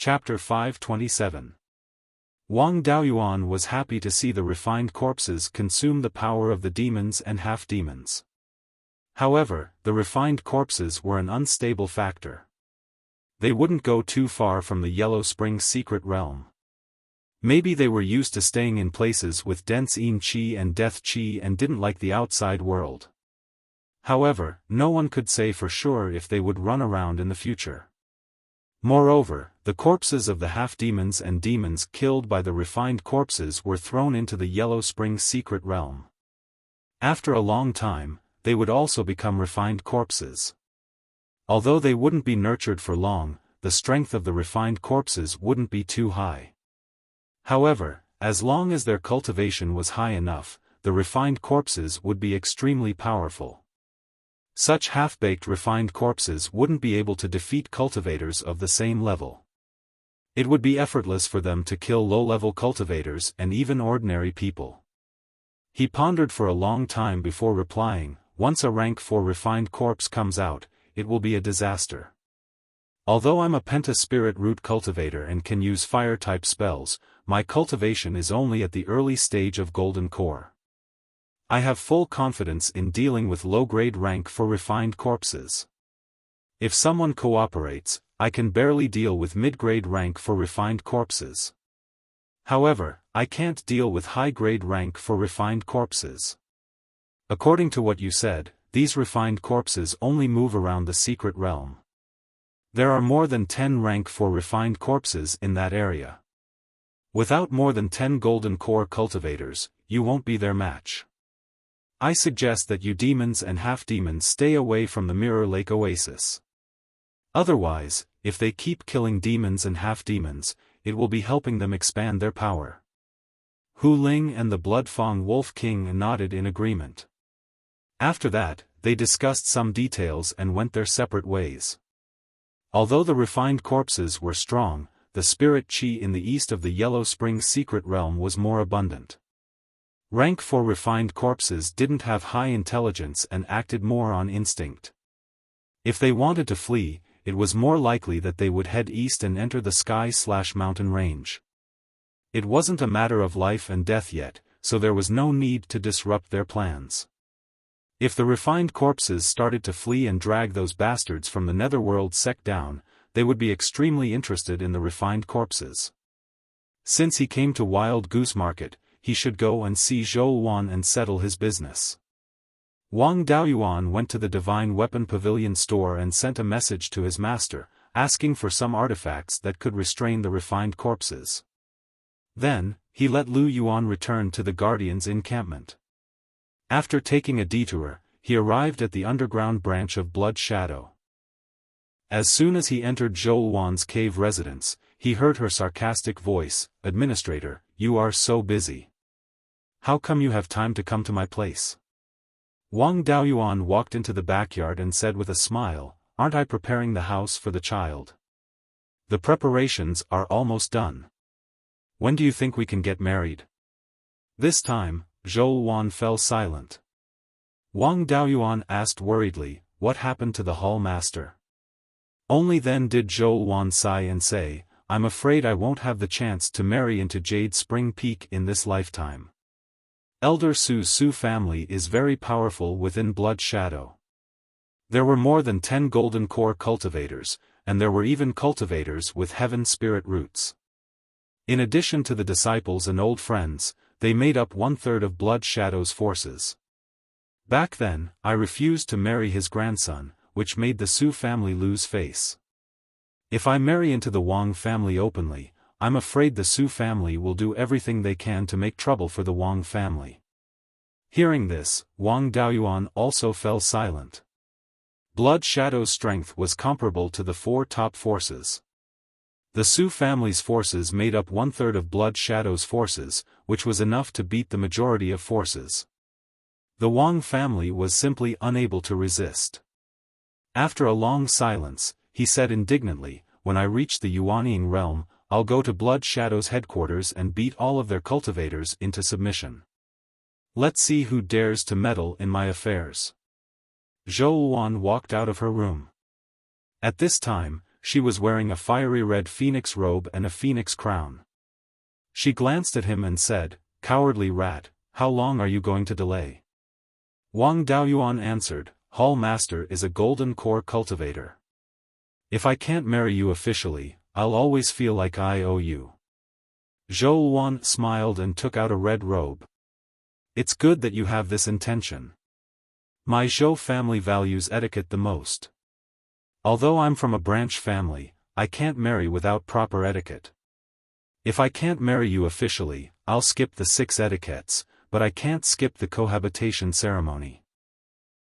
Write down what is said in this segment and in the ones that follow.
Chapter 527. Wang Daoyuan was happy to see the refined corpses consume the power of the demons and half-demons. However, the refined corpses were an unstable factor. They wouldn't go too far from the Yellow Spring's secret realm. Maybe they were used to staying in places with dense yin qi and death qi and didn't like the outside world. However, no one could say for sure if they would run around in the future. Moreover, the corpses of the half-demons and demons killed by the refined corpses were thrown into the Yellow Spring's secret realm. After a long time, they would also become refined corpses. Although they wouldn't be nurtured for long, the strength of the refined corpses wouldn't be too high. However, as long as their cultivation was high enough, the refined corpses would be extremely powerful. Such half-baked refined corpses wouldn't be able to defeat cultivators of the same level. It would be effortless for them to kill low-level cultivators and even ordinary people. He pondered for a long time before replying, once a rank 4 refined corpse comes out, it will be a disaster. Although I'm a penta-spirit root cultivator and can use fire-type spells, my cultivation is only at the early stage of golden core. I have full confidence in dealing with low-grade rank 4 refined corpses. If someone cooperates, I can barely deal with mid-grade rank 4 refined corpses. However, I can't deal with high-grade rank 4 refined corpses. According to what you said, these refined corpses only move around the secret realm. There are more than 10 rank 4 refined corpses in that area. Without more than 10 golden core cultivators, you won't be their match. I suggest that you demons and half-demons stay away from the Mirror Lake Oasis. Otherwise, if they keep killing demons and half-demons, it will be helping them expand their power. Hu Ling and the Bloodfang Wolf King nodded in agreement. After that, they discussed some details and went their separate ways. Although the refined corpses were strong, the spirit qi in the east of the Yellow Spring's secret realm was more abundant. Rank 4 refined corpses didn't have high intelligence and acted more on instinct. If they wanted to flee, it was more likely that they would head east and enter the sky/mountain range. It wasn't a matter of life and death yet, so there was no need to disrupt their plans. If the refined corpses started to flee and drag those bastards from the netherworld sect down, they would be extremely interested in the refined corpses. Since he came to Wild Goose Market, he should go and see Zhou Wan and settle his business. Wang Daoyuan went to the Divine Weapon Pavilion store and sent a message to his master, asking for some artifacts that could restrain the refined corpses. Then, he let Lu Yuan return to the Guardian's encampment. After taking a detour, he arrived at the underground branch of Blood Shadow. As soon as he entered Zhou Wan's cave residence, he heard her sarcastic voice, "Administrator, you are so busy. How come you have time to come to my place?" Wang Daoyuan walked into the backyard and said with a smile, "Aren't I preparing the house for the child? The preparations are almost done. When do you think we can get married?" This time, Zhou Wan fell silent. Wang Daoyuan asked worriedly, "What happened to the hall master?" Only then did Zhou Wan sigh and say, "I'm afraid I won't have the chance to marry into Jade Spring Peak in this lifetime. Elder Su family is very powerful within Blood Shadow. There were more than 10 golden core cultivators, and there were even cultivators with heaven spirit roots. In addition to the disciples and old friends, they made up 1/3 of Blood Shadow's forces. Back then, I refused to marry his grandson, which made the Su family lose face. If I marry into the Wang family openly, I'm afraid the Su family will do everything they can to make trouble for the Wang family." Hearing this, Wang Daoyuan also fell silent. Blood Shadow's strength was comparable to the 4 top forces. The Su family's forces made up 1/3 of Blood Shadow's forces, which was enough to beat the majority of forces. The Wang family was simply unable to resist. After a long silence, he said indignantly, "When I reach the Yuanying realm, I'll go to Blood Shadow's headquarters and beat all of their cultivators into submission. Let's see who dares to meddle in my affairs." Zhou Wan walked out of her room. At this time, she was wearing a fiery red phoenix robe and a phoenix crown. She glanced at him and said, "Cowardly rat, how long are you going to delay?" Wang Daoyuan answered, "Hall Master is a golden core cultivator. If I can't marry you officially, I'll always feel like I owe you." Zhou Wan smiled and took out a red robe. "It's good that you have this intention. My Zhou family values etiquette the most. Although I'm from a branch family, I can't marry without proper etiquette. If I can't marry you officially, I'll skip the 6 etiquettes, but I can't skip the cohabitation ceremony."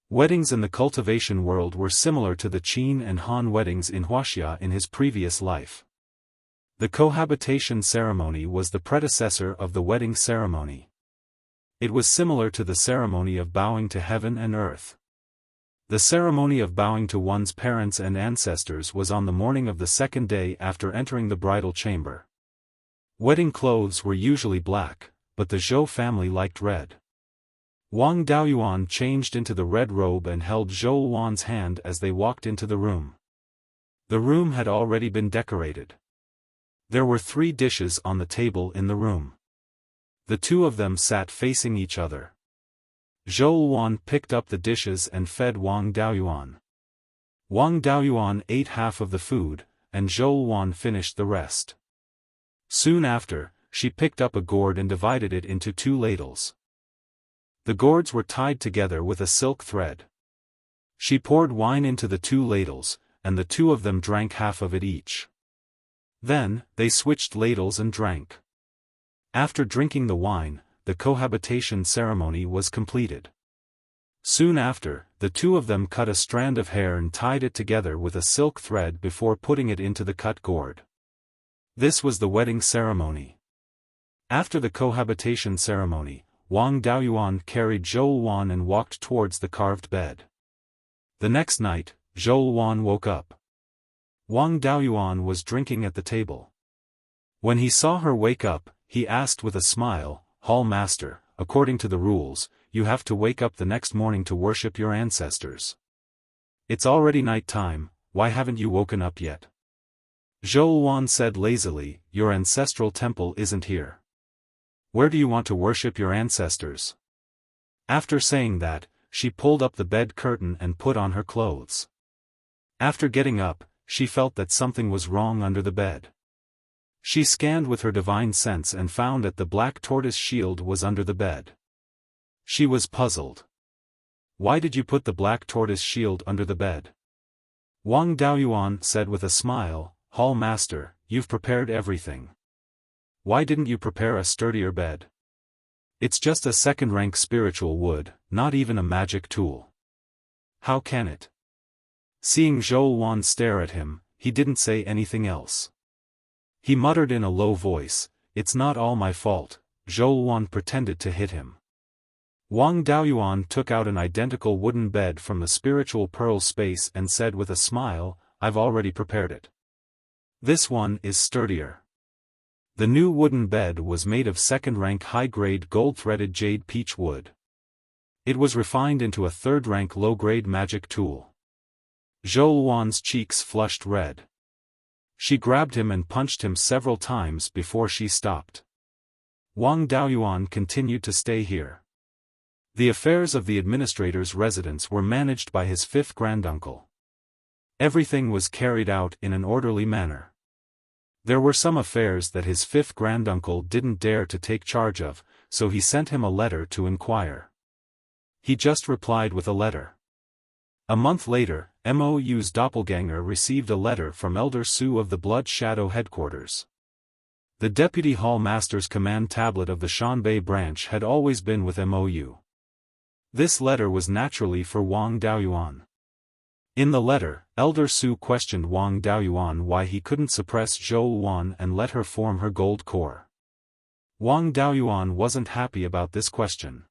Weddings in the cultivation world were similar to the Qin and Han weddings in Wuxia in his previous life. The cohabitation ceremony was the predecessor of the wedding ceremony. It was similar to the ceremony of bowing to heaven and earth. The ceremony of bowing to one's parents and ancestors was on the morning of the 2nd day after entering the bridal chamber. Wedding clothes were usually black, but the Zhou family liked red. Wang Daoyuan changed into the red robe and held Zhou Wan's hand as they walked into the room. The room had already been decorated. There were 3 dishes on the table in the room. The 2 of them sat facing each other. Zhou Wan picked up the dishes and fed Wang Daoyuan. Wang Daoyuan ate half of the food, and Zhou Wan finished the rest. Soon after, she picked up a gourd and divided it into 2 ladles. The gourds were tied together with a silk thread. She poured wine into the 2 ladles, and the 2 of them drank half of it each. Then, they switched ladles and drank. After drinking the wine, the cohabitation ceremony was completed. Soon after, the 2 of them cut a strand of hair and tied it together with a silk thread before putting it into the cut gourd. This was the wedding ceremony. After the cohabitation ceremony, Wang Daoyuan carried Zhou Wan and walked towards the carved bed. The next night, Zhou Wan woke up. Wang Daoyuan was drinking at the table. When he saw her wake up, he asked with a smile, "Hall Master, according to the rules, you have to wake up the next morning to worship your ancestors. It's already night time, why haven't you woken up yet?" Zhou Wan said lazily, "Your ancestral temple isn't here. Where do you want to worship your ancestors?" After saying that, she pulled up the bed curtain and put on her clothes. After getting up, she felt that something was wrong under the bed. She scanned with her divine sense and found that the black tortoise shield was under the bed. She was puzzled. "Why did you put the black tortoise shield under the bed?" Wang Daoyuan said with a smile, "Hall Master, you've prepared everything. Why didn't you prepare a sturdier bed? It's just a 2nd-rank spiritual wood, not even a magic tool. How can it?" Seeing Zhou Wan stare at him, he didn't say anything else. He muttered in a low voice, "It's not all my fault." Zhou Wan pretended to hit him. Wang Daoyuan took out an identical wooden bed from the spiritual pearl space and said with a smile, "I've already prepared it. This one is sturdier." The new wooden bed was made of 2nd-rank high-grade gold-threaded jade peach wood. It was refined into a 3rd-rank low-grade magic tool. Zhou Wan's cheeks flushed red. She grabbed him and punched him several times before she stopped. Wang Daoyuan continued to stay here. The affairs of the administrator's residence were managed by his 5th granduncle. Everything was carried out in an orderly manner. There were some affairs that his 5th granduncle didn't dare to take charge of, so he sent him a letter to inquire. He just replied with a letter. A month later, Mou's doppelganger received a letter from Elder Su of the Blood Shadow headquarters. The Deputy Hall Master's command tablet of the Shanbei branch had always been with Mou. This letter was naturally for Wang Daoyuan. In the letter, Elder Su questioned Wang Daoyuan why he couldn't suppress Zhou Wan and let her form her gold core. Wang Daoyuan wasn't happy about this question.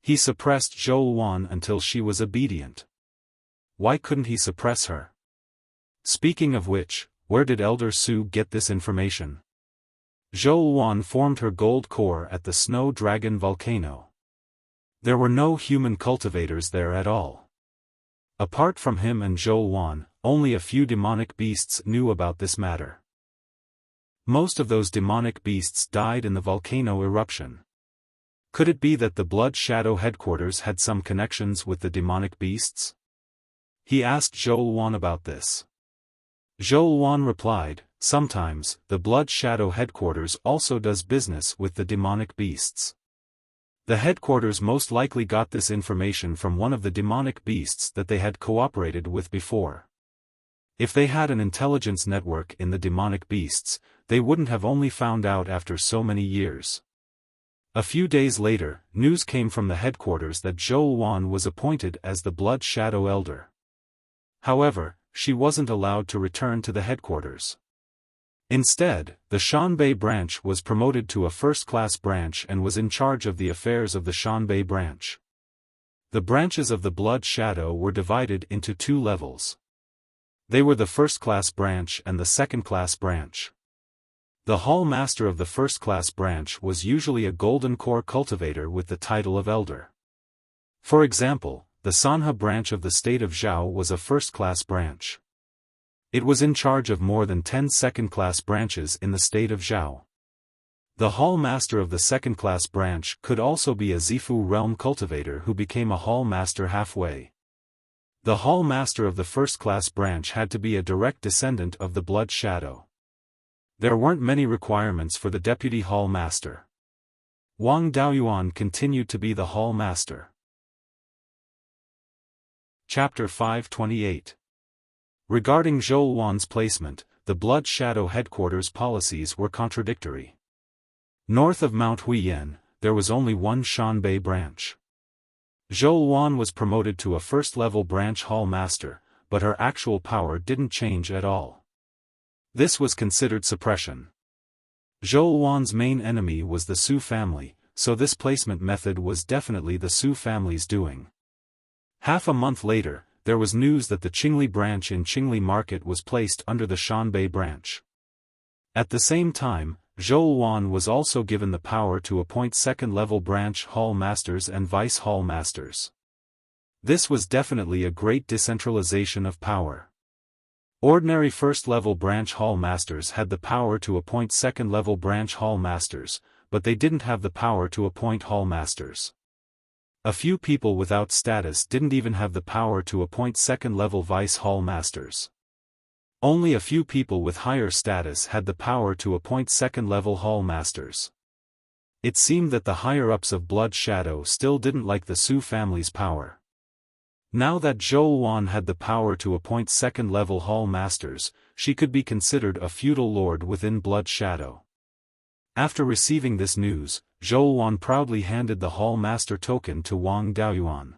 He suppressed Zhou Wan until she was obedient. Why couldn't he suppress her? Speaking of which, where did Elder Su get this information? Zhou Wan formed her gold core at the Snow Dragon volcano. There were no human cultivators there at all. Apart from him and Zhou Wan, only a few demonic beasts knew about this matter. Most of those demonic beasts died in the volcano eruption. Could it be that the Blood Shadow headquarters had some connections with the demonic beasts? He asked Zhou Wan about this. Zhou Wan replied, sometimes, the Blood Shadow headquarters also does business with the demonic beasts. The headquarters most likely got this information from one of the demonic beasts that they had cooperated with before. If they had an intelligence network in the demonic beasts, they wouldn't have only found out after so many years. A few days later, news came from the headquarters that Zhou Wan was appointed as the Blood Shadow Elder. However, she wasn't allowed to return to the headquarters. Instead, the Shanbei branch was promoted to a first-class branch and was in charge of the affairs of the Shanbei branch. The branches of the Blood Shadow were divided into two levels. They were the first-class branch and the second-class branch. The Hall Master of the first-class branch was usually a golden core cultivator with the title of Elder. For example, the Sanha branch of the state of Zhao was a first-class branch. It was in charge of more than 10 second-class branches in the state of Zhao. The Hall Master of the second-class branch could also be a Zifu realm cultivator who became a Hall Master halfway. The Hall Master of the first-class branch had to be a direct descendant of the Blood Shadow. There weren't many requirements for the Deputy Hall Master. Wang Daoyuan continued to be the Hall Master. Chapter 528. Regarding Zhou Wan's placement, the Blood Shadow headquarters policies were contradictory. North of Mount Huiyan, there was only one Shanbei branch. Zhou Wan was promoted to a first-level branch Hall Master, but her actual power didn't change at all. This was considered suppression. Zhou Wan's main enemy was the Su family, so this placement method was definitely the Su family's doing. Half a month later, there was news that the Qingli branch in Qingli Market was placed under the Shanbei branch. At the same time, Zhou Wan was also given the power to appoint second-level branch Hall Masters and Vice Hall Masters. This was definitely a great decentralization of power. Ordinary first-level branch Hall Masters had the power to appoint second-level branch Hall Masters, but they didn't have the power to appoint Hall Masters. A few people without status didn't even have the power to appoint second-level Vice Hall Masters. Only a few people with higher status had the power to appoint second-level Hall Masters. It seemed that the higher-ups of Blood Shadow still didn't like the Su family's power. Now that Zhou Wan had the power to appoint second-level Hall Masters, she could be considered a feudal lord within Blood Shadow. After receiving this news, Zhou Wan proudly handed the Hall Master token to Wang Daoyuan.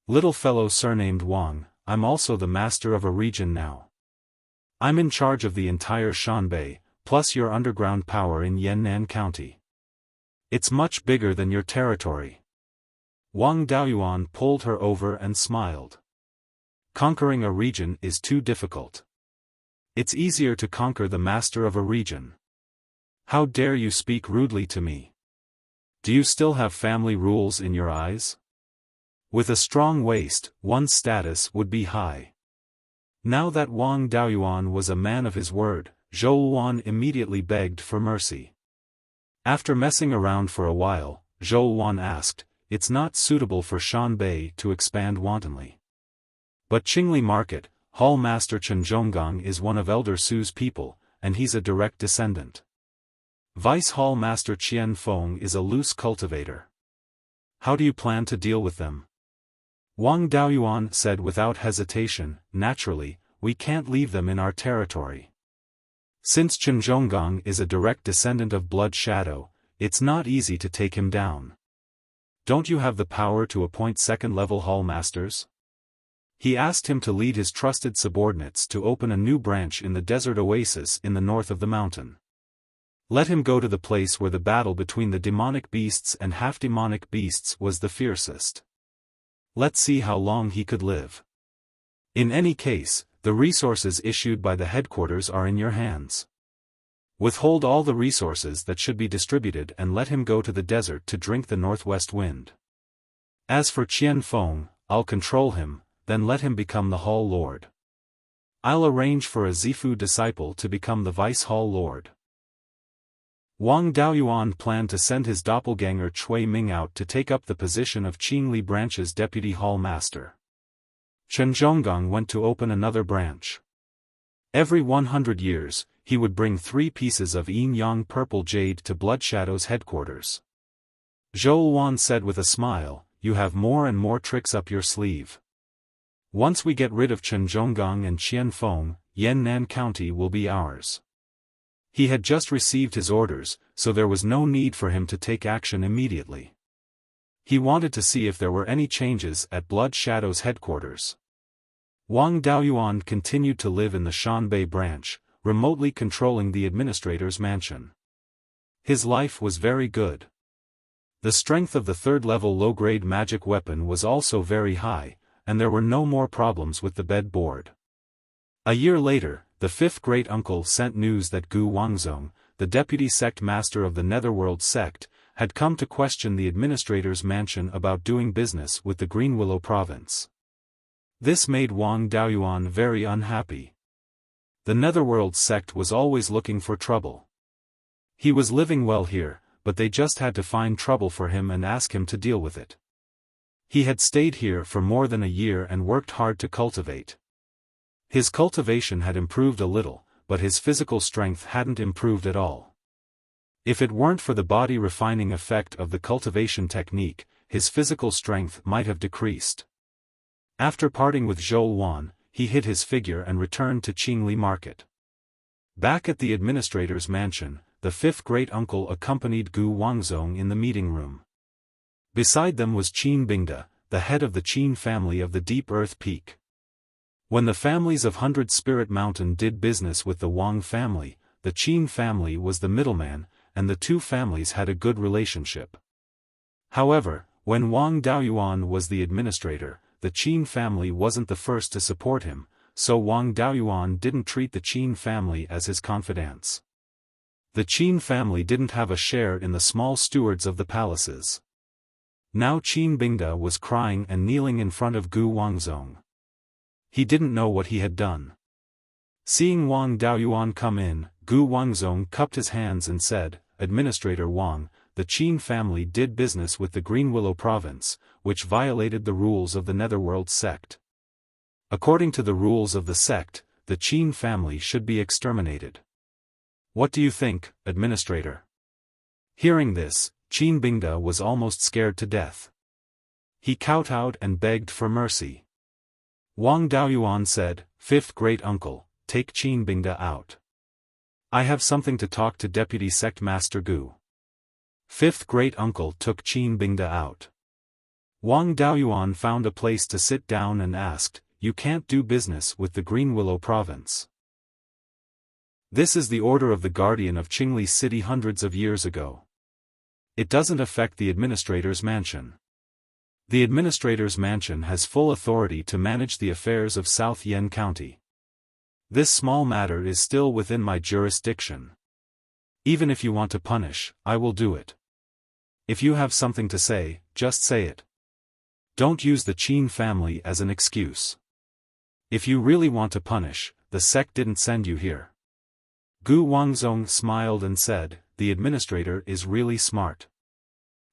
Little fellow surnamed Wang, I'm also the master of a region now. I'm in charge of the entire Shanbei, plus your underground power in Yannan County. It's much bigger than your territory. Wang Daoyuan pulled her over and smiled. Conquering a region is too difficult. It's easier to conquer the master of a region. How dare you speak rudely to me? Do you still have family rules in your eyes? With a strong waist, one's status would be high. Now that Wang Daoyuan was a man of his word, Zhou Wan immediately begged for mercy. After messing around for a while, Zhou Wan asked, it's not suitable for Shanbei to expand wantonly. But Qingli Market, Hall Master Chen Zhonggang is one of Elder Su's people, and he's a direct descendant. Vice Hall Master Qian Feng is a loose cultivator. How do you plan to deal with them? Wang Daoyuan said without hesitation, naturally, we can't leave them in our territory. Since Chen Zhonggang is a direct descendant of Blood Shadow, it's not easy to take him down. Don't you have the power to appoint second-level Hall Masters? He asked him to lead his trusted subordinates to open a new branch in the desert oasis in the north of the mountain. Let him go to the place where the battle between the demonic beasts and half-demonic beasts was the fiercest. Let's see how long he could live. In any case, the resources issued by the headquarters are in your hands. Withhold all the resources that should be distributed and let him go to the desert to drink the northwest wind. As for Qian Feng, I'll control him, then let him become the Hall Lord. I'll arrange for a Zifu disciple to become the Vice Hall Lord. Wang Daoyuan planned to send his doppelganger Cui Ming out to take up the position of Qingli Branch's deputy hall master. Chen Zhonggang went to open another branch. Every 100 years, he would bring 3 pieces of yin-yang purple jade to Bloodshadow's headquarters. Zhou Wan said with a smile, "You have more and more tricks up your sleeve. Once we get rid of Chen Zhonggang and Qianfeng, Yannan County will be ours." He had just received his orders, so there was no need for him to take action immediately. He wanted to see if there were any changes at Blood Shadow's headquarters. Wang Daoyuan continued to live in the Shanbei branch, remotely controlling the administrator's mansion. His life was very good. The strength of the 3rd-level low-grade magic weapon was also very high, and there were no more problems with the bed board. A year later, the 5th great-uncle sent news that Gu Wangzong, the deputy sect master of the Netherworld sect, had come to question the administrator's mansion about doing business with the Green Willow province. This made Wang Daoyuan very unhappy. The Netherworld sect was always looking for trouble. He was living well here, but they just had to find trouble for him and ask him to deal with it. He had stayed here for more than a year and worked hard to cultivate. His cultivation had improved a little, but his physical strength hadn't improved at all. If it weren't for the body refining effect of the cultivation technique, his physical strength might have decreased. After parting with Zhou Wan, he hid his figure and returned to Qingli Market. Back at the administrator's mansion, the 5th great-uncle accompanied Gu Wangzong in the meeting room. Beside them was Qin Bingda, the head of the Qin family of the Deep Earth Peak. When the families of 100 Spirit Mountain did business with the Wang family, the Qin family was the middleman, and the 2 families had a good relationship. However, when Wang Daoyuan was the administrator, the Qin family wasn't the first to support him, so Wang Daoyuan didn't treat the Qin family as his confidants. The Qin family didn't have a share in the small stewards of the palaces. Now Qin Bingda was crying and kneeling in front of Gu Wangzong. He didn't know what he had done. Seeing Wang Daoyuan come in, Gu Wangzong cupped his hands and said, "Administrator Wang, the Qin family did business with the Green Willow province, which violated the rules of the Netherworld sect. According to the rules of the sect, the Qin family should be exterminated. What do you think, Administrator?" Hearing this, Qin Bingda was almost scared to death. He kowtowed and begged for mercy. Wang Daoyuan said, "5th great-uncle, take Qin Bingda out. I have something to talk to Deputy Sect Master Gu." 5th great-uncle took Qin Bingda out. Wang Daoyuan found a place to sit down and asked, "You can't do business with the Green Willow province. This is the order of the guardian of Qingli City hundreds of years ago. It doesn't affect the administrator's mansion. The administrator's mansion has full authority to manage the affairs of South Yen County. This small matter is still within my jurisdiction. Even if you want to punish, I will do it. If you have something to say, just say it. Don't use the Qin family as an excuse. If you really want to punish, the sect didn't send you here." Gu Wangzong smiled and said, "The administrator is really smart.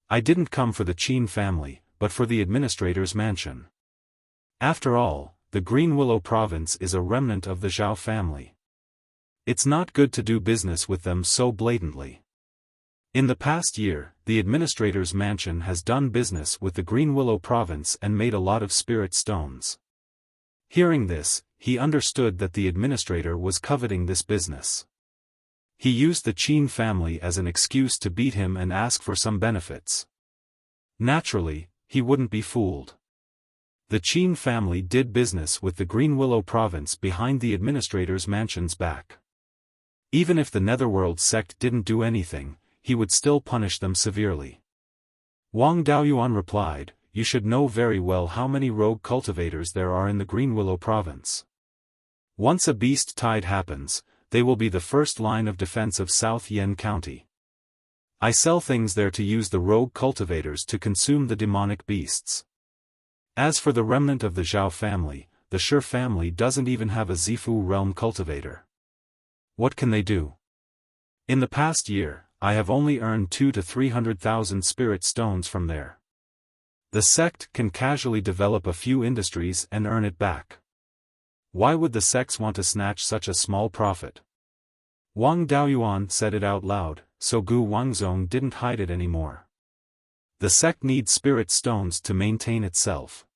I didn't come for the Qin family, but for the administrator's mansion. After all, the Green Willow province is a remnant of the Zhao family. It's not good to do business with them so blatantly. In the past year, the administrator's mansion has done business with the Green Willow province and made a lot of spirit stones." Hearing this, he understood that the administrator was coveting this business. He used the Qin family as an excuse to beat him and ask for some benefits. Naturally, he wouldn't be fooled. The Qin family did business with the Green Willow province behind the administrator's mansion's back. Even if the Netherworld sect didn't do anything, he would still punish them severely. Wang Daoyuan replied, "You should know very well how many rogue cultivators there are in the Green Willow province. Once a beast tide happens, they will be the first line of defense of South Yen County. I sell things there to use the rogue cultivators to consume the demonic beasts. As for the remnant of the Zhao family, the Shi family doesn't even have a Zifu realm cultivator. What can they do? In the past year, I have only earned 200,000 to 300,000 spirit stones from there. The sect can casually develop a few industries and earn it back. Why would the sects want to snatch such a small profit? Wang Daoyuan said it out loud, so Gu Wangzong didn't hide it anymore. The sect needs spirit stones to maintain itself.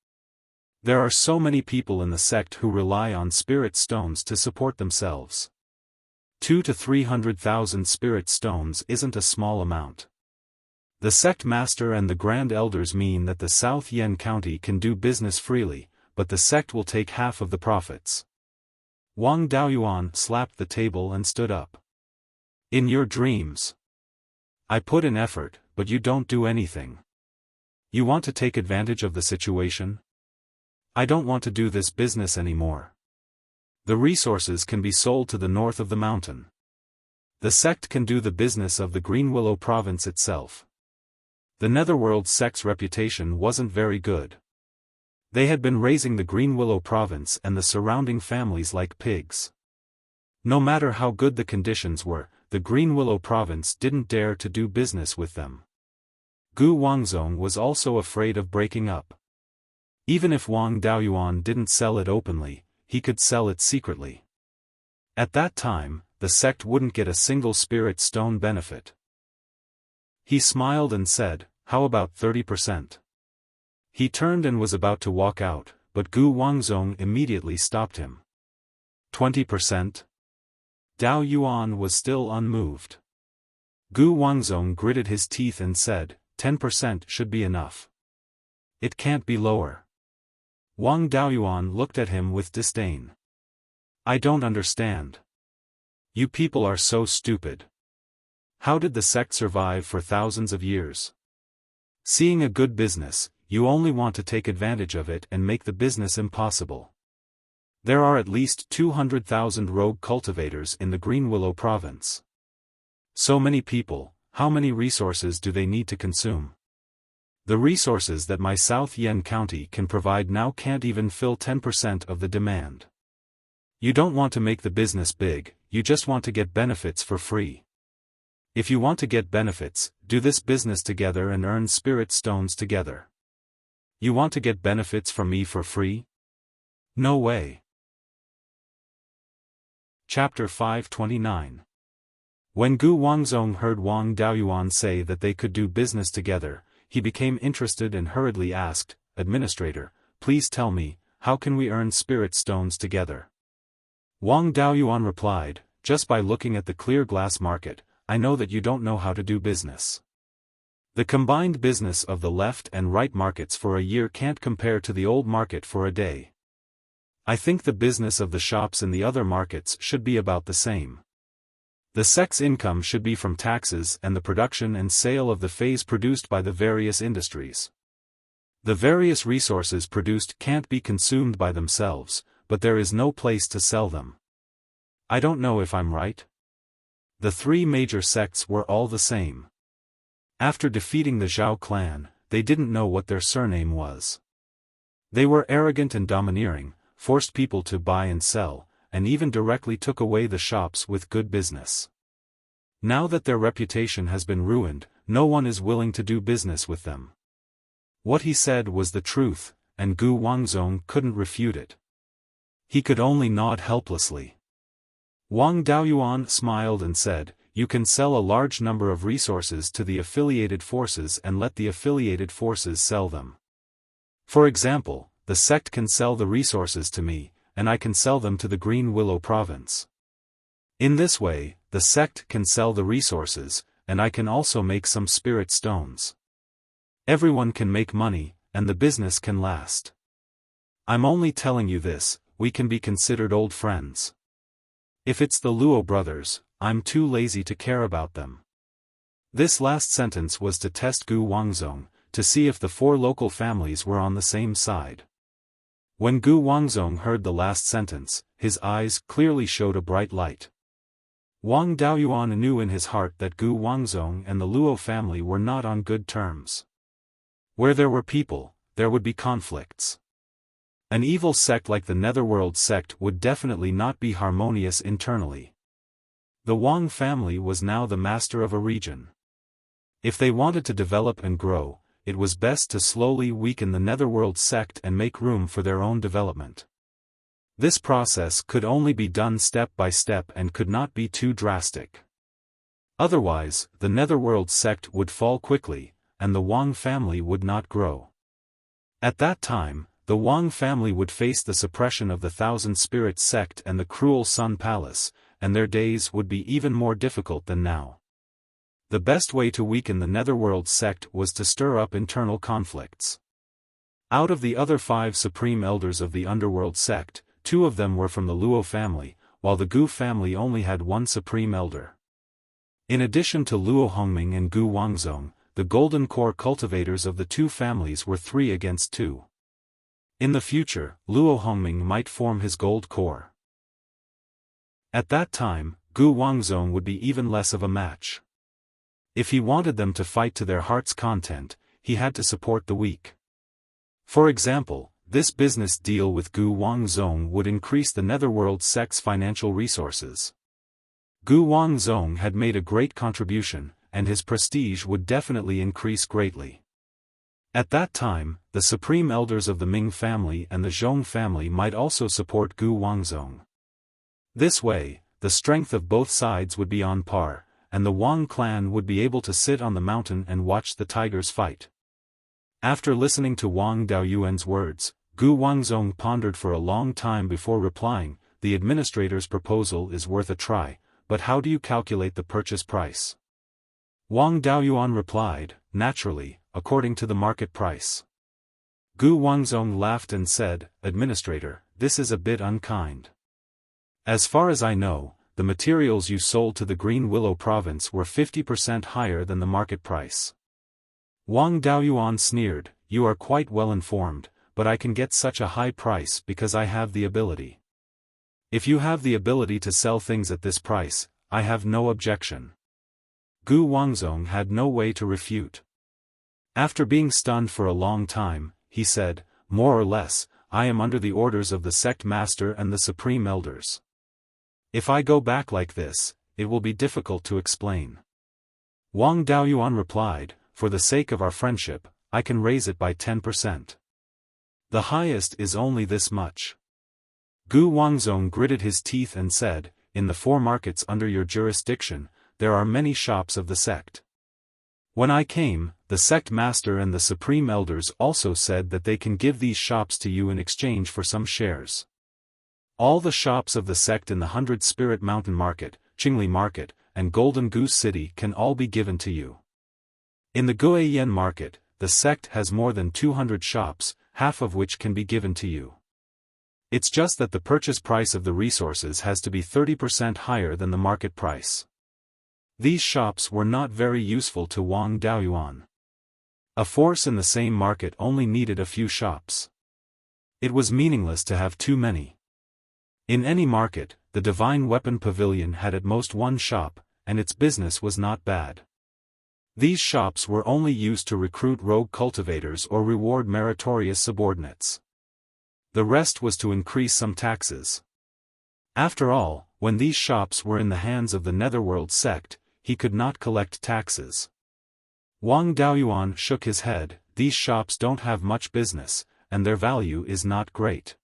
There are so many people in the sect who rely on spirit stones to support themselves. 200,000 to 300,000 spirit stones isn't a small amount. The sect master and the grand elders mean that the South Yen County can do business freely, but the sect will take half of the profits. Wang Daoyuan slapped the table and stood up. In your dreams. I put in effort, but you don't do anything. You want to take advantage of the situation? I don't want to do this business anymore. The resources can be sold to the north of the mountain. The sect can do the business of the Green Willow province itself. The Netherworld sect's reputation wasn't very good. They had been raising the Green Willow province and the surrounding families like pigs. No matter how good the conditions were, the Green Willow province didn't dare to do business with them. Gu Wangzong was also afraid of breaking up. Even if Wang Daoyuan didn't sell it openly, he could sell it secretly. At that time, the sect wouldn't get a single spirit stone benefit. He smiled and said, "How about 30%? He turned and was about to walk out, but Gu Wangzong immediately stopped him. 20%? Dao Yuan was still unmoved. Gu Wangzong gritted his teeth and said, 10% should be enough. It can't be lower. Wang Daoyuan looked at him with disdain. I don't understand. You people are so stupid. How did the sect survive for thousands of years? Seeing a good business, you only want to take advantage of it and make the business impossible. There are at least 200,000 rogue cultivators in the Green Willow province. So many people, how many resources do they need to consume? The resources that my South Yen County can provide now can't even fill 10% of the demand. You don't want to make the business big, you just want to get benefits for free. If you want to get benefits, do this business together and earn spirit stones together. You want to get benefits from me for free? No way. Chapter 529. When Gu Wangzong heard Wang Daoyuan say that they could do business together, he became interested and hurriedly asked, Administrator, please tell me, how can we earn spirit stones together? Wang Daoyuan replied, just by looking at the clear glass market, I know that you don't know how to do business. The combined business of the left and right markets for a year can't compare to the old market for a day. I think the business of the shops in the other markets should be about the same. The sect's income should be from taxes and the production and sale of the phase produced by the various industries. The various resources produced can't be consumed by themselves, but there is no place to sell them. I don't know if I'm right. The three major sects were all the same. After defeating the Zhao clan, they didn't know what their surname was. They were arrogant and domineering, forced people to buy and sell, and even directly took away the shops with good business. Now that their reputation has been ruined, no one is willing to do business with them. What he said was the truth, and Gu Wangzong couldn't refute it. He could only nod helplessly. Wang Daoyuan smiled and said, You can sell a large number of resources to the affiliated forces and let the affiliated forces sell them. For example, the sect can sell the resources to me, and I can sell them to the Green Willow province. In this way, the sect can sell the resources, and I can also make some spirit stones. Everyone can make money, and the business can last. I'm only telling you this, we can be considered old friends. If it's the Luo brothers, I'm too lazy to care about them. This last sentence was to test Gu Wangzong, to see if the four local families were on the same side. When Gu Wangzong heard the last sentence, his eyes clearly showed a bright light. Wang Daoyuan knew in his heart that Gu Wangzong and the Luo family were not on good terms. Where there were people, there would be conflicts. An evil sect like the Netherworld sect would definitely not be harmonious internally. The Wang family was now the master of a region. If they wanted to develop and grow, it was best to slowly weaken the Netherworld sect and make room for their own development. This process could only be done step by step and could not be too drastic. Otherwise, the Netherworld sect would fall quickly, and the Wang family would not grow. At that time, the Wang family would face the suppression of the Thousand Spirits sect and the cruel Sun Palace, and their days would be even more difficult than now. The best way to weaken the Netherworld sect was to stir up internal conflicts. Out of the other 5 supreme elders of the Underworld sect, 2 of them were from the Luo family, while the Gu family only had 1 supreme elder. In addition to Luo Hongming and Gu Wangzong, the Golden Core cultivators of the 2 families were 3 against 2. In the future, Luo Hongming might form his Gold Core. At that time, Gu Wangzong would be even less of a match. If he wanted them to fight to their heart's content, he had to support the weak. For example, this business deal with Gu Wangzong would increase the Netherworld sect's financial resources. Gu Wangzong had made a great contribution, and his prestige would definitely increase greatly. At that time, the supreme elders of the Ming family and the Zhong family might also support Gu Wangzong. This way, the strength of both sides would be on par, and the Wang clan would be able to sit on the mountain and watch the tigers fight. After listening to Wang Daoyuan's words, Gu Wangzong pondered for a long time before replying, "The administrator's proposal is worth a try, but how do you calculate the purchase price?" Wang Daoyuan replied, "Naturally, according to the market price." Gu Wangzong laughed and said, "Administrator, this is a bit unkind. As far as I know, the materials you sold to the Green Willow province were 50% higher than the market price." Wang Daoyuan sneered, "You are quite well informed, but I can get such a high price because I have the ability. If you have the ability to sell things at this price, I have no objection." Gu Wangzong had no way to refute. After being stunned for a long time, he said, "More or less, I am under the orders of the sect master and the supreme elders. If I go back like this, it will be difficult to explain." Wang Daoyuan replied, "For the sake of our friendship, I can raise it by 10%. The highest is only this much." Gu Wangzong gritted his teeth and said, "In the 4 markets under your jurisdiction, there are many shops of the sect. When I came, the sect master and the supreme elders also said that they can give these shops to you in exchange for some shares. All the shops of the sect in the 100 Spirit Mountain Market, Qingli Market, and Golden Goose City can all be given to you. In the Guiyan Market, the sect has more than 200 shops, half of which can be given to you. It's just that the purchase price of the resources has to be 30% higher than the market price." These shops were not very useful to Wang Daoyuan. A force in the same market only needed a few shops. It was meaningless to have too many. In any market, the Divine Weapon Pavilion had at most 1 shop, and its business was not bad. These shops were only used to recruit rogue cultivators or reward meritorious subordinates. The rest was to increase some taxes. After all, when these shops were in the hands of the Netherworld sect, he could not collect taxes. Wang Daoyuan shook his head, "These shops don't have much business, and their value is not great.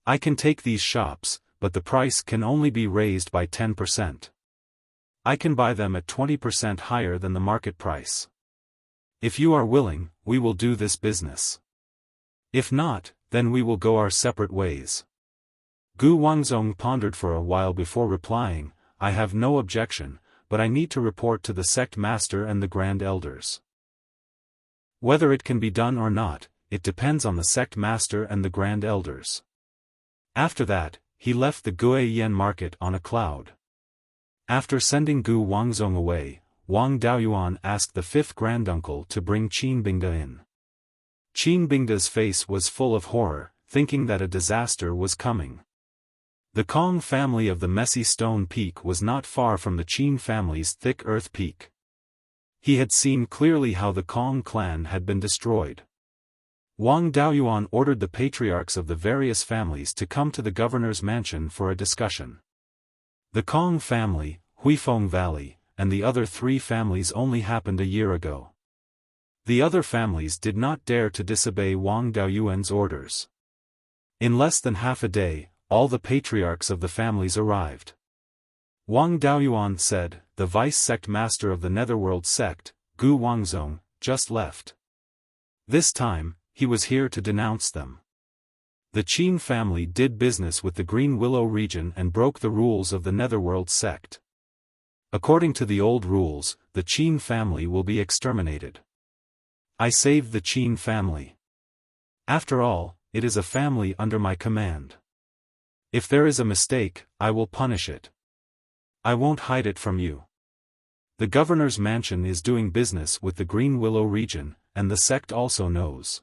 I can take these shops, but the price can only be raised by 10%. I can buy them at 20% higher than the market price. If you are willing, we will do this business. If not, then we will go our separate ways." Gu Wangzong pondered for a while before replying, "I have no objection, but I need to report to the sect master and the grand elders. Whether it can be done or not, it depends on the sect master and the grand elders." After that, he left the Guiyan market on a cloud. After sending Gu Wangzong away, Wang Daoyuan asked the 5th granduncle to bring Qin Bingda in. Qin Bingda's face was full of horror, thinking that a disaster was coming. The Kong family of the Messy Stone Peak was not far from the Qin family's Thick Earth Peak. He had seen clearly how the Kong clan had been destroyed. Wang Daoyuan ordered the patriarchs of the various families to come to the governor's mansion for a discussion. The Kong family, Huifeng Valley, and the other three families only happened a year ago. The other families did not dare to disobey Wang Daoyuan's orders. In less than half a day, all the patriarchs of the families arrived. Wang Daoyuan said, "The vice-sect master of the Netherworld sect, Gu Wangzong, just left. This time, he was here to denounce them. The Qin family did business with the Green Willow region and broke the rules of the Netherworld sect. According to the old rules, the Qin family will be exterminated. I saved the Qin family. After all, it is a family under my command. If there is a mistake, I will punish it. I won't hide it from you. The governor's mansion is doing business with the Green Willow region, and the sect also knows.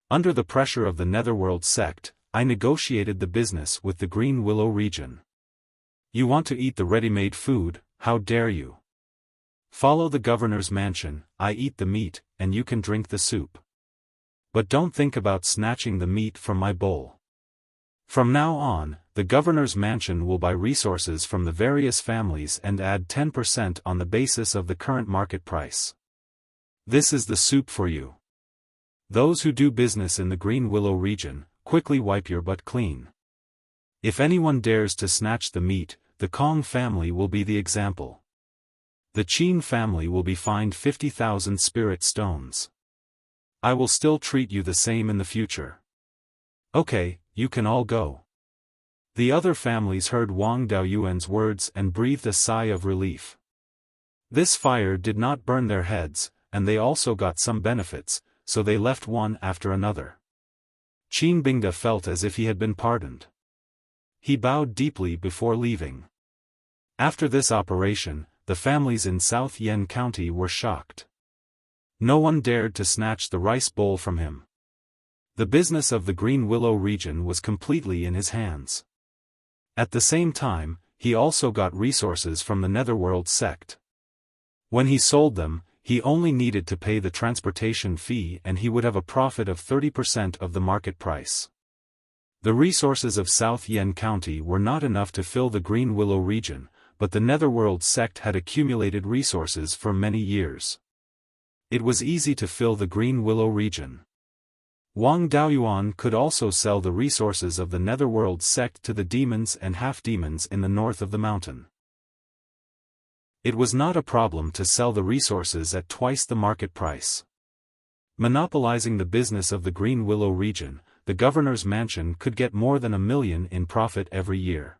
Under the pressure of the Netherworld sect, I negotiated the business with the Green Willow region. You want to eat the ready-made food, how dare you? Follow the governor's mansion, I eat the meat, and you can drink the soup. But don't think about snatching the meat from my bowl. From now on, the governor's mansion will buy resources from the various families and add 10% on the basis of the current market price. This is the soup for you. Those who do business in the Green Willow region, quickly wipe your butt clean. If anyone dares to snatch the meat, the Kong family will be the example. The Qin family will be fined 50,000 spirit stones. I will still treat you the same in the future. Okay, you can all go." The other families heard Wang Daoyuan's words and breathed a sigh of relief. This fire did not burn their heads, and they also got some benefits, so they left one after another. Qin Bingda felt as if he had been pardoned. He bowed deeply before leaving. After this operation, the families in South Yen County were shocked. No one dared to snatch the rice bowl from him. The business of the Green Willow region was completely in his hands. At the same time, he also got resources from the Netherworld sect. When he sold them, he only needed to pay the transportation fee and he would have a profit of 30% of the market price. The resources of South Yen County were not enough to fill the Green Willow region, but the Netherworld sect had accumulated resources for many years. It was easy to fill the Green Willow region. Wang Daoyuan could also sell the resources of the Netherworld sect to the demons and half-demons in the north of the mountain. It was not a problem to sell the resources at twice the market price. Monopolizing the business of the Green Willow region, the governor's mansion could get more than $1 million in profit every year.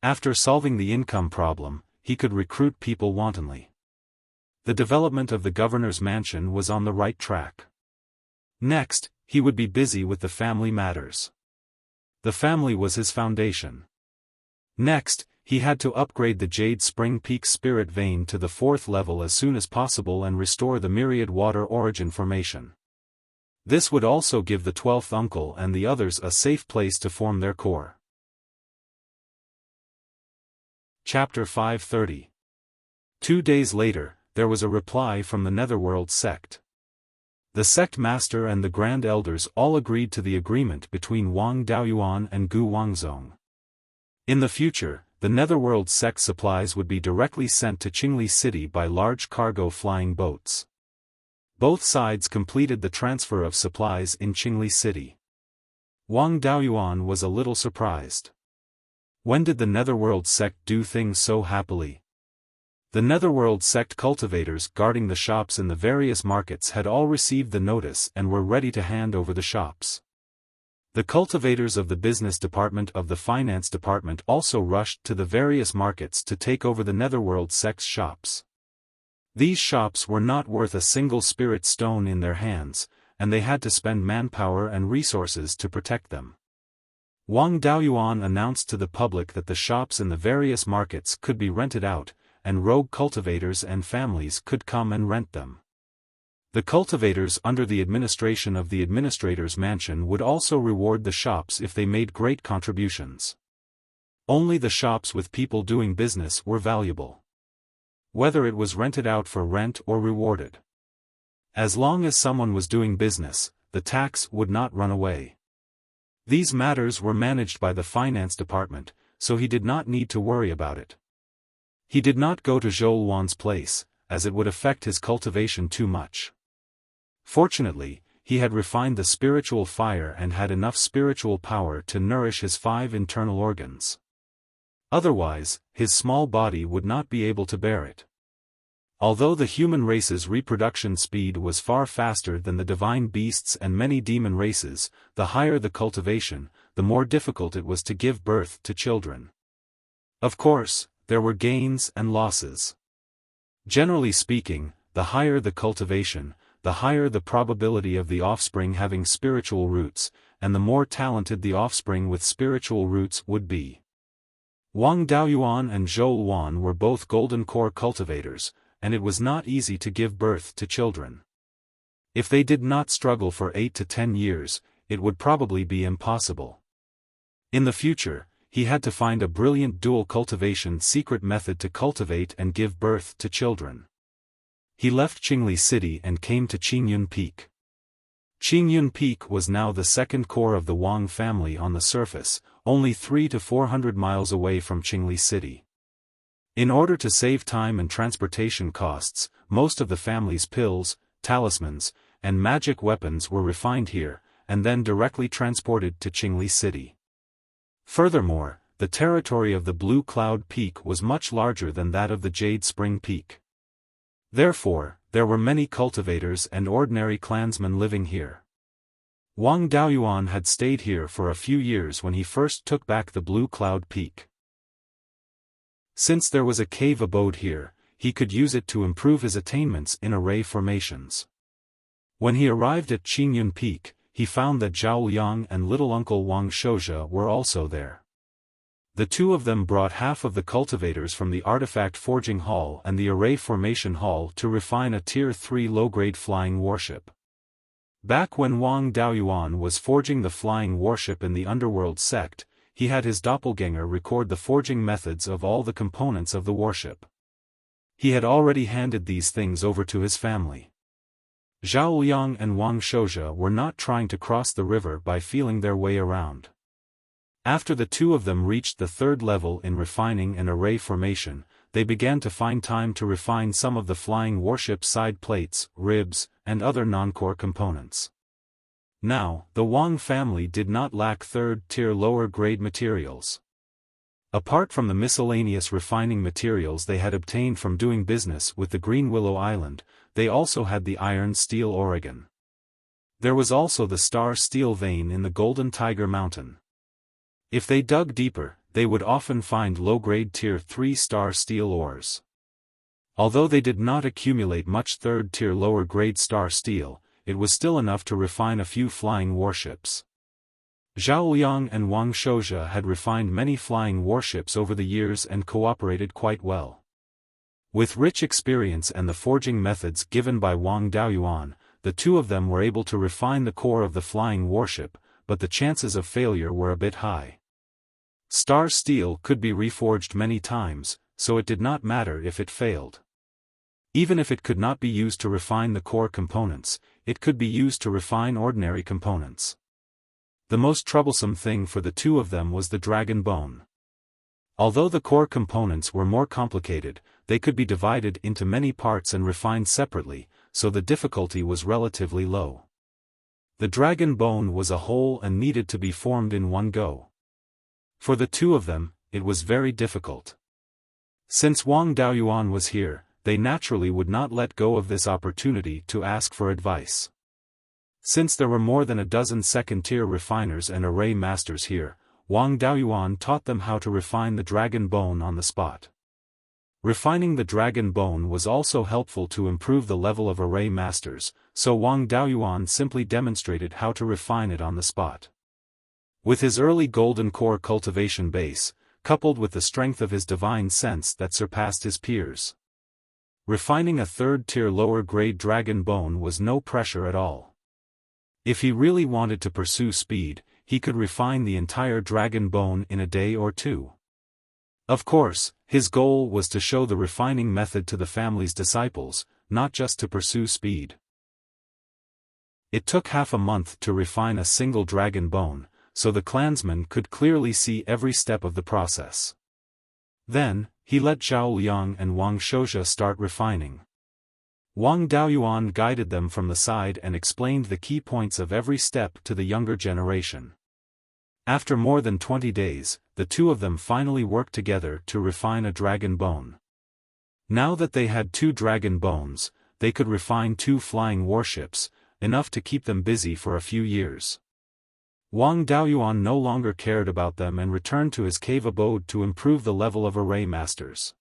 After solving the income problem, he could recruit people wantonly. The development of the governor's mansion was on the right track. Next, he would be busy with the family matters. The family was his foundation. Next, he had to upgrade the Jade Spring Peak Spirit Vein to the 4th level as soon as possible and restore the Myriad Water Origin formation. This would also give the 12th uncle and the others a safe place to form their core. Chapter 530. 2 days later, there was a reply from the Netherworld sect. The sect master and the grand elders all agreed to the agreement between Wang Daoyuan and Gu Wangzong. In the future, the Netherworld sect supplies would be directly sent to Qingli City by large cargo flying boats. Both sides completed the transfer of supplies in Qingli City. Wang Daoyuan was a little surprised. When did the Netherworld sect do things so happily? The Netherworld sect cultivators guarding the shops in the various markets had all received the notice and were ready to hand over the shops. The cultivators of the business department of the finance department also rushed to the various markets to take over the Netherworld sect's shops. These shops were not worth a single spirit stone in their hands, and they had to spend manpower and resources to protect them. Wang Daoyuan announced to the public that the shops in the various markets could be rented out, and rogue cultivators and families could come and rent them. The cultivators under the administration of the administrator's mansion would also reward the shops if they made great contributions. Only the shops with people doing business were valuable. Whether it was rented out for rent or rewarded. As long as someone was doing business, the tax would not run away. These matters were managed by the finance department, so he did not need to worry about it. He did not go to Zhou place, as it would affect his cultivation too much. Fortunately, he had refined the spiritual fire and had enough spiritual power to nourish his 5 internal organs. Otherwise, his small body would not be able to bear it. Although the human race's reproduction speed was far faster than the divine beasts and many demon races, the higher the cultivation, the more difficult it was to give birth to children. Of course, there were gains and losses. Generally speaking, the higher the cultivation, the higher the probability of the offspring having spiritual roots, and the more talented the offspring with spiritual roots would be. Wang Daoyuan and Zhou Wan were both golden core cultivators, and it was not easy to give birth to children. If they did not struggle for 8 to 10 years, it would probably be impossible. In the future, he had to find a brilliant dual cultivation secret method to cultivate and give birth to children. He left Qingli City and came to Qingyun Peak. Qingyun Peak was now the second core of the Wang family on the surface, only 300 to 400 miles away from Qingli City. In order to save time and transportation costs, most of the family's pills, talismans, and magic weapons were refined here, and then directly transported to Qingli City. Furthermore, the territory of the Blue Cloud Peak was much larger than that of the Jade Spring Peak. Therefore, there were many cultivators and ordinary clansmen living here. Wang Daoyuan had stayed here for a few years when he first took back the Blue Cloud Peak. Since there was a cave abode here, he could use it to improve his attainments in array formations. When he arrived at Qingyun Peak, he found that Zhao Liang and little uncle Wang Shouzhe were also there. The two of them brought half of the cultivators from the Artifact Forging Hall and the Array Formation Hall to refine a Tier 3 low-grade flying warship. Back when Wang Daoyuan was forging the flying warship in the Underworld sect, he had his doppelganger record the forging methods of all the components of the warship. He had already handed these things over to his family. Zhao Liang and Wang Shouzhe were not trying to cross the river by feeling their way around. After the two of them reached the 3rd level in refining and array formation, they began to find time to refine some of the flying warship's side plates, ribs, and other non-core components. Now, the Wang family did not lack 3rd-tier lower-grade materials. Apart from the miscellaneous refining materials they had obtained from doing business with the Green Willow Island, they also had the iron steel Oregon. There was also the star steel vein in the Golden Tiger Mountain. If they dug deeper, they would often find low-grade Tier 3 star steel ores. Although they did not accumulate much 3rd-tier lower-grade star steel, it was still enough to refine a few flying warships. Zhao Liang and Wang Shouzhe had refined many flying warships over the years and cooperated quite well. With rich experience and the forging methods given by Wang Daoyuan, the two of them were able to refine the core of the flying warship, but the chances of failure were a bit high. Star steel could be reforged many times, so it did not matter if it failed. Even if it could not be used to refine the core components, it could be used to refine ordinary components. The most troublesome thing for the two of them was the dragon bone. Although the core components were more complicated, they could be divided into many parts and refined separately, so the difficulty was relatively low. The dragon bone was a whole and needed to be formed in one go. For the two of them, it was very difficult. Since Wang Daoyuan was here, they naturally would not let go of this opportunity to ask for advice. Since there were more than a dozen 2nd-tier refiners and array masters here, Wang Daoyuan taught them how to refine the dragon bone on the spot. Refining the dragon bone was also helpful to improve the level of array masters, so Wang Daoyuan simply demonstrated how to refine it on the spot. With his early golden core cultivation base, coupled with the strength of his divine sense that surpassed his peers, refining a 3rd-tier lower-grade dragon bone was no pressure at all. If he really wanted to pursue speed, he could refine the entire dragon bone in a day or two. Of course, his goal was to show the refining method to the family's disciples, not just to pursue speed. It took half a month to refine a single dragon bone, so the clansman could clearly see every step of the process. Then, he let Zhao Liang and Wang Shouja start refining. Wang Daoyuan guided them from the side and explained the key points of every step to the younger generation. After more than 20 days, the two of them finally worked together to refine a dragon bone. Now that they had 2 dragon bones, they could refine 2 flying warships, enough to keep them busy for a few years. Wang Daoyuan no longer cared about them and returned to his cave abode to improve the level of array masters.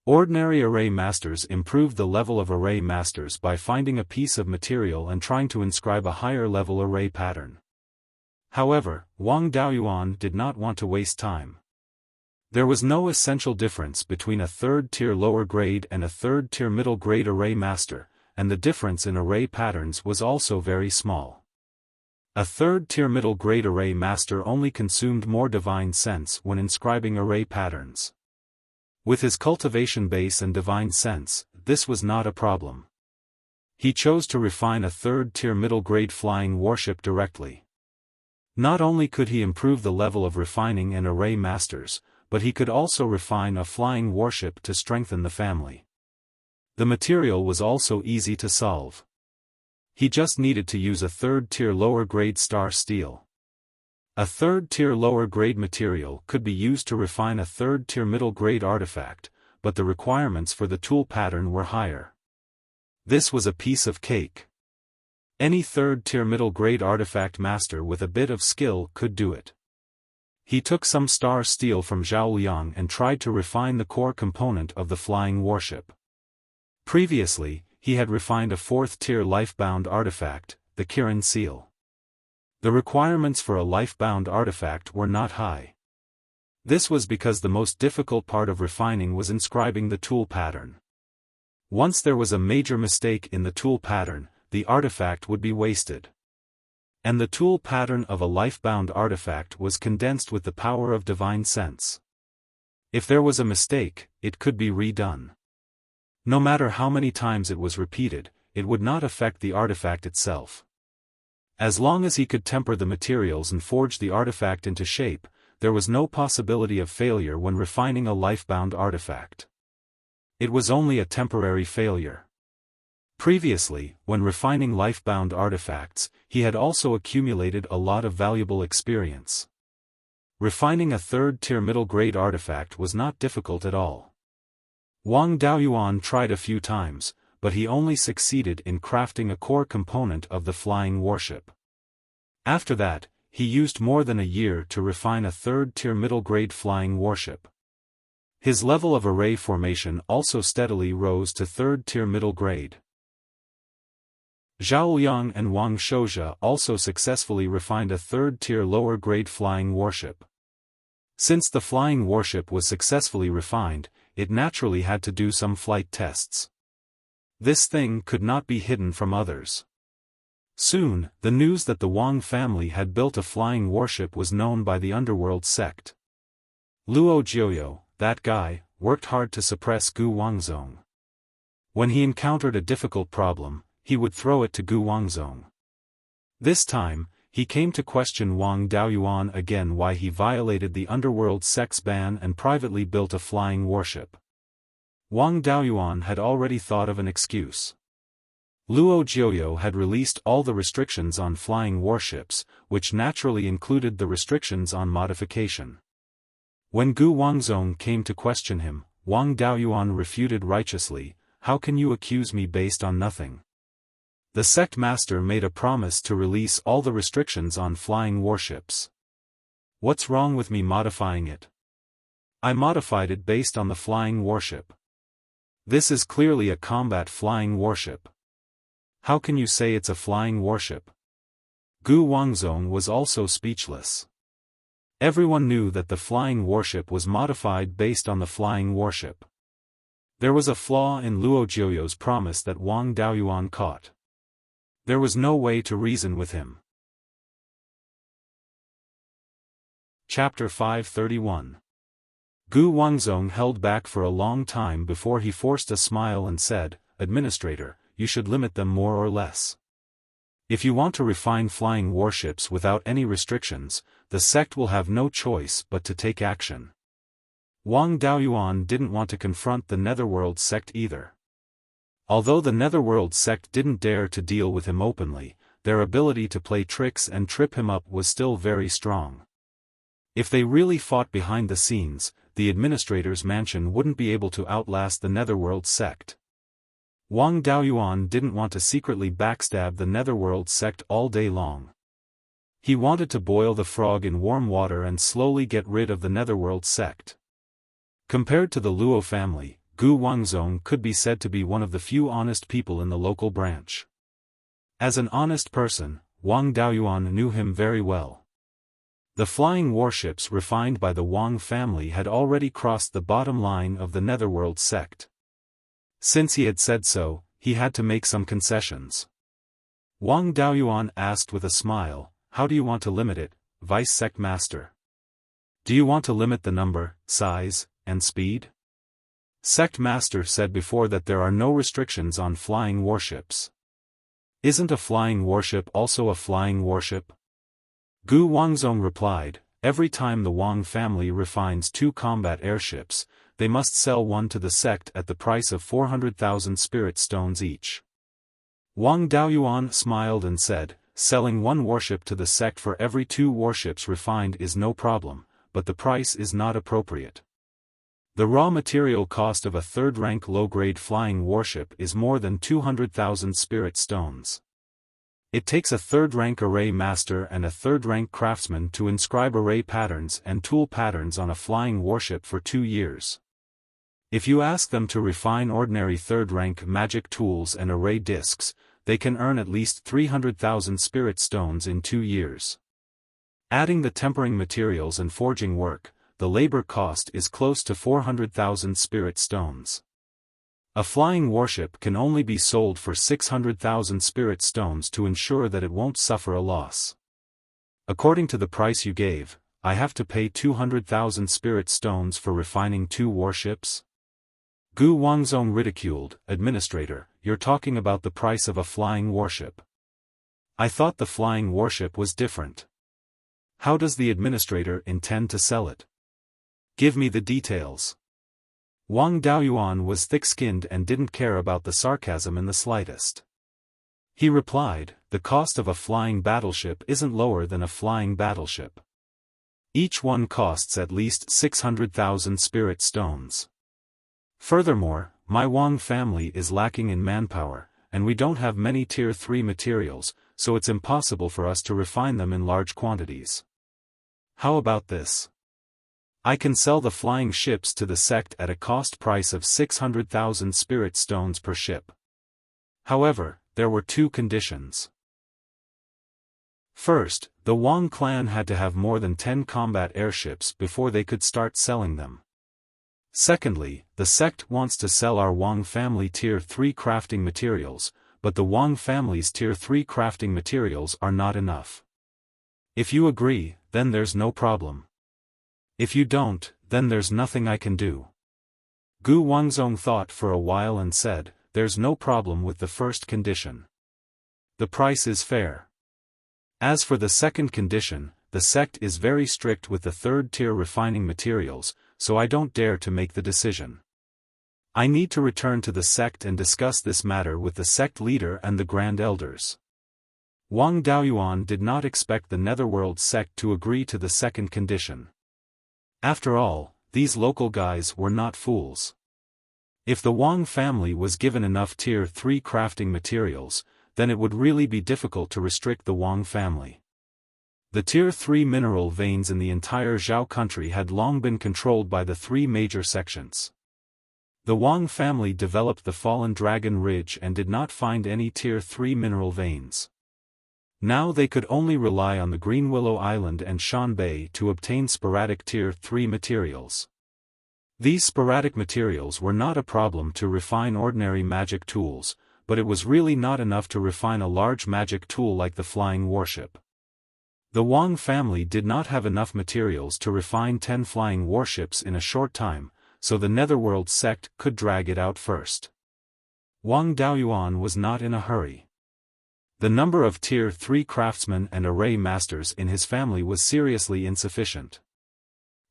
Ordinary array masters improved the level of array masters by finding a piece of material and trying to inscribe a higher level array pattern. However, Wang Daoyuan did not want to waste time. There was no essential difference between a 3rd-tier lower grade and a 3rd-tier middle grade array master, and the difference in array patterns was also very small. A 3rd-tier middle grade array master only consumed more divine sense when inscribing array patterns. With his cultivation base and divine sense, this was not a problem. He chose to refine a 3rd-tier middle grade flying warship directly. Not only could he improve the level of refining and array masters, but he could also refine a flying warship to strengthen the family. The material was also easy to solve. He just needed to use a 3rd-tier lower-grade star steel. A 3rd-tier lower-grade material could be used to refine a 3rd-tier middle-grade artifact, but the requirements for the tool pattern were higher. This was a piece of cake. Any 3rd-tier middle-grade artifact master with a bit of skill could do it. He took some star steel from Zhao Liang and tried to refine the core component of the flying warship. Previously, he had refined a 4th-tier life-bound artifact, the Kirin seal. The requirements for a life-bound artifact were not high. This was because the most difficult part of refining was inscribing the tool pattern. Once there was a major mistake in the tool pattern, the artifact would be wasted. And the tool pattern of a life-bound artifact was condensed with the power of divine sense. If there was a mistake, it could be redone. No matter how many times it was repeated, it would not affect the artifact itself. As long as he could temper the materials and forge the artifact into shape, there was no possibility of failure when refining a life-bound artifact. It was only a temporary failure. Previously, when refining life-bound artifacts, he had also accumulated a lot of valuable experience. Refining a 3rd-tier middle-grade artifact was not difficult at all. Wang Daoyuan tried a few times, but he only succeeded in crafting a core component of the flying warship. After that, he used more than a year to refine a 3rd-tier middle-grade flying warship. His level of array formation also steadily rose to 3rd-tier middle grade. Zhao Liang and Wang Shouja also successfully refined a 3rd-tier lower-grade flying warship. Since the flying warship was successfully refined, it naturally had to do some flight tests. This thing could not be hidden from others. Soon, the news that the Wang family had built a flying warship was known by the underworld sect. Luo Jiuyo, that guy, worked hard to suppress Gu Wangzong. When he encountered a difficult problem, he would throw it to Gu Wangzong. This time, he came to question Wang Daoyuan again why he violated the underworld sect's ban and privately built a flying warship. Wang Daoyuan had already thought of an excuse. Luo Jiuyo had released all the restrictions on flying warships, which naturally included the restrictions on modification. When Gu Wangzong came to question him, Wang Daoyuan refuted righteously, "How can you accuse me based on nothing? The sect master made a promise to release all the restrictions on flying warships. What's wrong with me modifying it? I modified it based on the flying warship. This is clearly a combat flying warship. How can you say it's a flying warship?" Gu Wangzong was also speechless. Everyone knew that the flying warship was modified based on the flying warship. There was a flaw in Luo Jiuyo's promise that Wang Daoyuan caught. There was no way to reason with him. Chapter 531. Gu Wangzong held back for a long time before he forced a smile and said, "Administrator, you should limit them more or less. If you want to refine flying warships without any restrictions, the sect will have no choice but to take action. Wang Daoyuan didn't want to confront the Netherworld sect either. Although the Netherworld sect didn't dare to deal with him openly, their ability to play tricks and trip him up was still very strong. If they really fought behind the scenes, the administrator's mansion wouldn't be able to outlast the Netherworld sect. Wang Daoyuan didn't want to secretly backstab the Netherworld sect all day long. He wanted to boil the frog in warm water and slowly get rid of the Netherworld sect. Compared to the Luo family, Gu Wangzong could be said to be one of the few honest people in the local branch. As an honest person, Wang Daoyuan knew him very well. The flying warships refined by the Wang family had already crossed the bottom line of the Netherworld sect. Since he had said so, he had to make some concessions. Wang Daoyuan asked with a smile, "How do you want to limit it, Vice Sect Master? Do you want to limit the number, size, and speed?" Sect Master said before that there are no restrictions on flying warships. Isn't a flying warship also a flying warship? Gu Wangzong replied, "Every time the Wang family refines 2 combat airships, they must sell one to the sect at the price of 400,000 spirit stones each." Wang Daoyuan smiled and said, "Selling 1 warship to the sect for every 2 warships refined is no problem, but the price is not appropriate. The raw material cost of a 3rd-rank low-grade flying warship is more than 200,000 spirit stones. It takes a 3rd-rank array master and a 3rd-rank craftsman to inscribe array patterns and tool patterns on a flying warship for 2 years. If you ask them to refine ordinary 3rd-rank magic tools and array discs, they can earn at least 300,000 spirit stones in 2 years. Adding the tempering materials and forging work, the labor cost is close to 400,000 spirit stones. A flying warship can only be sold for 600,000 spirit stones to ensure that it won't suffer a loss. According to the price you gave, I have to pay 200,000 spirit stones for refining 2 warships?" Gu Wangzong ridiculed, "Administrator, you're talking about the price of a flying warship. I thought the flying warship was different. How does the administrator intend to sell it? Give me the details." Wang Daoyuan was thick-skinned and didn't care about the sarcasm in the slightest. He replied, "The cost of a flying battleship isn't lower than a flying battleship. Each one costs at least 600,000 spirit stones. Furthermore, my Wang family is lacking in manpower, and we don't have many Tier 3 materials, so it's impossible for us to refine them in large quantities. How about this? I can sell the flying ships to the sect at a cost price of 600,000 spirit stones per ship. However, there were 2 conditions. First, the Wang clan had to have more than 10 combat airships before they could start selling them. Secondly, the sect wants to sell our Wang family Tier 3 crafting materials, but the Wang family's Tier 3 crafting materials are not enough. If you agree, then there's no problem. If you don't, then there's nothing I can do." Gu Wangzong thought for a while and said, "There's no problem with the first condition. The price is fair. As for the second condition, the sect is very strict with the 3rd-tier refining materials, so I don't dare to make the decision. I need to return to the sect and discuss this matter with the sect leader and the Grand Elders." Wang Daoyuan did not expect the Netherworld sect to agree to the second condition. After all, these local guys were not fools. If the Wang family was given enough Tier 3 crafting materials, then it would really be difficult to restrict the Wang family. The Tier 3 mineral veins in the entire Zhao country had long been controlled by the 3 major sections. The Wang family developed the Fallen Dragon Ridge and did not find any Tier 3 mineral veins. Now they could only rely on the Green Willow Island and Shan Bay to obtain sporadic Tier 3 materials. These sporadic materials were not a problem to refine ordinary magic tools, but it was really not enough to refine a large magic tool like the flying warship. The Wang family did not have enough materials to refine 10 flying warships in a short time, so the Netherworld sect could drag it out first. Wang Daoyuan was not in a hurry. The number of Tier 3 craftsmen and array masters in his family was seriously insufficient.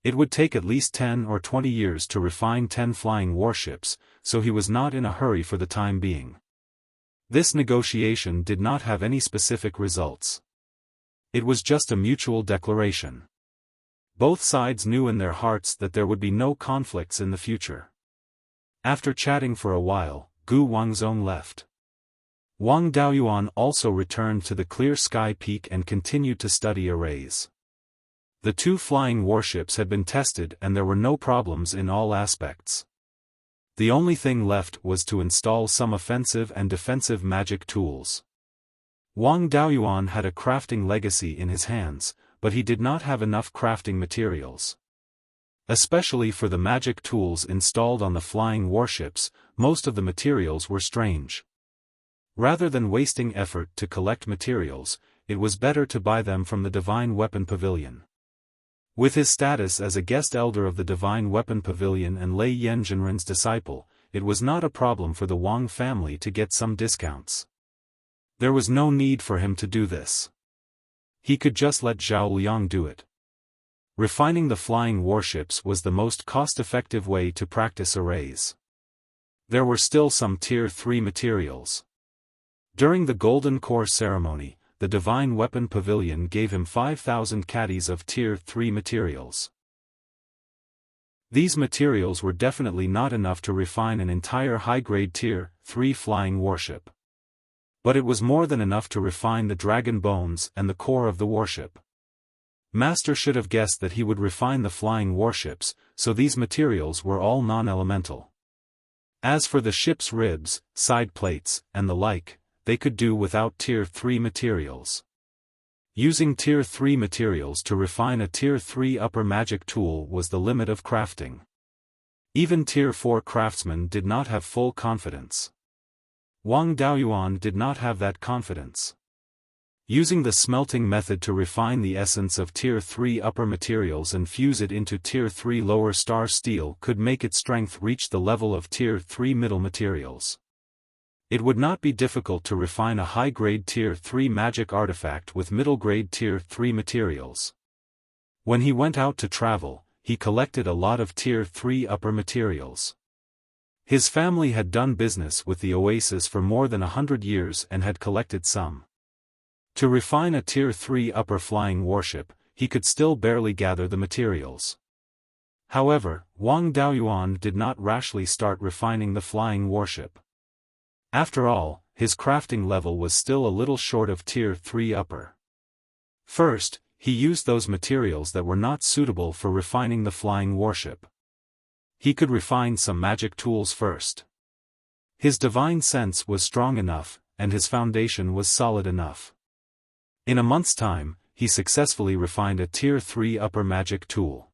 It would take at least 10 or 20 years to refine 10 flying warships, so he was not in a hurry for the time being. This negotiation did not have any specific results. It was just a mutual declaration. Both sides knew in their hearts that there would be no conflicts in the future. After chatting for a while, Gu Wangzong left. Wang Daoyuan also returned to the Clear Sky Peak and continued to study arrays. The 2 flying warships had been tested and there were no problems in all aspects. The only thing left was to install some offensive and defensive magic tools. Wang Daoyuan had a crafting legacy in his hands, but he did not have enough crafting materials. Especially for the magic tools installed on the flying warships, most of the materials were strange. Rather than wasting effort to collect materials, it was better to buy them from the Divine Weapon Pavilion. With his status as a guest elder of the Divine Weapon Pavilion and Lei Yanzhenren's disciple, it was not a problem for the Wang family to get some discounts. There was no need for him to do this. He could just let Zhao Liang do it. Refining the flying warships was the most cost-effective way to practice arrays. There were still some Tier 3 materials. During the Golden Core ceremony, the Divine Weapon Pavilion gave him 5,000 caddies of Tier 3 materials. These materials were definitely not enough to refine an entire high-grade Tier 3 flying warship. But it was more than enough to refine the dragon bones and the core of the warship. Master should have guessed that he would refine the flying warships, so these materials were all non-elemental. As for the ship's ribs, side plates, and the like, they could do without Tier 3 materials. Using Tier 3 materials to refine a Tier 3 upper magic tool was the limit of crafting. Even Tier 4 craftsmen did not have full confidence. Wang Daoyuan did not have that confidence. Using the smelting method to refine the essence of Tier 3 upper materials and fuse it into Tier 3 lower star steel could make its strength reach the level of Tier 3 middle materials. It would not be difficult to refine a high-grade Tier 3 magic artifact with middle-grade Tier 3 materials. When he went out to travel, he collected a lot of Tier 3 upper materials. His family had done business with the oasis for more than 100 years and had collected some. To refine a Tier 3 upper flying warship, he could still barely gather the materials. However, Wang Daoyuan did not rashly start refining the flying warship. After all, his crafting level was still a little short of Tier 3 upper. First, he used those materials that were not suitable for refining the flying warship. He could refine some magic tools first. His divine sense was strong enough, and his foundation was solid enough. In a month's time, he successfully refined a Tier 3 upper magic tool.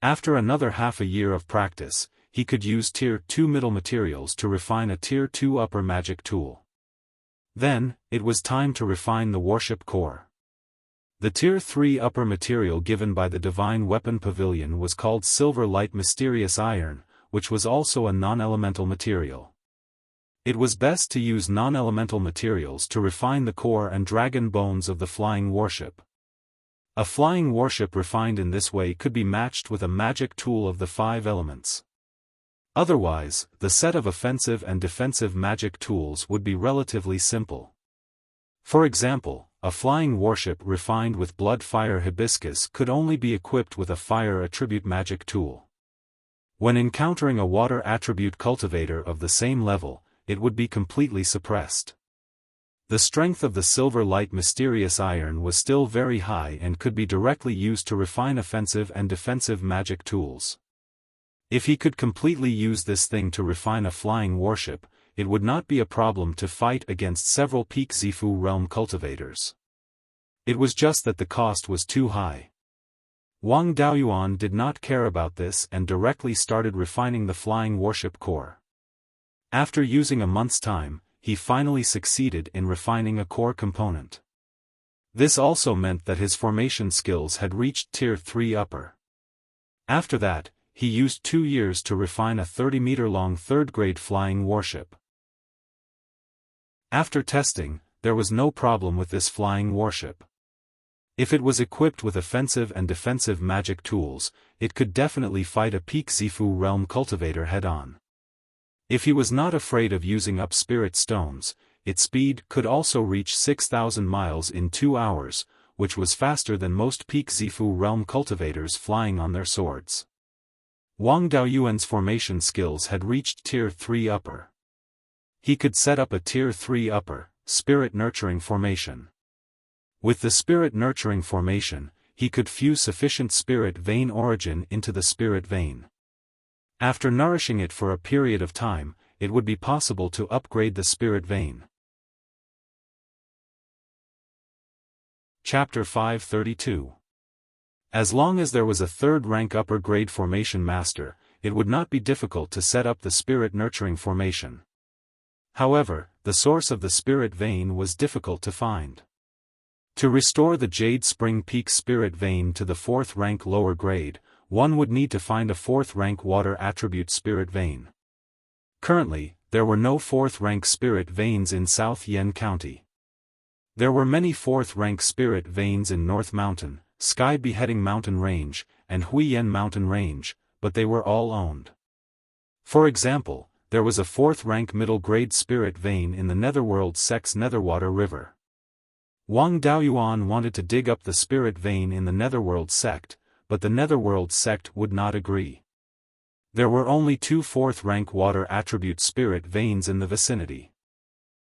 After another half a year of practice, he could use Tier 2 middle materials to refine a Tier 2 upper magic tool. Then, it was time to refine the warship core. The Tier 3 upper material given by the Divine Weapon Pavilion was called Silver Light Mysterious Iron, which was also a non-elemental material. It was best to use non-elemental materials to refine the core and dragon bones of the flying warship. A flying warship refined in this way could be matched with a magic tool of the 5 elements. Otherwise, the set of offensive and defensive magic tools would be relatively simple. For example, a flying warship refined with blood fire hibiscus could only be equipped with a fire attribute magic tool. When encountering a water attribute cultivator of the same level, it would be completely suppressed. The strength of the Silver Light Mysterious Iron was still very high and could be directly used to refine offensive and defensive magic tools. If he could completely use this thing to refine a flying warship, it would not be a problem to fight against several peak Zifu realm cultivators. It was just that the cost was too high. Wang Daoyuan did not care about this and directly started refining the flying warship core. After using a month's time, he finally succeeded in refining a core component. This also meant that his formation skills had reached Tier 3 upper. After that, he used 2 years to refine a 30-meter-long third-grade flying warship. After testing, there was no problem with this flying warship. If it was equipped with offensive and defensive magic tools, it could definitely fight a peak Zifu realm cultivator head-on. If he was not afraid of using up spirit stones, its speed could also reach 6,000 miles in 2 hours, which was faster than most peak Zifu realm cultivators flying on their swords. Wang Daoyuan's formation skills had reached Tier 3 upper. He could set up a Tier 3 upper, spirit nurturing formation. With the spirit nurturing formation, he could fuse sufficient spirit vein origin into the spirit vein. After nourishing it for a period of time, it would be possible to upgrade the spirit vein. Chapter 532. As long as there was a third-rank upper-grade formation master, it would not be difficult to set up the spirit nurturing formation. However, the source of the spirit vein was difficult to find. To restore the Jade Spring Peak spirit vein to the 4th rank lower grade, one would need to find a 4th rank water attribute spirit vein. Currently, there were no 4th rank spirit veins in South Yen County. There were many 4th rank spirit veins in North Mountain, Sky Beheading Mountain Range, and Huiyen Mountain Range, but they were all owned. For example, there was a 4th rank middle grade spirit vein in the Netherworld Sect's Netherwater River. Wang Daoyuan wanted to dig up the spirit vein in the Netherworld Sect, but the Netherworld Sect would not agree. There were only 2 4th rank water attribute spirit veins in the vicinity.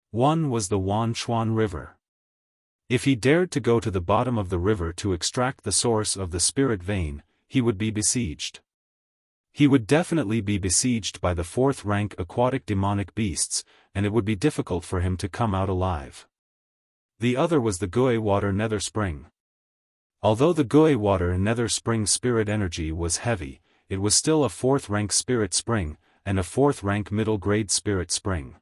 One was the Wan Chuan River. If he dared to go to the bottom of the river to extract the source of the spirit vein, he would be besieged. He would definitely be besieged by the 4th rank aquatic demonic beasts, and it would be difficult for him to come out alive. The other was the Gui Water Nether Spring. Although the Gui Water Nether Spring spirit energy was heavy, it was still a 4th rank spirit spring, and a 4th rank middle grade spirit spring.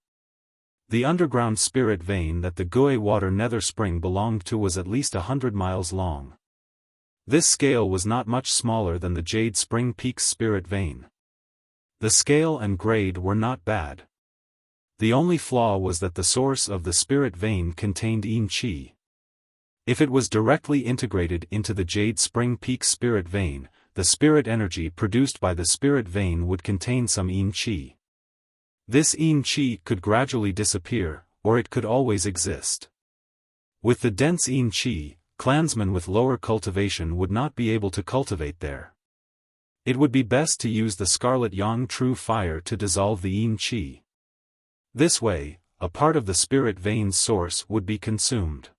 The underground spirit vein that the Gui Water Nether Spring belonged to was at least 100 miles long. This scale was not much smaller than the Jade Spring Peak's spirit vein. The scale and grade were not bad. The only flaw was that the source of the spirit vein contained yin qi. If it was directly integrated into the Jade Spring Peak spirit vein, the spirit energy produced by the spirit vein would contain some yin qi. This yin qi could gradually disappear, or it could always exist. With the dense yin qi, clansmen with lower cultivation would not be able to cultivate there. It would be best to use the Scarlet Yang True Fire to dissolve the yin qi. This way, a part of the spirit vein's source would be consumed.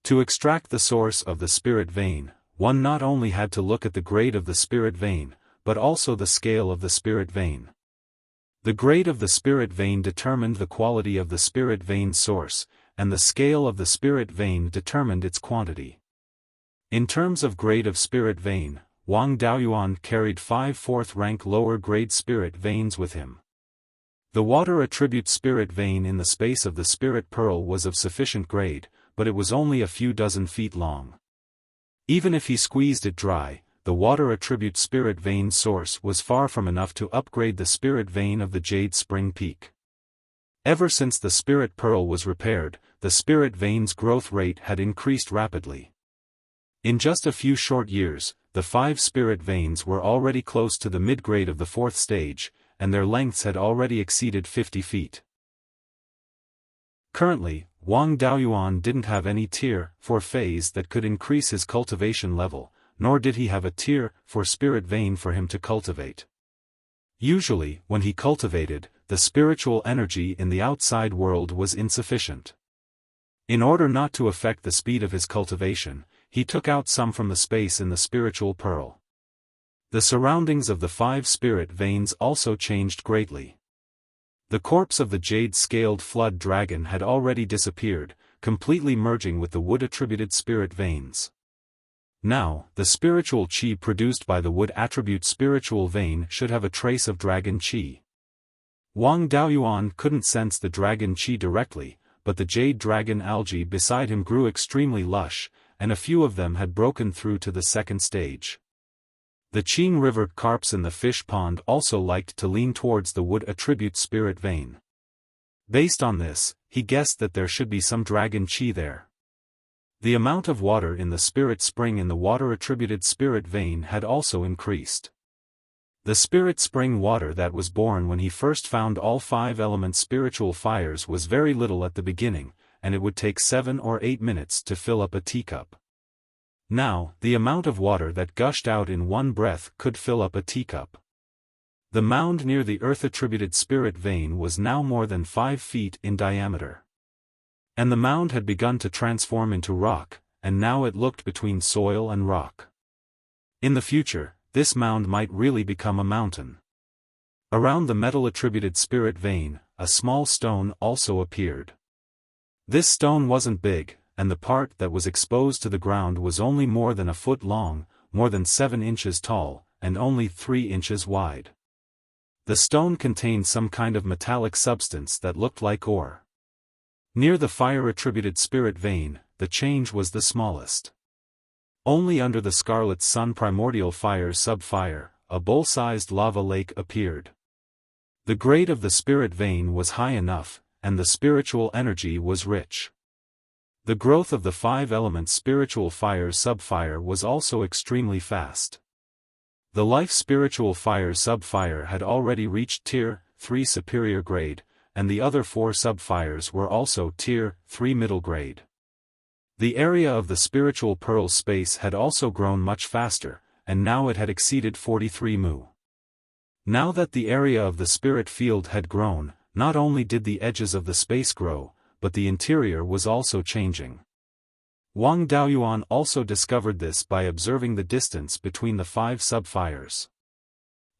To extract the source of the spirit vein, one not only had to look at the grade of the spirit vein, but also the scale of the spirit vein. The grade of the spirit vein determined the quality of the spirit vein's source, and the scale of the spirit vein determined its quantity. In terms of grade of spirit vein, Wang Daoyuan carried 5 4th rank lower grade spirit veins with him. The water attribute spirit vein in the space of the spirit pearl was of sufficient grade, but it was only a few dozen feet long. Even if he squeezed it dry, the water attribute spirit vein source was far from enough to upgrade the spirit vein of the Jade Spring Peak. Ever since the spirit pearl was repaired, the spirit vein's growth rate had increased rapidly. In just a few short years, the 5 spirit veins were already close to the mid-grade of the 4th stage, and their lengths had already exceeded 50 feet. Currently, Wang Daoyuan didn't have any Tier 4 phase that could increase his cultivation level, nor did he have a Tier 4 spirit vein for him to cultivate. Usually, when he cultivated, the spiritual energy in the outside world was insufficient. In order not to affect the speed of his cultivation, he took out some from the space in the spiritual pearl. The surroundings of the 5 spirit veins also changed greatly. The corpse of the jade-scaled flood dragon had already disappeared, completely merging with the wood-attributed spirit veins. Now, the spiritual qi produced by the wood-attribute spiritual vein should have a trace of dragon qi. Wang Daoyuan couldn't sense the dragon qi directly, but the jade dragon algae beside him grew extremely lush, and a few of them had broken through to the 2nd stage. The Qing River carps in the fish pond also liked to lean towards the wood attribute spirit vein. Based on this, he guessed that there should be some dragon chi there. The amount of water in the spirit spring in the water-attributed spirit vein had also increased. The spirit spring water that was born when he first found all 5 element spiritual fires was very little at the beginning, and it would take 7 or 8 minutes to fill up a teacup. Now, the amount of water that gushed out in one breath could fill up a teacup. The mound near the earth-attributed spirit vein was now more than 5 feet in diameter. And the mound had begun to transform into rock, and now it looked between soil and rock. In the future, this mound might really become a mountain. Around the metal-attributed spirit vein, a small stone also appeared. This stone wasn't big, and the part that was exposed to the ground was only more than a foot long, more than 7 inches tall, and only 3 inches wide. The stone contained some kind of metallic substance that looked like ore. Near the fire-attributed spirit vein, the change was the smallest. Only under the scarlet sun primordial fire sub-fire, a bowl-sized lava lake appeared. The grade of the spirit vein was high enough, and the spiritual energy was rich. The growth of the 5 elements spiritual fire sub-fire was also extremely fast. The life spiritual fire sub-fire had already reached Tier 3 superior grade, and the other 4 sub-fires were also Tier 3 middle grade. The area of the spiritual pearl space had also grown much faster, and now it had exceeded 43 mu. Now that the area of the spirit field had grown, not only did the edges of the space grow, but the interior was also changing. Wang Daoyuan also discovered this by observing the distance between the 5 sub-fires.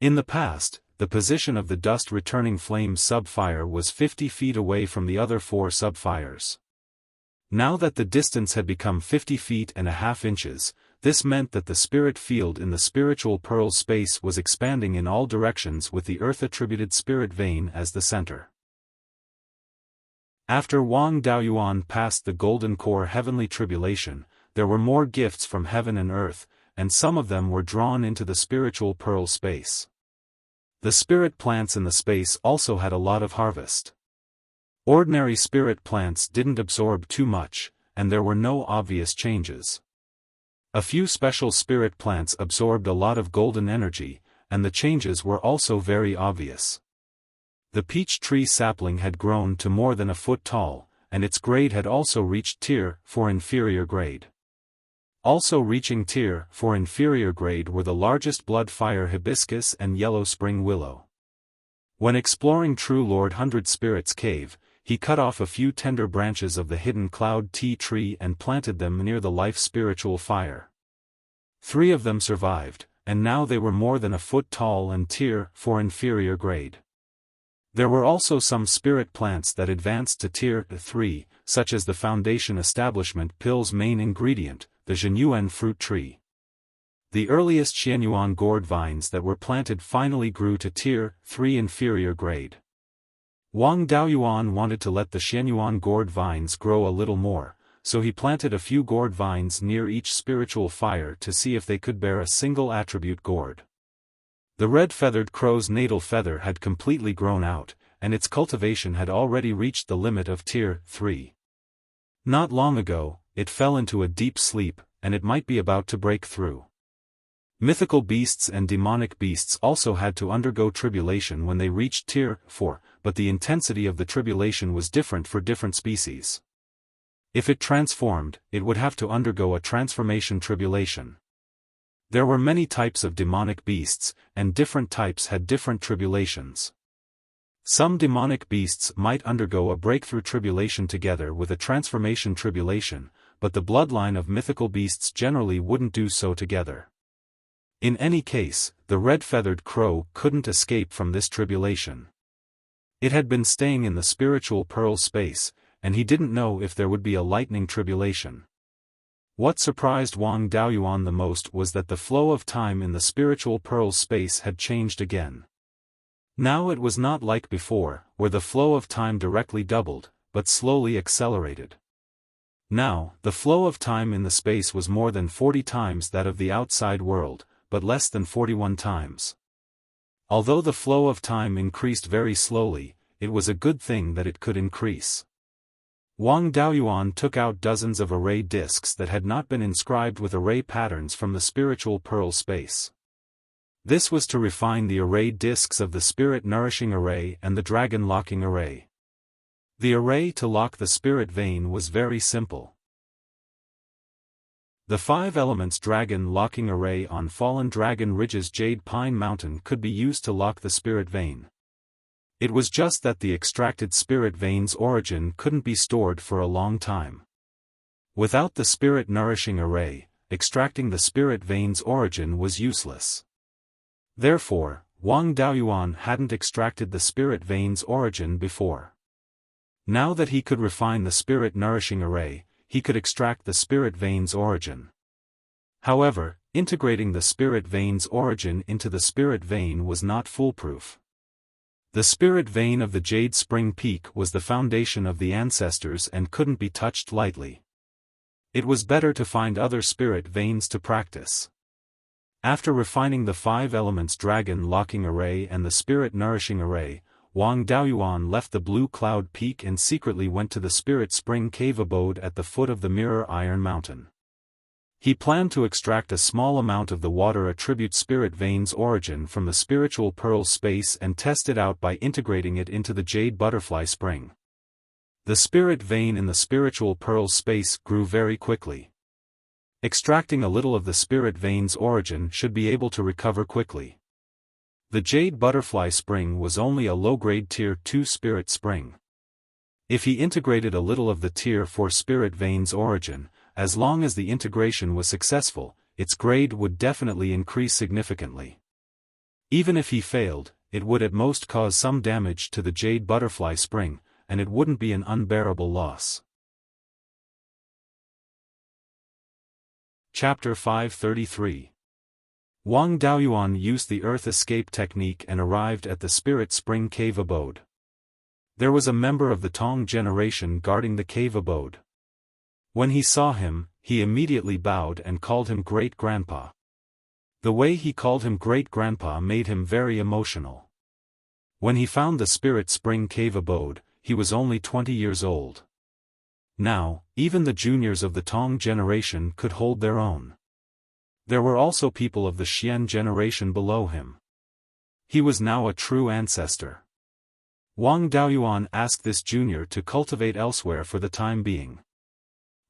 In the past, the position of the dust-returning flame sub-fire was 50 feet away from the other 4 sub-fires. Now that the distance had become 50 feet and a half inches, this meant that the spirit field in the spiritual pearl space was expanding in all directions with the earth-attributed spirit vein as the center. After Wang Daoyuan passed the golden core heavenly tribulation, there were more gifts from heaven and earth, and some of them were drawn into the spiritual pearl space. The spirit plants in the space also had a lot of harvest. Ordinary spirit plants didn't absorb too much, and there were no obvious changes. A few special spirit plants absorbed a lot of golden energy, and the changes were also very obvious. The peach tree sapling had grown to more than a foot tall, and its grade had also reached Tier 4 inferior grade. Also reaching Tier 4 inferior grade were the largest blood fire hibiscus and yellow spring willow. When exploring True Lord Hundred Spirits Cave, he cut off a few tender branches of the hidden cloud tea tree and planted them near the life spiritual fire. 3 of them survived, and now they were more than a foot tall and Tier 4 inferior grade. There were also some spirit plants that advanced to Tier 3, such as the Foundation Establishment Pill's main ingredient, the Zhenyuan fruit tree. The earliest Xianyuan gourd vines that were planted finally grew to Tier 3 inferior grade. Wang Daoyuan wanted to let the Xianyuan gourd vines grow a little more, so he planted a few gourd vines near each spiritual fire to see if they could bear a single attribute gourd. The red-feathered crow's natal feather had completely grown out, and its cultivation had already reached the limit of Tier 3. Not long ago, it fell into a deep sleep, and it might be about to break through. Mythical beasts and demonic beasts also had to undergo tribulation when they reached Tier 4, but the intensity of the tribulation was different for different species. If it transformed, it would have to undergo a transformation tribulation. There were many types of demonic beasts, and different types had different tribulations. Some demonic beasts might undergo a breakthrough tribulation together with a transformation tribulation, but the bloodline of mythical beasts generally wouldn't do so together. In any case, the red-feathered crow couldn't escape from this tribulation. It had been staying in the spiritual pearl space, and he didn't know if there would be a lightning tribulation. What surprised Wang Daoyuan the most was that the flow of time in the spiritual pearl space had changed again. Now it was not like before, where the flow of time directly doubled, but slowly accelerated. Now, the flow of time in the space was more than 40 times that of the outside world, but less than 41 times. Although the flow of time increased very slowly, it was a good thing that it could increase. Wang Daoyuan took out dozens of array discs that had not been inscribed with array patterns from the spiritual pearl space. This was to refine the array discs of the spirit nourishing array and the dragon locking array. The array to lock the spirit vein was very simple. The 5 elements dragon locking array on Fallen Dragon Ridge's Jade Pine Mountain could be used to lock the spirit vein. It was just that the extracted spirit vein's origin couldn't be stored for a long time. Without the spirit nourishing array, extracting the spirit vein's origin was useless. Therefore, Wang Daoyuan hadn't extracted the spirit vein's origin before. Now that he could refine the spirit nourishing array, he could extract the spirit vein's origin. However, integrating the spirit vein's origin into the spirit vein was not foolproof. The spirit vein of the Jade Spring Peak was the foundation of the ancestors and couldn't be touched lightly. It was better to find other spirit veins to practice. After refining the 5 elements dragon locking array and the spirit nourishing array, Wang Daoyuan left the Blue Cloud Peak and secretly went to the Spirit Spring Cave abode at the foot of the Mirror Iron Mountain. He planned to extract a small amount of the water attribute spirit vein's origin from the spiritual pearl space and test it out by integrating it into the Jade Butterfly Spring. The spirit vein in the spiritual pearl space grew very quickly. Extracting a little of the spirit vein's origin should be able to recover quickly. The Jade Butterfly Spring was only a low-grade Tier 2 spirit spring. If he integrated a little of the Tier 4 spirit vein's origin, as long as the integration was successful, its grade would definitely increase significantly. Even if he failed, it would at most cause some damage to the Jade Butterfly Spring, and it wouldn't be an unbearable loss. Chapter 533. Wang Daoyuan used the Earth Escape technique and arrived at the Spirit Spring Cave abode. There was a member of the Tong generation guarding the cave abode. When he saw him, he immediately bowed and called him Great Grandpa. The way he called him Great Grandpa made him very emotional. When he found the Spirit Spring Cave abode, he was only 20 years old. Now, even the juniors of the Tong generation could hold their own. There were also people of the Xian generation below him. He was now a true ancestor. Wang Daoyuan asked this junior to cultivate elsewhere for the time being.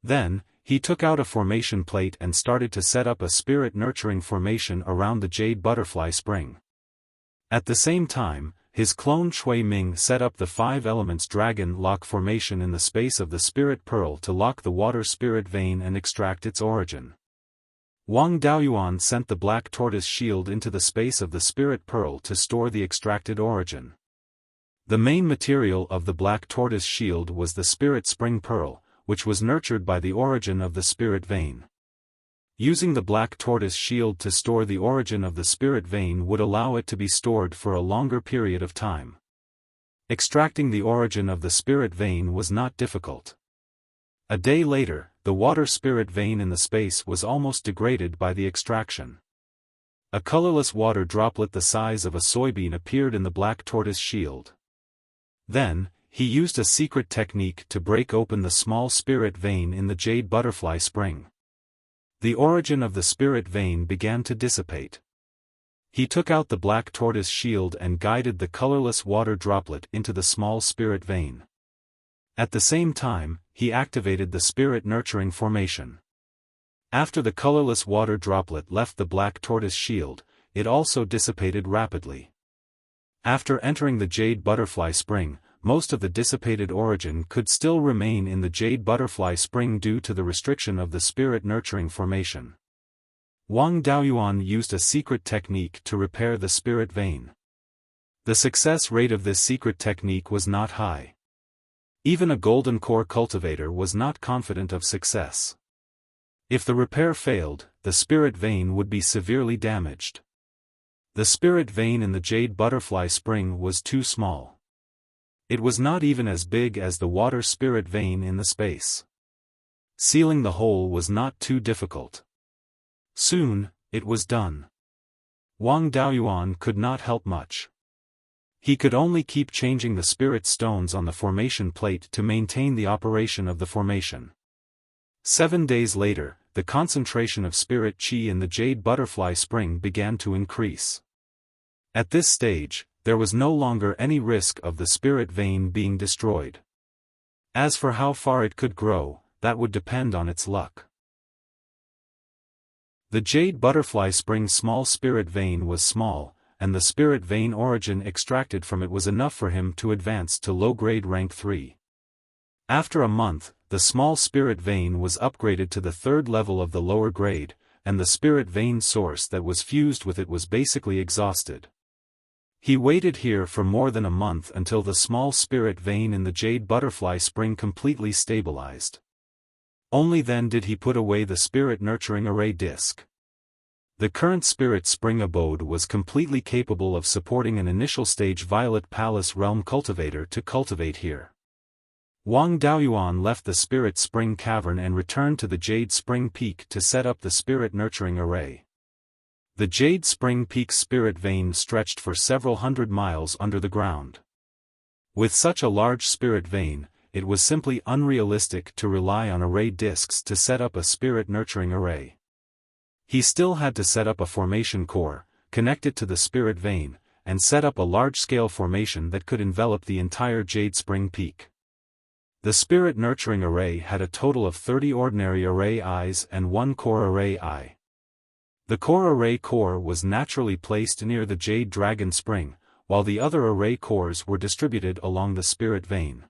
Then, he took out a formation plate and started to set up a spirit-nurturing formation around the Jade Butterfly Spring. At the same time, his clone Shui Ming set up the 5 elements dragon lock formation in the space of the spirit pearl to lock the water spirit vein and extract its origin. Wang Daoyuan sent the black tortoise shield into the space of the spirit pearl to store the extracted origin. The main material of the black tortoise shield was the spirit spring pearl, which was nurtured by the origin of the spirit vein. Using the black tortoise shield to store the origin of the spirit vein would allow it to be stored for a longer period of time. Extracting the origin of the spirit vein was not difficult. A day later, the water spirit vein in the space was almost degraded by the extraction. A colorless water droplet the size of a soybean appeared in the black tortoise shield. Then, he used a secret technique to break open the small spirit vein in the Jade Butterfly Spring. The origin of the spirit vein began to dissipate. He took out the black tortoise shield and guided the colorless water droplet into the small spirit vein. At the same time, he activated the spirit nurturing formation. After the colorless water droplet left the black tortoise shield, it also dissipated rapidly. After entering the Jade Butterfly Spring, most of the dissipated origin could still remain in the Jade Butterfly Spring due to the restriction of the spirit nurturing formation. Wang Daoyuan used a secret technique to repair the spirit vein. The success rate of this secret technique was not high. Even a golden core cultivator was not confident of success. If the repair failed, the spirit vein would be severely damaged. The spirit vein in the Jade Butterfly Spring was too small. It was not even as big as the water spirit vein in the space. Sealing the hole was not too difficult. Soon, it was done. Wang Daoyuan could not help much. He could only keep changing the spirit stones on the formation plate to maintain the operation of the formation. 7 days later, the concentration of spirit qi in the jade butterfly spring began to increase. At this stage, there was no longer any risk of the spirit vein being destroyed. As for how far it could grow, that would depend on its luck. The jade butterfly spring's small spirit vein was small, and the spirit vein origin extracted from it was enough for him to advance to low-grade rank 3. After a month, the small spirit vein was upgraded to the 3rd level of the lower grade, and the spirit vein source that was fused with it was basically exhausted. He waited here for more than a month until the small spirit vein in the jade butterfly spring completely stabilized. Only then did he put away the spirit nurturing array disc. The current spirit spring abode was completely capable of supporting an initial stage Violet Palace Realm cultivator to cultivate here. Wang Daoyuan left the spirit spring cavern and returned to the Jade Spring Peak to set up the spirit nurturing array. The Jade Spring Peak's spirit vein stretched for several hundred miles under the ground. With such a large spirit vein, it was simply unrealistic to rely on array discs to set up a spirit nurturing array. He still had to set up a formation core, connect it to the spirit vein, and set up a large-scale formation that could envelop the entire Jade Spring Peak. The spirit nurturing array had a total of 30 ordinary array eyes and 1 core array eye. The core array core was naturally placed near the Jade Dragon Spring, while the other array cores were distributed along the spirit vein.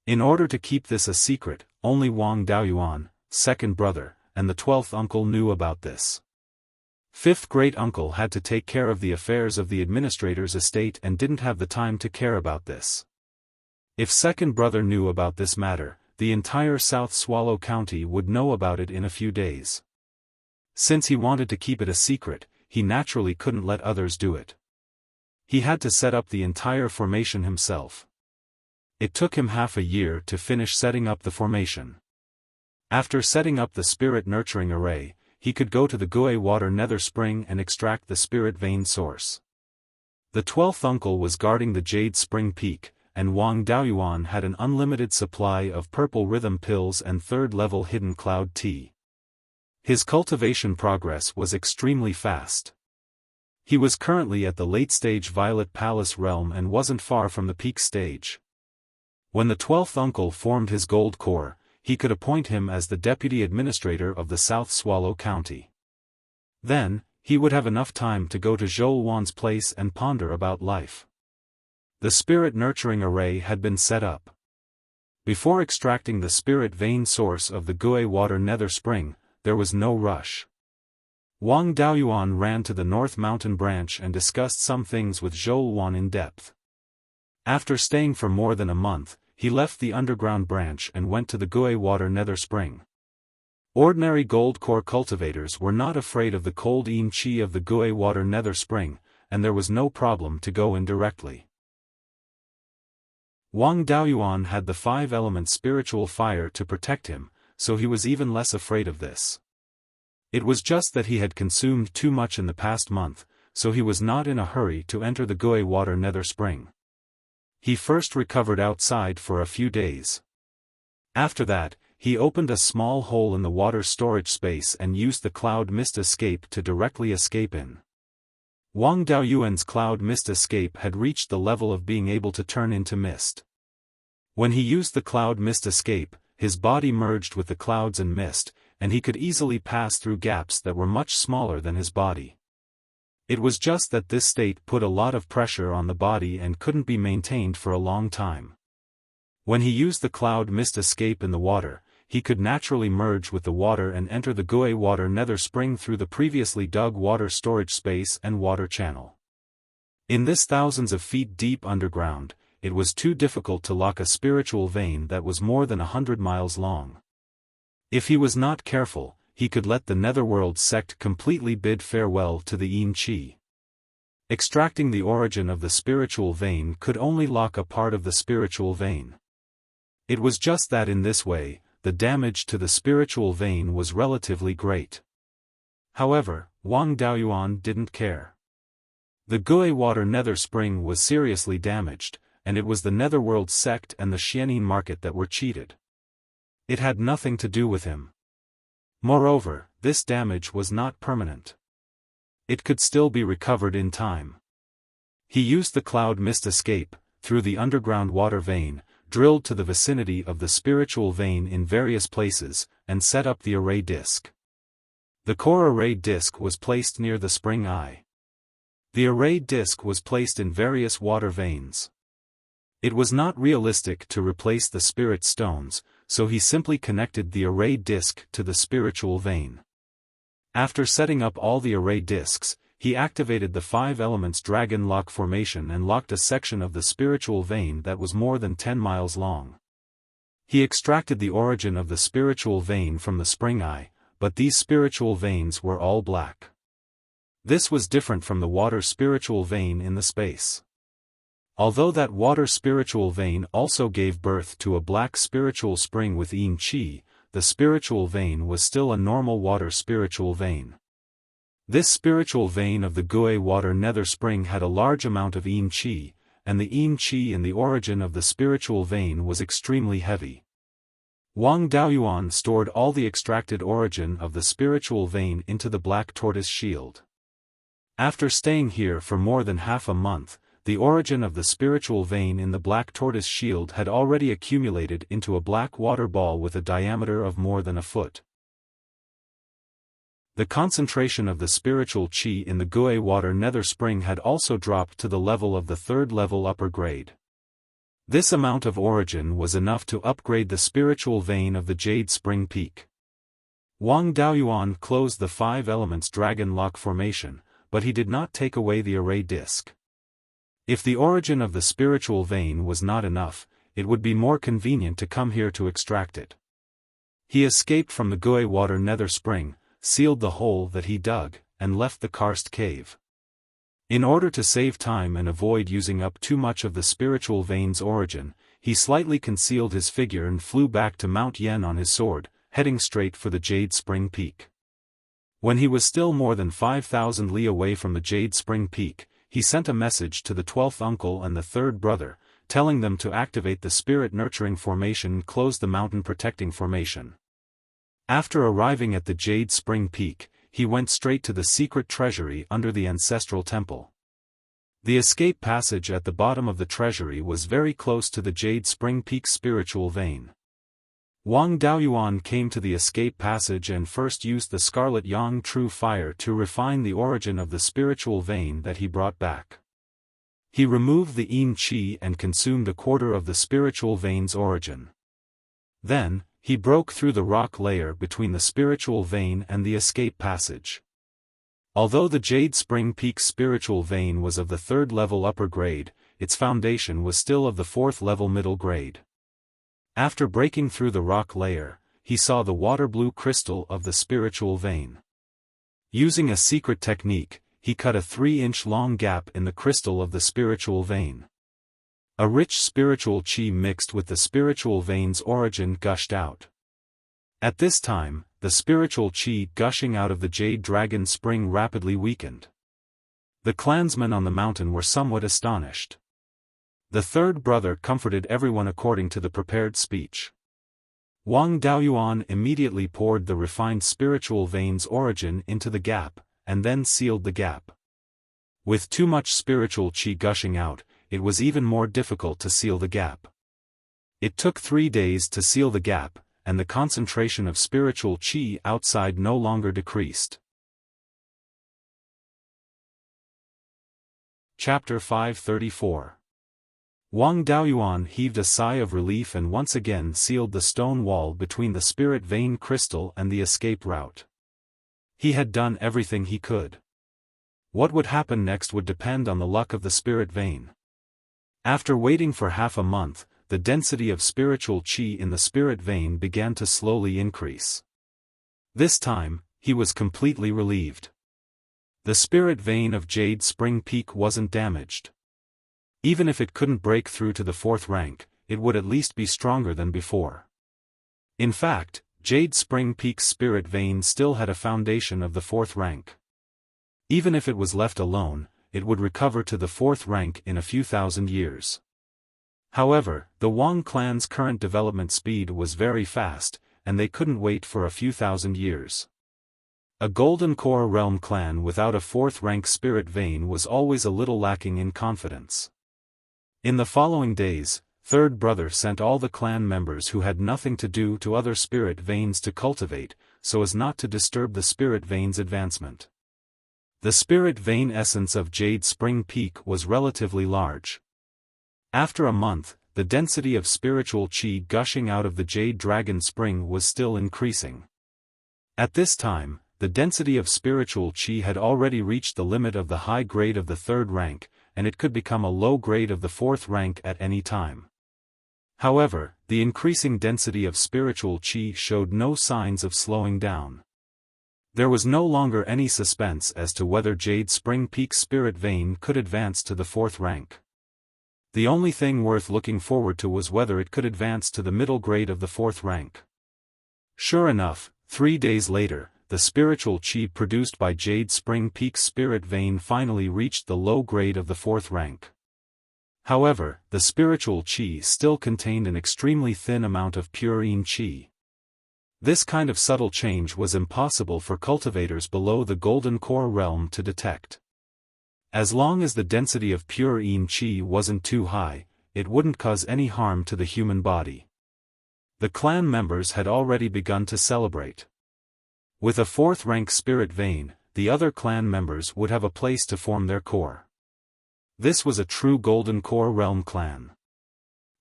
In order to keep this a secret, only Wang Daoyuan, second brother, and the 12th uncle knew about this. 5th great-uncle had to take care of the affairs of the administrator's estate and didn't have the time to care about this. If second brother knew about this matter, the entire South Swallow County would know about it in a few days. Since he wanted to keep it a secret, he naturally couldn't let others do it. He had to set up the entire formation himself. It took him half a year to finish setting up the formation. After setting up the spirit nurturing array, he could go to the Gui Water Nether Spring and extract the spirit vein source. The 12th uncle was guarding the Jade Spring Peak, and Wang Daoyuan had an unlimited supply of purple rhythm pills and 3rd-level hidden cloud tea. His cultivation progress was extremely fast. He was currently at the late-stage Violet Palace realm and wasn't far from the peak stage. When the 12th uncle formed his gold core, he could appoint him as the deputy administrator of the South Swallow County. Then, he would have enough time to go to Zhou Wan's place and ponder about life. The spirit nurturing array had been set up. Before extracting the spirit vein source of the Gui Water Nether Spring, there was no rush. Wang Daoyuan ran to the North Mountain branch and discussed some things with Zhou Wan in depth. After staying for more than a month, he left the underground branch and went to the Gui Water Nether Spring. Ordinary gold core cultivators were not afraid of the cold Yin Qi of the Gui Water Nether Spring, and there was no problem to go in directly. Wang Daoyuan had the 5-element spiritual fire to protect him, so he was even less afraid of this. It was just that he had consumed too much in the past month, so he was not in a hurry to enter the Gui Water Nether Spring. He first recovered outside for a few days. After that, he opened a small hole in the water storage space and used the cloud mist escape to directly escape in. Wang Daoyuan's cloud mist escape had reached the level of being able to turn into mist. When he used the cloud mist escape, his body merged with the clouds and mist, and he could easily pass through gaps that were much smaller than his body. It was just that this state put a lot of pressure on the body and couldn't be maintained for a long time. When he used the cloud mist escape in the water, he could naturally merge with the water and enter the Gui Water Nether Spring through the previously dug water storage space and water channel. In this thousands of feet deep underground, it was too difficult to lock a spiritual vein that was more than 100 miles long. If he was not careful, he could let the Netherworld sect completely bid farewell to the Yin Qi. Extracting the origin of the spiritual vein could only lock a part of the spiritual vein. It was just that in this way, the damage to the spiritual vein was relatively great. However, Wang Daoyuan didn't care. The Gui water nether spring was seriously damaged, and it was the Netherworld sect and the Xianin market that were cheated. It had nothing to do with him. Moreover, this damage was not permanent. It could still be recovered in time. He used the cloud mist escape, through the underground water vein, drilled to the vicinity of the spiritual vein in various places, and set up the array disk. The core array disk was placed near the spring eye. The array disk was placed in various water veins. It was not realistic to replace the spirit stones, so he simply connected the array disk to the spiritual vein. After setting up all the array disks, he activated the 5 elements dragon lock formation and locked a section of the spiritual vein that was more than 10 miles long. He extracted the origin of the spiritual vein from the spring eye, but these spiritual veins were all black. This was different from the water spiritual vein in the space. Although that water spiritual vein also gave birth to a black spiritual spring with yin qi, the spiritual vein was still a normal water spiritual vein. This spiritual vein of the Gui water nether spring had a large amount of yin qi, and the yin qi in the origin of the spiritual vein was extremely heavy. Wang Daoyuan stored all the extracted origin of the spiritual vein into the black tortoise shield. After staying here for more than half a month, the origin of the spiritual vein in the black tortoise shield had already accumulated into a black water ball with a diameter of more than a foot. The concentration of the spiritual qi in the Gui water nether spring had also dropped to the level of the 3rd level upper grade. This amount of origin was enough to upgrade the spiritual vein of the Jade Spring Peak. Wang Daoyuan closed the 5 elements dragon lock formation, but he did not take away the array disk. If the origin of the spiritual vein was not enough, it would be more convenient to come here to extract it. He escaped from the Gui water nether spring, sealed the hole that he dug, and left the karst cave. In order to save time and avoid using up too much of the spiritual vein's origin, he slightly concealed his figure and flew back to Mount Yen on his sword, heading straight for the Jade Spring Peak. When he was still more than 5,000 li away from the Jade Spring Peak, he sent a message to the 12th uncle and the 3rd brother, telling them to activate the Spirit Nurturing Formation and close the Mountain Protecting Formation. After arriving at the Jade Spring Peak, he went straight to the secret treasury under the ancestral temple. The escape passage at the bottom of the treasury was very close to the Jade Spring Peak spiritual vein. Wang Daoyuan came to the escape passage and first used the Scarlet Yang True Fire to refine the origin of the spiritual vein that he brought back. He removed the yin qi and consumed a quarter of the spiritual vein's origin. Then, he broke through the rock layer between the spiritual vein and the escape passage. Although the Jade Spring Peak spiritual vein was of the 3rd level upper grade, its foundation was still of the 4th level middle grade. After breaking through the rock layer, he saw the water blue crystal of the spiritual vein. Using a secret technique, he cut a 3-inch long gap in the crystal of the spiritual vein. A rich spiritual qi mixed with the spiritual vein's origin gushed out. At this time, the spiritual qi gushing out of the Jade Dragon Spring rapidly weakened. The clansmen on the mountain were somewhat astonished. The 3rd brother comforted everyone according to the prepared speech. Wang Daoyuan immediately poured the refined spiritual vein's origin into the gap, and then sealed the gap. With too much spiritual qi gushing out, it was even more difficult to seal the gap. It took 3 days to seal the gap, and the concentration of spiritual qi outside no longer decreased. Chapter 534. Wang Daoyuan heaved a sigh of relief and once again sealed the stone wall between the spirit vein crystal and the escape route. He had done everything he could. What would happen next would depend on the luck of the spirit vein. After waiting for half a month, the density of spiritual qi in the spirit vein began to slowly increase. This time, he was completely relieved. The spirit vein of Jade Spring Peak wasn't damaged. Even if it couldn't break through to the 4th rank, it would at least be stronger than before. In fact, Jade Spring Peak's spirit vein still had a foundation of the 4th rank. Even if it was left alone, it would recover to the 4th rank in a few thousand years. However, the Wang clan's current development speed was very fast, and they couldn't wait for a few thousand years. A Golden Core Realm clan without a 4th rank spirit vein was always a little lacking in confidence. In the following days, Third Brother sent all the clan members who had nothing to do to other spirit veins to cultivate, so as not to disturb the spirit vein's advancement. The spirit vein essence of Jade Spring Peak was relatively large. After a month, the density of spiritual qi gushing out of the Jade Dragon Spring was still increasing. At this time, the density of spiritual qi had already reached the limit of the high grade of the 3rd rank, and it could become a low grade of the 4th rank at any time. However, the increasing density of spiritual qi showed no signs of slowing down. There was no longer any suspense as to whether Jade Spring Peak's spirit vein could advance to the 4th rank. The only thing worth looking forward to was whether it could advance to the middle grade of the 4th rank. Sure enough, 3 days later, the spiritual qi produced by Jade Spring Peak's spirit vein finally reached the low grade of the 4th rank. However, the spiritual qi still contained an extremely thin amount of pure yin qi. This kind of subtle change was impossible for cultivators below the Golden Core realm to detect. As long as the density of pure yin qi wasn't too high, it wouldn't cause any harm to the human body. The clan members had already begun to celebrate. With a 4th rank spirit vein, the other clan members would have a place to form their core. This was a true Golden Core Realm clan.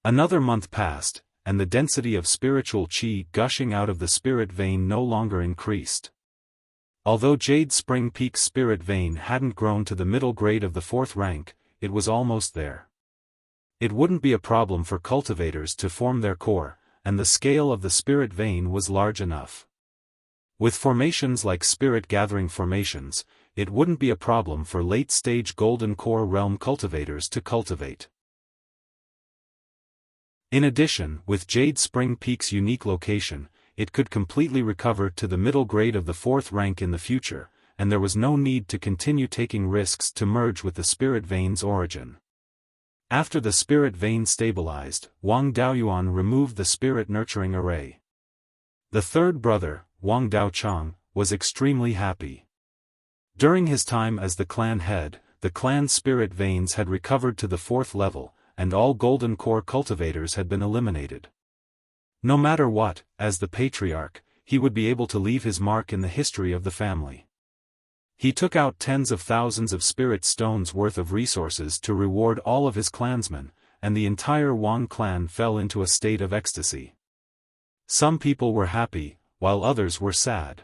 Another month passed, and the density of spiritual qi gushing out of the spirit vein no longer increased. Although Jade Spring Peak's spirit vein hadn't grown to the middle grade of the 4th rank, it was almost there. It wouldn't be a problem for cultivators to form their core, and the scale of the spirit vein was large enough. With formations like spirit gathering formations, it wouldn't be a problem for late-stage Golden Core Realm cultivators to cultivate. In addition, with Jade Spring Peak's unique location, it could completely recover to the middle grade of the 4th rank in the future, and there was no need to continue taking risks to merge with the spirit vein's origin. After the spirit vein stabilized, Wang Daoyuan removed the spirit nurturing array. The 3rd brother, Wang Daochang, was extremely happy. During his time as the clan head, the clan's spirit veins had recovered to the 4th level, and all Golden Core cultivators had been eliminated. No matter what, as the patriarch, he would be able to leave his mark in the history of the family. He took out tens of thousands of spirit stones worth of resources to reward all of his clansmen, and the entire Wang clan fell into a state of ecstasy. Some people were happy, while others were sad.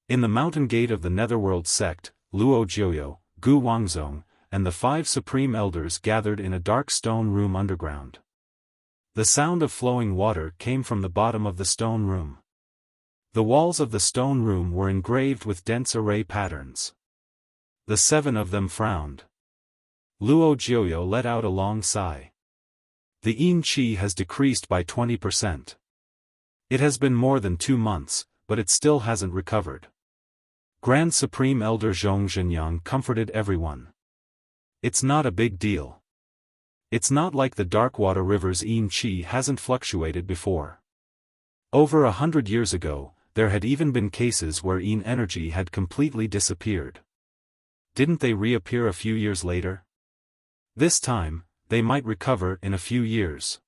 In the mountain gate of the Netherworld sect, Luo Jiuyo, Gu Wangzong, and the 5 supreme elders gathered in a dark stone room underground. The sound of flowing water came from the bottom of the stone room. The walls of the stone room were engraved with dense array patterns. The 7 of them frowned. Luo Jiuyo let out a long sigh. The yin qi has decreased by 20%. It has been more than 2 months, but it still hasn't recovered. Grand Supreme Elder Zhong Zhenyang comforted everyone. It's not a big deal. It's not like the Darkwater River's yin qi hasn't fluctuated before. Over 100 years ago, there had even been cases where yin energy had completely disappeared. Didn't they reappear a few years later? This time, they might recover in a few years.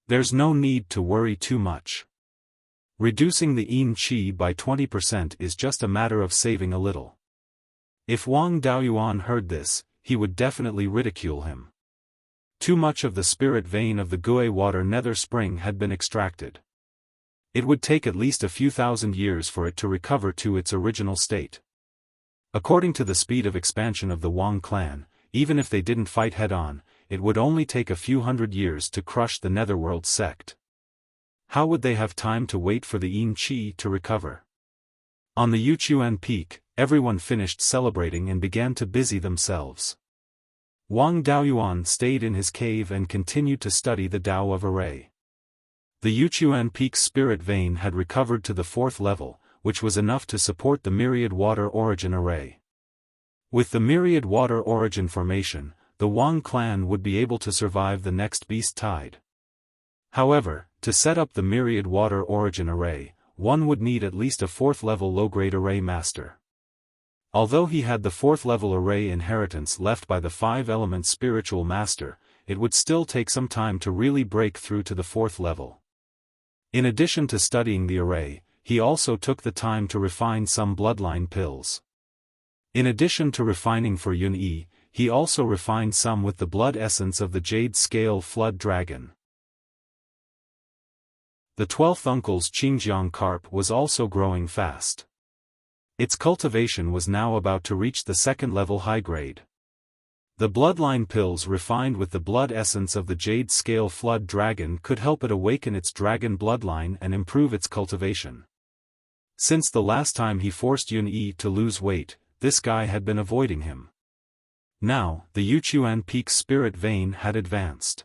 There's no need to worry too much. Reducing the yin qi by 20% is just a matter of saving a little. If Wang Daoyuan heard this, he would definitely ridicule him. Too much of the spirit vein of the Gue Water Nether Spring had been extracted. It would take at least a few thousand years for it to recover to its original state. According to the speed of expansion of the Wang clan, even if they didn't fight head-on, it would only take a few hundred years to crush the Netherworld sect. How would they have time to wait for the yin qi to recover? On the Yuchuan Peak, everyone finished celebrating and began to busy themselves. Wang Daoyuan stayed in his cave and continued to study the Tao of Array. The Yuchuan Peak's spirit vein had recovered to the 4th level, which was enough to support the myriad water origin array. With the myriad water origin formation, the Wang clan would be able to survive the next beast tide. However, to set up the myriad water origin array, one would need at least a 4th level low-grade array master. Although he had the 4th level array inheritance left by the 5-element spiritual master, it would still take some time to really break through to the 4th level. In addition to studying the array, he also took the time to refine some bloodline pills. In addition to refining for Yun-Yi, he also refined some with the blood essence of the Jade Scale Flood Dragon. The 12th uncle's Qingjiang carp was also growing fast. Its cultivation was now about to reach the 2nd level high grade. The bloodline pills refined with the blood essence of the Jade Scale Flood Dragon could help it awaken its dragon bloodline and improve its cultivation. Since the last time he forced Yun-Yi to lose weight, this guy had been avoiding him. Now, the Yuchuan Peak Spirit Vein had advanced.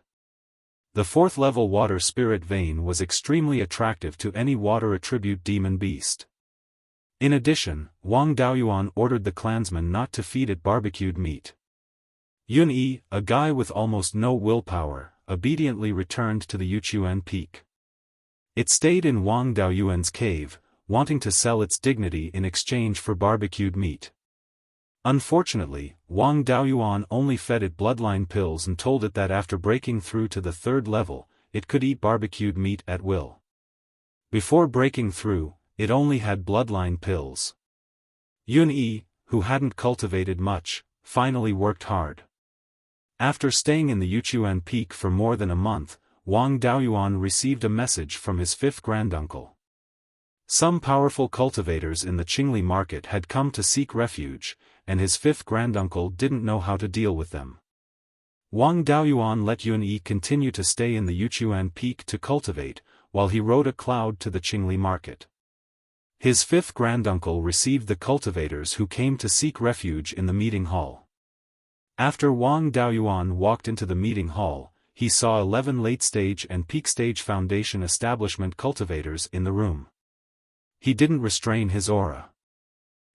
The 4th level Water Spirit Vein was extremely attractive to any water attribute demon beast. In addition, Wang Daoyuan ordered the clansmen not to feed it barbecued meat. Yun-Yi, a guy with almost no willpower, obediently returned to the Yuchuan Peak. It stayed in Wang Daoyuan's cave, wanting to sell its dignity in exchange for barbecued meat. Unfortunately, Wang Daoyuan only fed it bloodline pills and told it that after breaking through to the 3rd level, it could eat barbecued meat at will. Before breaking through, it only had bloodline pills. Yun-Yi, who hadn't cultivated much, finally worked hard. After staying in the Yuchuan Peak for more than a month, Wang Daoyuan received a message from his 5th granduncle. Some powerful cultivators in the Qingli market had come to seek refuge, and his 5th granduncle didn't know how to deal with them. Wang Daoyuan let Yun-Yi continue to stay in the Yuchuan Peak to cultivate, while he rode a cloud to the Qingli market. His 5th granduncle received the cultivators who came to seek refuge in the meeting hall. After Wang Daoyuan walked into the meeting hall, he saw 11 late-stage and peak-stage foundation establishment cultivators in the room. He didn't restrain his aura.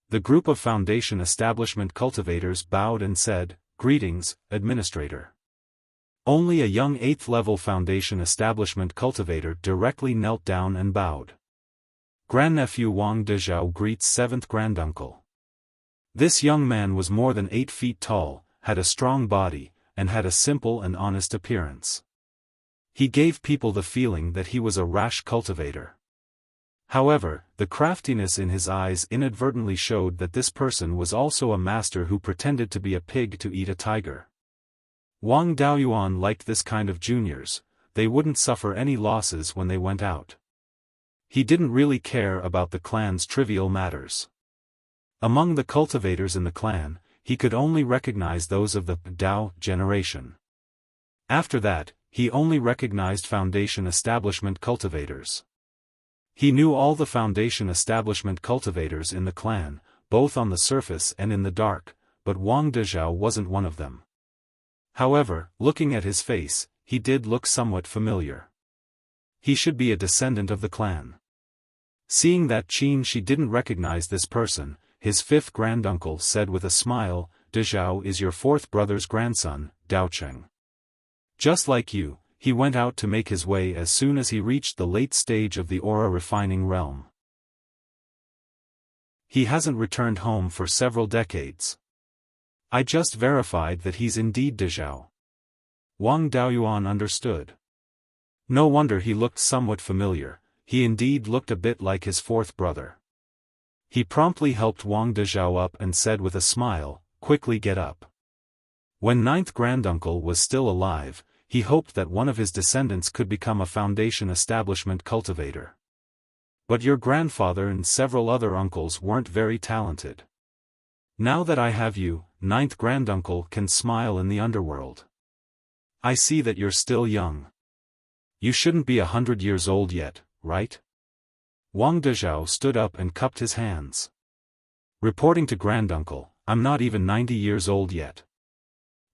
The group of foundation establishment cultivators bowed and said, "Greetings, Administrator." Only a young 8th-level foundation establishment cultivator directly knelt down and bowed. Grandnephew Wang Dezhao greets 7th granduncle. This young man was more than 8 feet tall, had a strong body, and had a simple and honest appearance. He gave people the feeling that he was a rash cultivator. However, the craftiness in his eyes inadvertently showed that this person was also a master who pretended to be a pig to eat a tiger. Wang Daoyuan liked this kind of juniors, they wouldn't suffer any losses when they went out. He didn't really care about the clan's trivial matters. Among the cultivators in the clan, he could only recognize those of the Dao generation. After that, he only recognized foundation establishment cultivators. He knew all the foundation establishment cultivators in the clan, both on the surface and in the dark, but Wang Dezhao wasn't one of them. However, looking at his face, he did look somewhat familiar. He should be a descendant of the clan. Seeing that Qin Shi didn't recognize this person, his 5th granduncle said with a smile, "Dezhao is your 4th brother's grandson, Daocheng. Just like you, he went out to make his way as soon as he reached the late stage of the aura refining realm. He hasn't returned home for several decades. I just verified that he's indeed Dezhao." Wang Daoyuan understood. No wonder he looked somewhat familiar, he indeed looked a bit like his 4th brother. He promptly helped Wang Dezhao up and said with a smile, "Quickly get up." When 9th granduncle was still alive, he hoped that one of his descendants could become a foundation establishment cultivator. But your grandfather and several other uncles weren't very talented. Now that I have you, 9th granduncle can smile in the underworld. I see that you're still young. You shouldn't be 100 years old yet, right? Wang Dezhao stood up and cupped his hands. Reporting to granduncle, I'm not even 90 years old yet.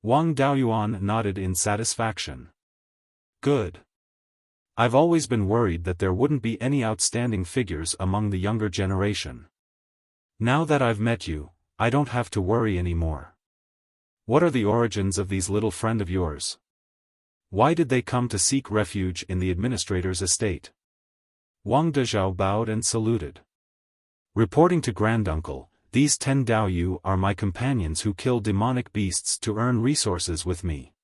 Wang Daoyuan nodded in satisfaction. Good. I've always been worried that there wouldn't be any outstanding figures among the younger generation. Now that I've met you, I don't have to worry anymore. What are the origins of these little friend of yours? Why did they come to seek refuge in the administrator's estate? Wang Dezhao bowed and saluted. Reporting to Granduncle, these 10 Daoyu are my companions who kill demonic beasts to earn resources with me.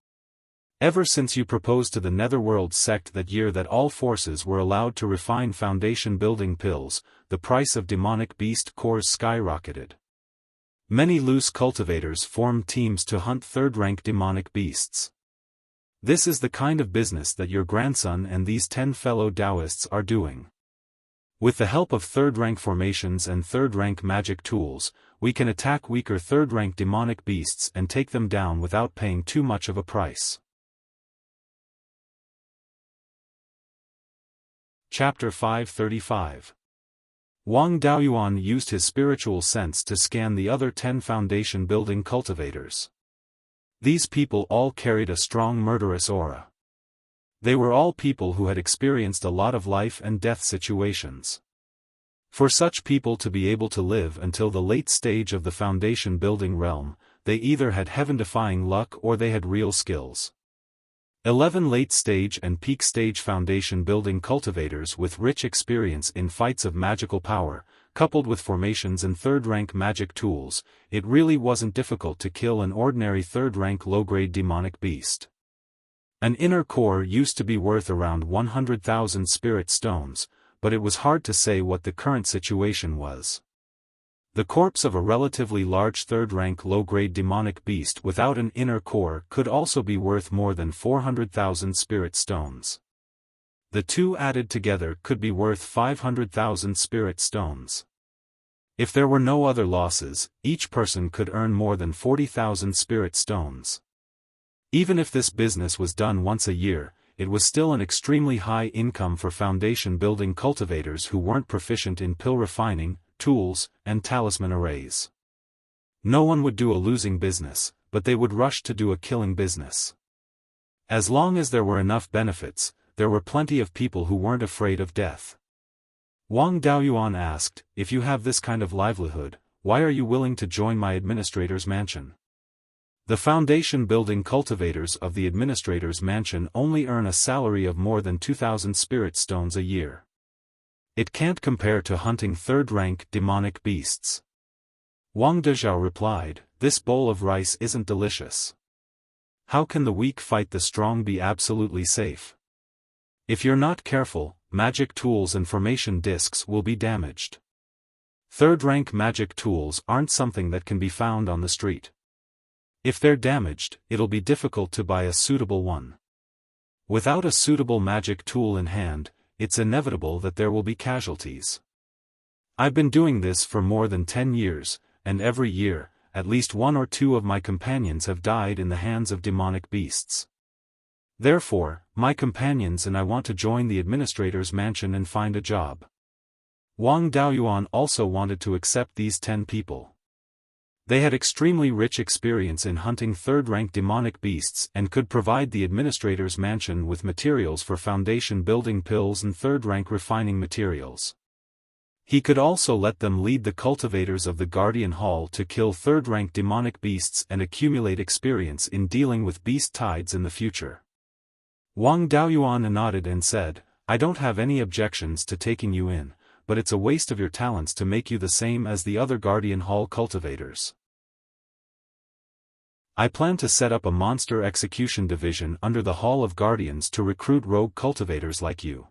Ever since you proposed to the Netherworld sect that year that all forces were allowed to refine foundation building pills, the price of demonic beast cores skyrocketed. Many loose cultivators formed teams to hunt third-rank demonic beasts. This is the kind of business that your grandson and these 10 fellow Taoists are doing. With the help of third-rank formations and third-rank magic tools, we can attack weaker third-rank demonic beasts and take them down without paying too much of a price. Chapter 535. Wang Daoyuan used his spiritual sense to scan the other 10 foundation-building cultivators. These people all carried a strong murderous aura. They were all people who had experienced a lot of life and death situations. For such people to be able to live until the late stage of the foundation-building realm, they either had heaven-defying luck or they had real skills. 11 late-stage and peak-stage foundation-building cultivators with rich experience in fights of magical power, coupled with formations and third-rank magic tools, it really wasn't difficult to kill an ordinary third-rank low-grade demonic beast. An inner core used to be worth around 100,000 spirit stones, but it was hard to say what the current situation was. The corpse of a relatively large third-rank low-grade demonic beast without an inner core could also be worth more than 400,000 spirit stones. The two added together could be worth 500,000 spirit stones. If there were no other losses, each person could earn more than 40,000 spirit stones. Even if this business was done once a year, it was still an extremely high income for foundation-building cultivators who weren't proficient in pill refining, tools, and talisman arrays. No one would do a losing business, but they would rush to do a killing business. As long as there were enough benefits, there were plenty of people who weren't afraid of death. Wang Daoyuan asked, if you have this kind of livelihood, why are you willing to join my administrator's mansion? The foundation-building cultivators of the administrator's mansion only earn a salary of more than 2,000 spirit stones a year. It can't compare to hunting third-rank demonic beasts. Wang Dezhao replied, this bowl of rice isn't delicious. How can the weak fight the strong be absolutely safe? If you're not careful, magic tools and formation discs will be damaged. Third-rank magic tools aren't something that can be found on the street. If they're damaged, it'll be difficult to buy a suitable one. Without a suitable magic tool in hand, it's inevitable that there will be casualties. I've been doing this for more than 10 years, and every year, at least 1 or 2 of my companions have died in the hands of demonic beasts. Therefore, my companions and I want to join the administrator's mansion and find a job. Wang Daoyuan also wanted to accept these 10 people. They had extremely rich experience in hunting third-rank demonic beasts and could provide the administrator's mansion with materials for foundation building pills and third-rank refining materials. He could also let them lead the cultivators of the Guardian Hall to kill third-rank demonic beasts and accumulate experience in dealing with beast tides in the future. Wang Daoyuan nodded and said, I don't have any objections to taking you in, but it's a waste of your talents to make you the same as the other Guardian Hall cultivators. I plan to set up a monster execution division under the Hall of Guardians to recruit rogue cultivators like you.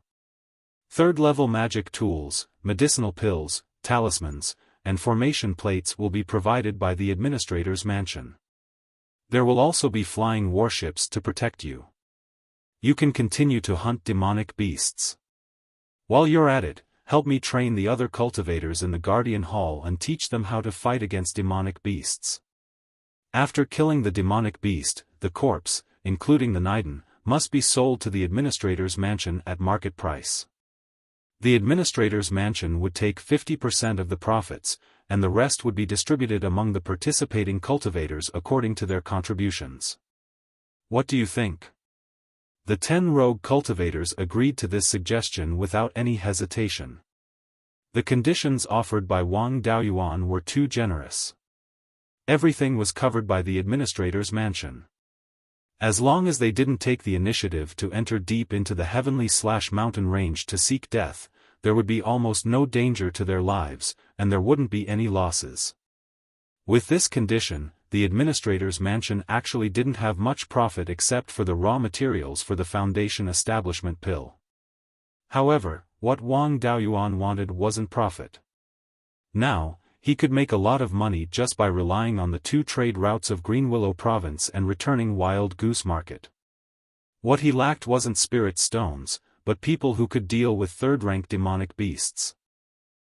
Third-level magic tools, medicinal pills, talismans, and formation plates will be provided by the administrator's mansion. There will also be flying warships to protect you. You can continue to hunt demonic beasts. While you're at it, help me train the other cultivators in the Guardian Hall and teach them how to fight against demonic beasts. After killing the demonic beast, the corpse, including the Niden, must be sold to the administrator's mansion at market price. The administrator's mansion would take 50% of the profits, and the rest would be distributed among the participating cultivators according to their contributions. What do you think? The 10 rogue cultivators agreed to this suggestion without any hesitation. The conditions offered by Wang Daoyuan were too generous. Everything was covered by the administrator's mansion. As long as they didn't take the initiative to enter deep into the heavenly/mountain range to seek death, there would be almost no danger to their lives, and there wouldn't be any losses. With this condition, the administrator's mansion actually didn't have much profit except for the raw materials for the foundation establishment pill. However, what Wang Daoyuan wanted wasn't profit. Now, he could make a lot of money just by relying on the 2 trade routes of Green Willow Province and returning Wild Goose Market. What he lacked wasn't spirit stones, but people who could deal with third-rank demonic beasts.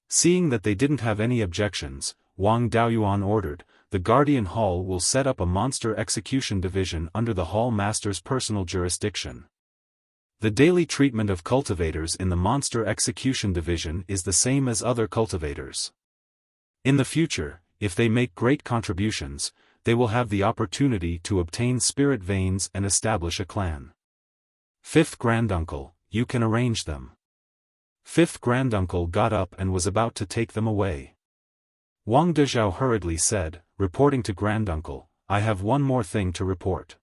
Seeing that they didn't have any objections, Wang Daoyuan ordered, "The Guardian Hall will set up a monster execution division under the Hall Master's personal jurisdiction. The daily treatment of cultivators in the Monster Execution Division is the same as other cultivators. In the future, if they make great contributions, they will have the opportunity to obtain spirit veins and establish a clan. Fifth Granduncle, you can arrange them." Fifth Granduncle got up and was about to take them away. Wang Dezhao hurriedly said, reporting to Granduncle, "I have one more thing to report.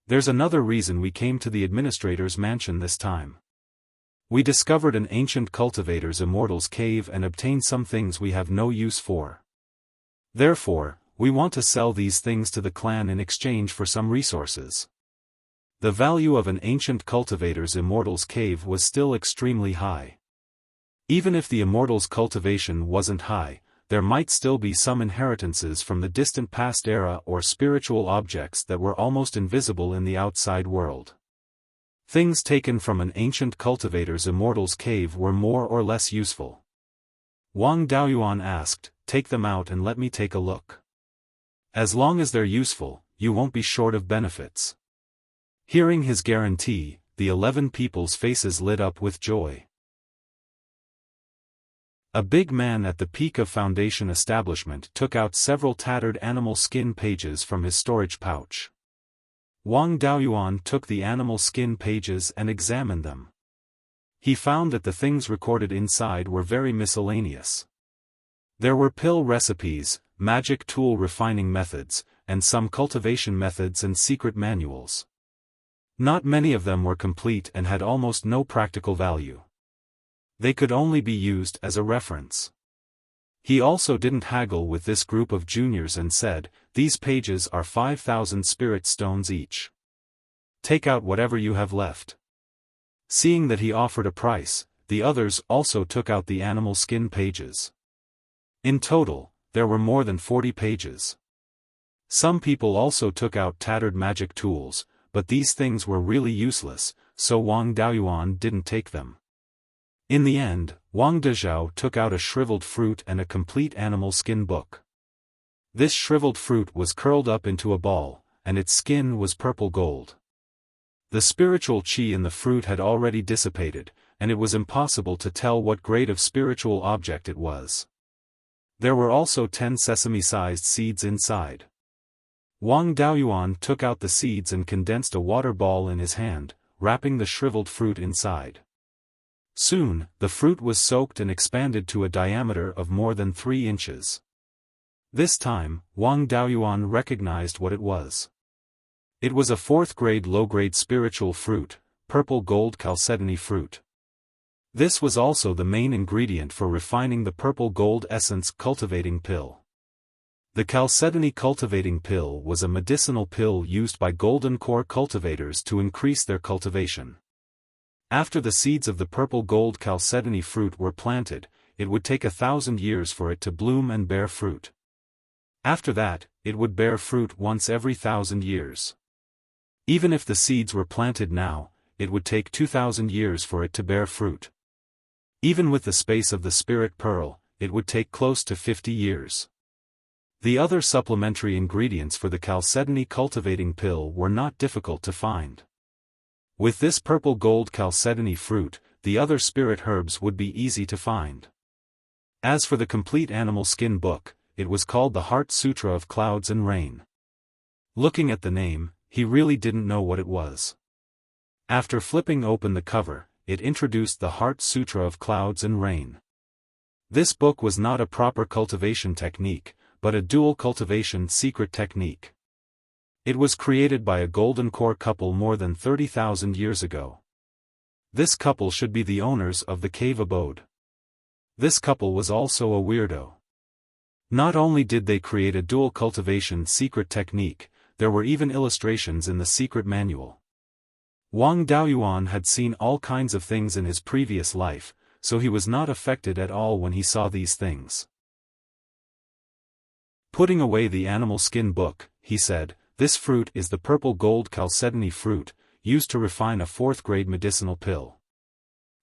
There's another reason we came to the administrator's mansion this time. We discovered an ancient cultivator's Immortal's cave and obtained some things we have no use for. Therefore, we want to sell these things to the clan in exchange for some resources." The value of an ancient cultivator's Immortal's cave was still extremely high. Even if the Immortal's cultivation wasn't high, there might still be some inheritances from the distant past era or spiritual objects that were almost invisible in the outside world. Things taken from an ancient cultivator's Immortal's cave were more or less useful. Wang Daoyuan asked, "Take them out and let me take a look. As long as they're useful, you won't be short of benefits." Hearing his guarantee, the 11 people's faces lit up with joy. A big man at the peak of Foundation establishment took out several tattered animal skin pages from his storage pouch. Wang Daoyuan took the animal skin pages and examined them. He found that the things recorded inside were very miscellaneous. There were pill recipes, magic tool refining methods, and some cultivation methods and secret manuals. Not many of them were complete and had almost no practical value. They could only be used as a reference. He also didn't haggle with this group of juniors and said, "These pages are 5,000 spirit stones each. Take out whatever you have left." Seeing that he offered a price, the others also took out the animal skin pages. In total, there were more than 40 pages. Some people also took out tattered magic tools, but these things were really useless, so Wang Daoyuan didn't take them. In the end, Wang Dezhao took out a shriveled fruit and a complete animal skin book. This shriveled fruit was curled up into a ball, and its skin was purple gold. The spiritual qi in the fruit had already dissipated, and it was impossible to tell what grade of spiritual object it was. There were also 10 sesame-sized seeds inside. Wang Daoyuan took out the seeds and condensed a water ball in his hand, wrapping the shriveled fruit inside. Soon, the fruit was soaked and expanded to a diameter of more than 3 inches. This time, Wang Daoyuan recognized what it was. It was a 4th-grade low-grade spiritual fruit, purple gold chalcedony fruit. This was also the main ingredient for refining the purple gold essence cultivating pill. The chalcedony cultivating pill was a medicinal pill used by golden core cultivators to increase their cultivation. After the seeds of the purple gold chalcedony fruit were planted, it would take 1,000 years for it to bloom and bear fruit. After that, it would bear fruit once every 1,000 years. Even if the seeds were planted now, it would take 2,000 years for it to bear fruit. Even with the space of the spirit pearl, it would take close to 50 years. The other supplementary ingredients for the chalcedony cultivating pill were not difficult to find. With this purple gold chalcedony fruit, the other spirit herbs would be easy to find. As for the complete animal skin book, it was called the Heart Sutra of Clouds and Rain. Looking at the name, he really didn't know what it was. After flipping open the cover, it introduced the Heart Sutra of Clouds and Rain. This book was not a proper cultivation technique, but a dual cultivation secret technique. It was created by a golden core couple more than 30,000 years ago. This couple should be the owners of the cave abode. This couple was also a weirdo. Not only did they create a dual cultivation secret technique, there were even illustrations in the secret manual. Wang Daoyuan had seen all kinds of things in his previous life, so he was not affected at all when he saw these things. Putting away the animal skin book, he said, "This fruit is the purple gold chalcedony fruit, used to refine a 4th-grade medicinal pill.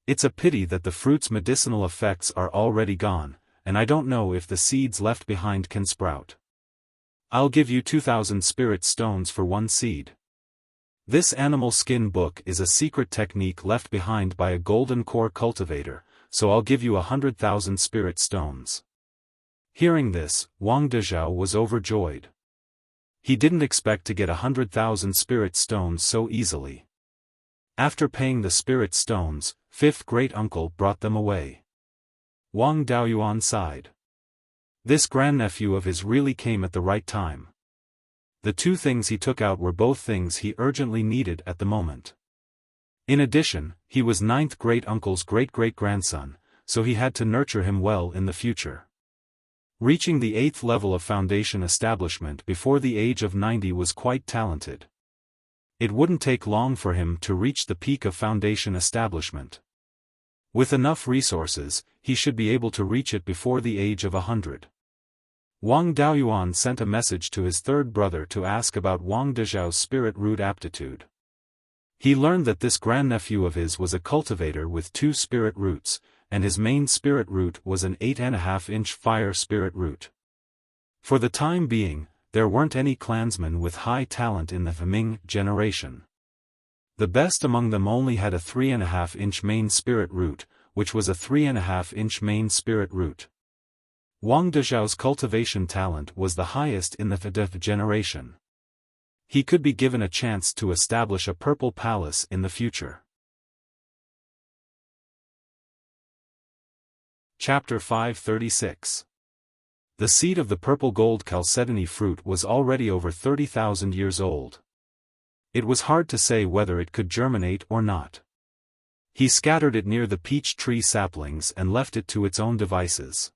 It's a pity that the fruit's medicinal effects are already gone, and I don't know if the seeds left behind can sprout. I'll give you 2,000 spirit stones for one seed. This animal skin book is a secret technique left behind by a golden core cultivator, so I'll give you 100,000 spirit stones." Hearing this, Wang Dezhao was overjoyed. He didn't expect to get 100,000 spirit stones so easily. After paying the spirit stones, 5th great-uncle brought them away. Wang Daoyuan sighed. This grandnephew of his really came at the right time. The 2 things he took out were both things he urgently needed at the moment. In addition, he was 9th great-uncle's great-great-grandson, so he had to nurture him well in the future. Reaching the 8th level of foundation establishment before the age of 90 was quite talented. It wouldn't take long for him to reach the peak of foundation establishment. With enough resources, he should be able to reach it before the age of 100. Wang Daoyuan sent a message to his 3rd brother to ask about Wang Dezhao's spirit root aptitude. He learned that this grandnephew of his was a cultivator with 2 spirit roots, and his main spirit root was an 8.5-inch fire spirit root. For the time being, there weren't any clansmen with high talent in the Ming generation. The best among them only had a 3.5-inch main spirit root, which was a 3.5-inch main spirit root. Wang Dezhao's cultivation talent was the highest in the generation. He could be given a chance to establish a purple palace in the future. Chapter 536. The seed of the purple gold chalcedony fruit was already over 30,000 years old. It was hard to say whether it could germinate or not. He scattered it near the peach tree saplings and left it to its own devices.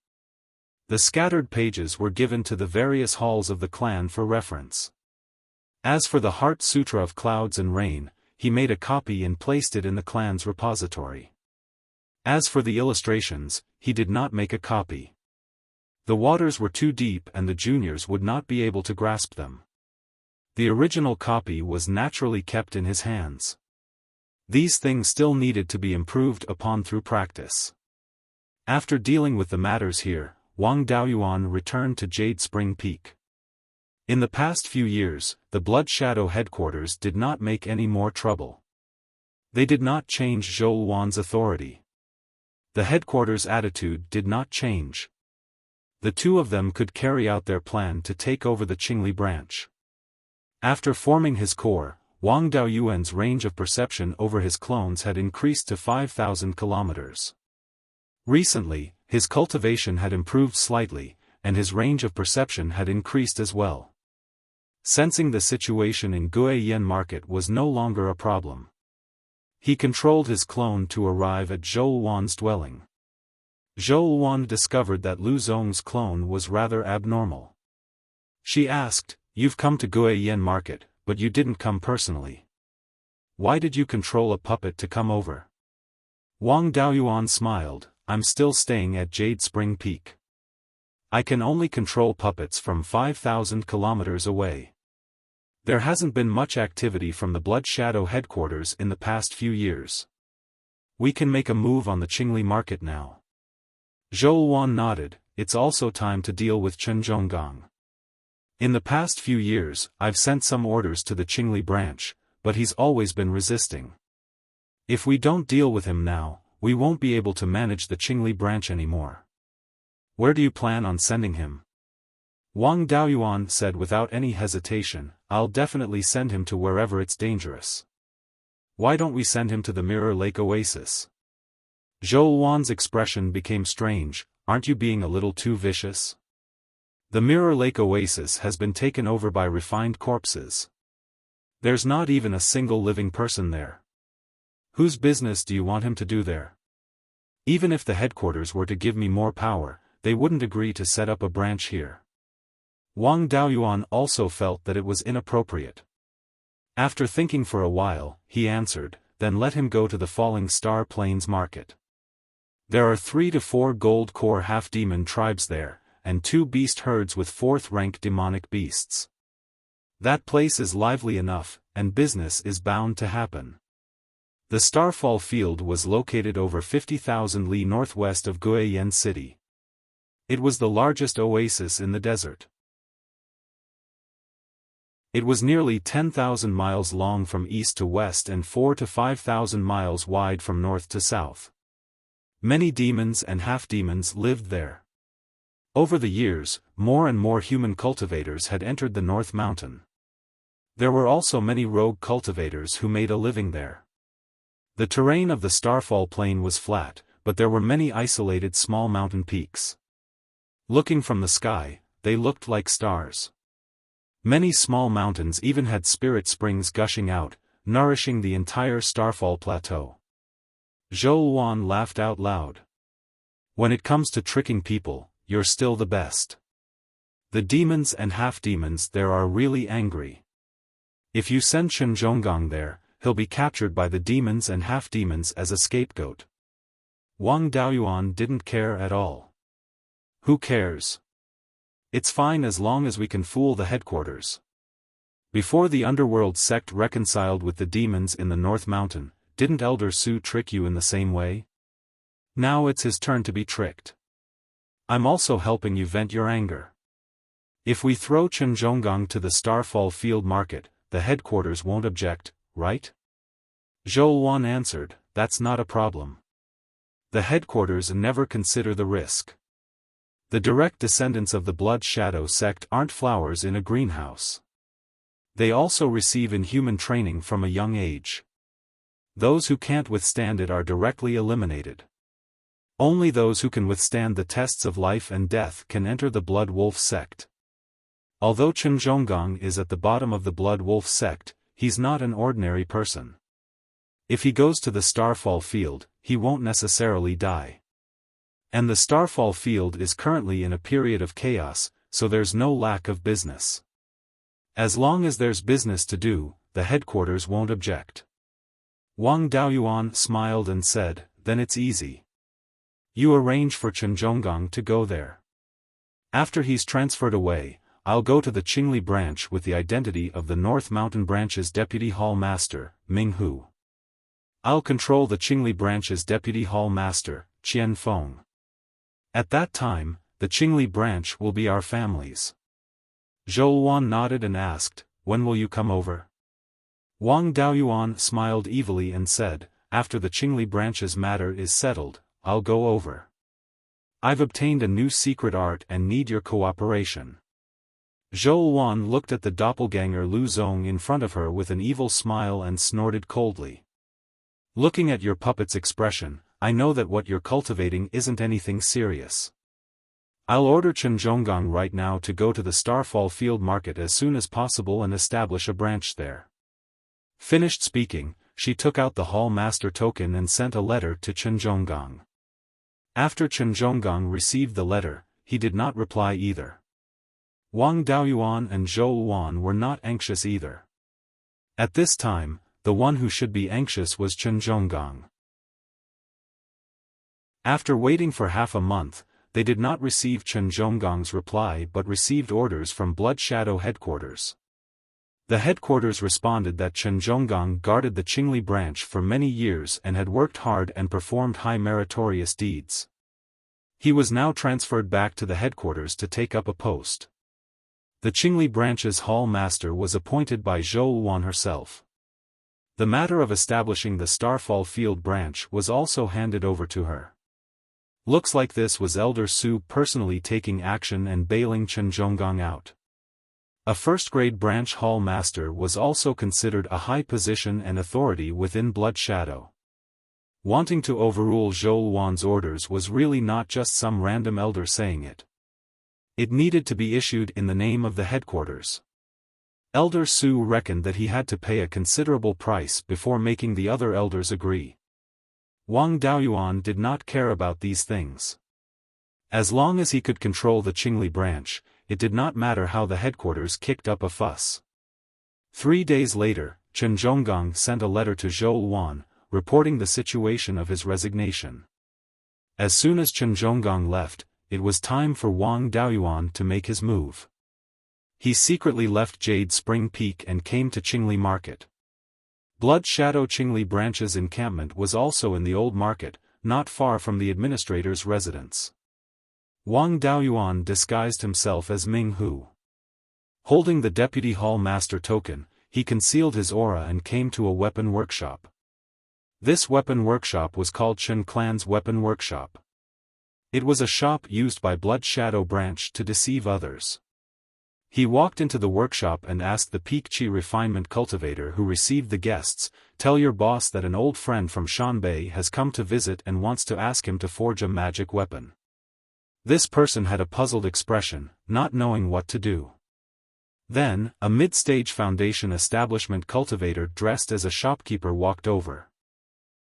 The scattered pages were given to the various halls of the clan for reference. As for the Heart Sutra of Clouds and Rain, he made a copy and placed it in the clan's repository. As for the illustrations, he did not make a copy. The waters were too deep and the juniors would not be able to grasp them. The original copy was naturally kept in his hands. These things still needed to be improved upon through practice. After dealing with the matters here, Wang Daoyuan returned to Jade Spring Peak. In the past few years, the Blood Shadow headquarters did not make any more trouble. They did not change Zhou Wan's authority. The headquarters' attitude did not change. The 2 of them could carry out their plan to take over the Qingli branch. After forming his core, Wang Daoyuan's range of perception over his clones had increased to 5,000 kilometers. Recently, his cultivation had improved slightly, and his range of perception had increased as well. Sensing the situation in Guiyan Market was no longer a problem. He controlled his clone to arrive at Zhou Wan's dwelling. Zhou Wan discovered that Lu Zong's clone was rather abnormal. She asked, "You've come to Guiyan Market, but you didn't come personally. Why did you control a puppet to come over?" Wang Daoyuan smiled, "I'm still staying at Jade Spring Peak. I can only control puppets from 5,000 kilometers away. There hasn't been much activity from the Blood Shadow headquarters in the past few years. We can make a move on the Qingli market now." Zhou Wan nodded, "It's also time to deal with Chen Zhonggang. In the past few years, I've sent some orders to the Qingli branch, but he's always been resisting. If we don't deal with him now, we won't be able to manage the Qingli branch anymore. Where do you plan on sending him?" Wang Daoyuan said without any hesitation, "I'll definitely send him to wherever it's dangerous. Why don't we send him to the Mirror Lake Oasis?" Zhou Wan's expression became strange, "Aren't you being a little too vicious? The Mirror Lake Oasis has been taken over by refined corpses. There's not even a single living person there. Whose business do you want him to do there? Even if the headquarters were to give me more power, they wouldn't agree to set up a branch here. Wang Daoyuan also felt that it was inappropriate. After thinking for a while, he answered, then let him go to the Falling Star Plains market. There are 3 to 4 gold core half-demon tribes there, and 2 beast herds with 4th-rank demonic beasts. That place is lively enough, and business is bound to happen. The Starfall Field was located over 50,000 li northwest of Guiyan City. It was the largest oasis in the desert. It was nearly 10,000 miles long from east to west and 4,000 to 5,000 miles wide from north to south. Many demons and half-demons lived there. Over the years, more and more human cultivators had entered the North Mountain. There were also many rogue cultivators who made a living there. The terrain of the Starfall Plain was flat, but there were many isolated small mountain peaks. Looking from the sky, they looked like stars. Many small mountains even had spirit springs gushing out, nourishing the entire Starfall Plateau. Zhou Wan laughed out loud. When it comes to tricking people, you're still the best. The demons and half-demons there are really angry. If you send Chen Zhonggang there, he'll be captured by the demons and half-demons as a scapegoat. Wang Daoyuan didn't care at all. Who cares? It's fine as long as we can fool the headquarters. Before the underworld sect reconciled with the demons in the North Mountain, didn't Elder Su trick you in the same way? Now it's his turn to be tricked. I'm also helping you vent your anger. If we throw Chen Zhonggang to the Starfall Field Market, the headquarters won't object, right? Zhou Wan answered, that's not a problem. The headquarters never consider the risk. The direct descendants of the Blood Shadow sect aren't flowers in a greenhouse. They also receive inhuman training from a young age. Those who can't withstand it are directly eliminated. Only those who can withstand the tests of life and death can enter the Blood Wolf sect. Although Chen Zhonggang is at the bottom of the Blood Wolf sect, he's not an ordinary person. If he goes to the Starfall Field, he won't necessarily die. And the Starfall Field is currently in a period of chaos, so there's no lack of business. As long as there's business to do, the headquarters won't object. Wang Daoyuan smiled and said, then it's easy. You arrange for Chen Zhonggang to go there. After he's transferred away, I'll go to the Qingli branch with the identity of the North Mountain branch's Deputy Hall Master, Ming Hu. I'll control the Qingli branch's Deputy Hall Master, Qian Feng. At that time, the Qingli branch will be our family's. Zhou Wan nodded and asked, when will you come over? Wang Daoyuan smiled evilly and said, after the Qingli branch's matter is settled, I'll go over. I've obtained a new secret art and need your cooperation. Zhou Wan looked at the doppelganger Lu Zong in front of her with an evil smile and snorted coldly. Looking at your puppet's expression, I know that what you're cultivating isn't anything serious. I'll order Chen Zhonggang right now to go to the Starfall Field Market as soon as possible and establish a branch there. Finished speaking, she took out the Hall Master token and sent a letter to Chen Zhonggang. After Chen Zhonggang received the letter, he did not reply either. Wang Daoyuan and Zhou Wan were not anxious either. At this time, the one who should be anxious was Chen Zhonggang. After waiting for half a month, they did not receive Chen Zhonggang's reply but received orders from Blood Shadow headquarters. The headquarters responded that Chen Zhonggang guarded the Qingli branch for many years and had worked hard and performed high meritorious deeds. He was now transferred back to the headquarters to take up a post. The Qingli branch's hall master was appointed by Zhou Wan herself. The matter of establishing the Starfall Field branch was also handed over to her. Looks like this was Elder Su personally taking action and bailing Chen Zhonggang out. A first-grade branch hall master was also considered a high position and authority within Blood Shadow. Wanting to overrule Zhou Wan's orders was really not just some random elder saying it. It needed to be issued in the name of the headquarters. Elder Su reckoned that he had to pay a considerable price before making the other elders agree. Wang Daoyuan did not care about these things. As long as he could control the Qingli branch, it did not matter how the headquarters kicked up a fuss. 3 days later, Chen Zhonggang sent a letter to Zhou Wan, reporting the situation of his resignation. As soon as Chen Zhonggang left, it was time for Wang Daoyuan to make his move. He secretly left Jade Spring Peak and came to Qingli Market. Blood Shadow Qingli branch's encampment was also in the old market, not far from the administrator's residence. Wang Daoyuan disguised himself as Ming Hu. Holding the Deputy Hall Master token, he concealed his aura and came to a weapon workshop. This weapon workshop was called Chen Clan's Weapon Workshop. It was a shop used by Blood Shadow Branch to deceive others. He walked into the workshop and asked the Peak Chi refinement cultivator who received the guests, "Tell your boss that an old friend from Shanbei has come to visit and wants to ask him to forge a magic weapon." This person had a puzzled expression, not knowing what to do. Then, a mid-stage foundation establishment cultivator dressed as a shopkeeper walked over.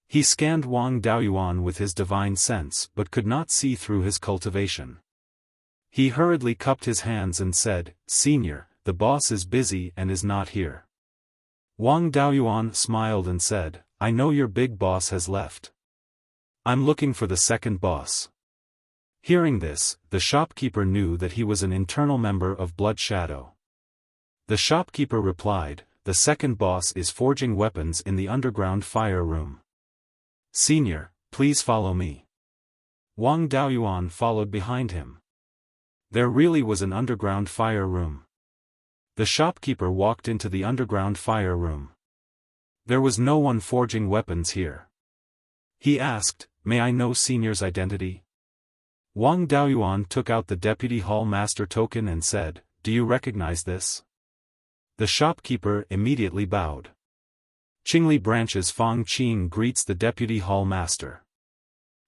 He scanned Wang Daoyuan with his divine sense but could not see through his cultivation. He hurriedly cupped his hands and said, "Senior, the boss is busy and is not here." Wang Daoyuan smiled and said, "I know your big boss has left. I'm looking for the second boss." Hearing this, the shopkeeper knew that he was an internal member of Blood Shadow. The shopkeeper replied, "The second boss is forging weapons in the underground fire room. Senior, please follow me." Wang Daoyuan followed behind him. There really was an underground fire room. The shopkeeper walked into the underground fire room. There was no one forging weapons here. He asked, "May I know Senior's identity?" Wang Daoyuan took out the Deputy Hall Master token and said, "Do you recognize this?" The shopkeeper immediately bowed. Qingli Branch's Fang Qing greets the Deputy Hall Master.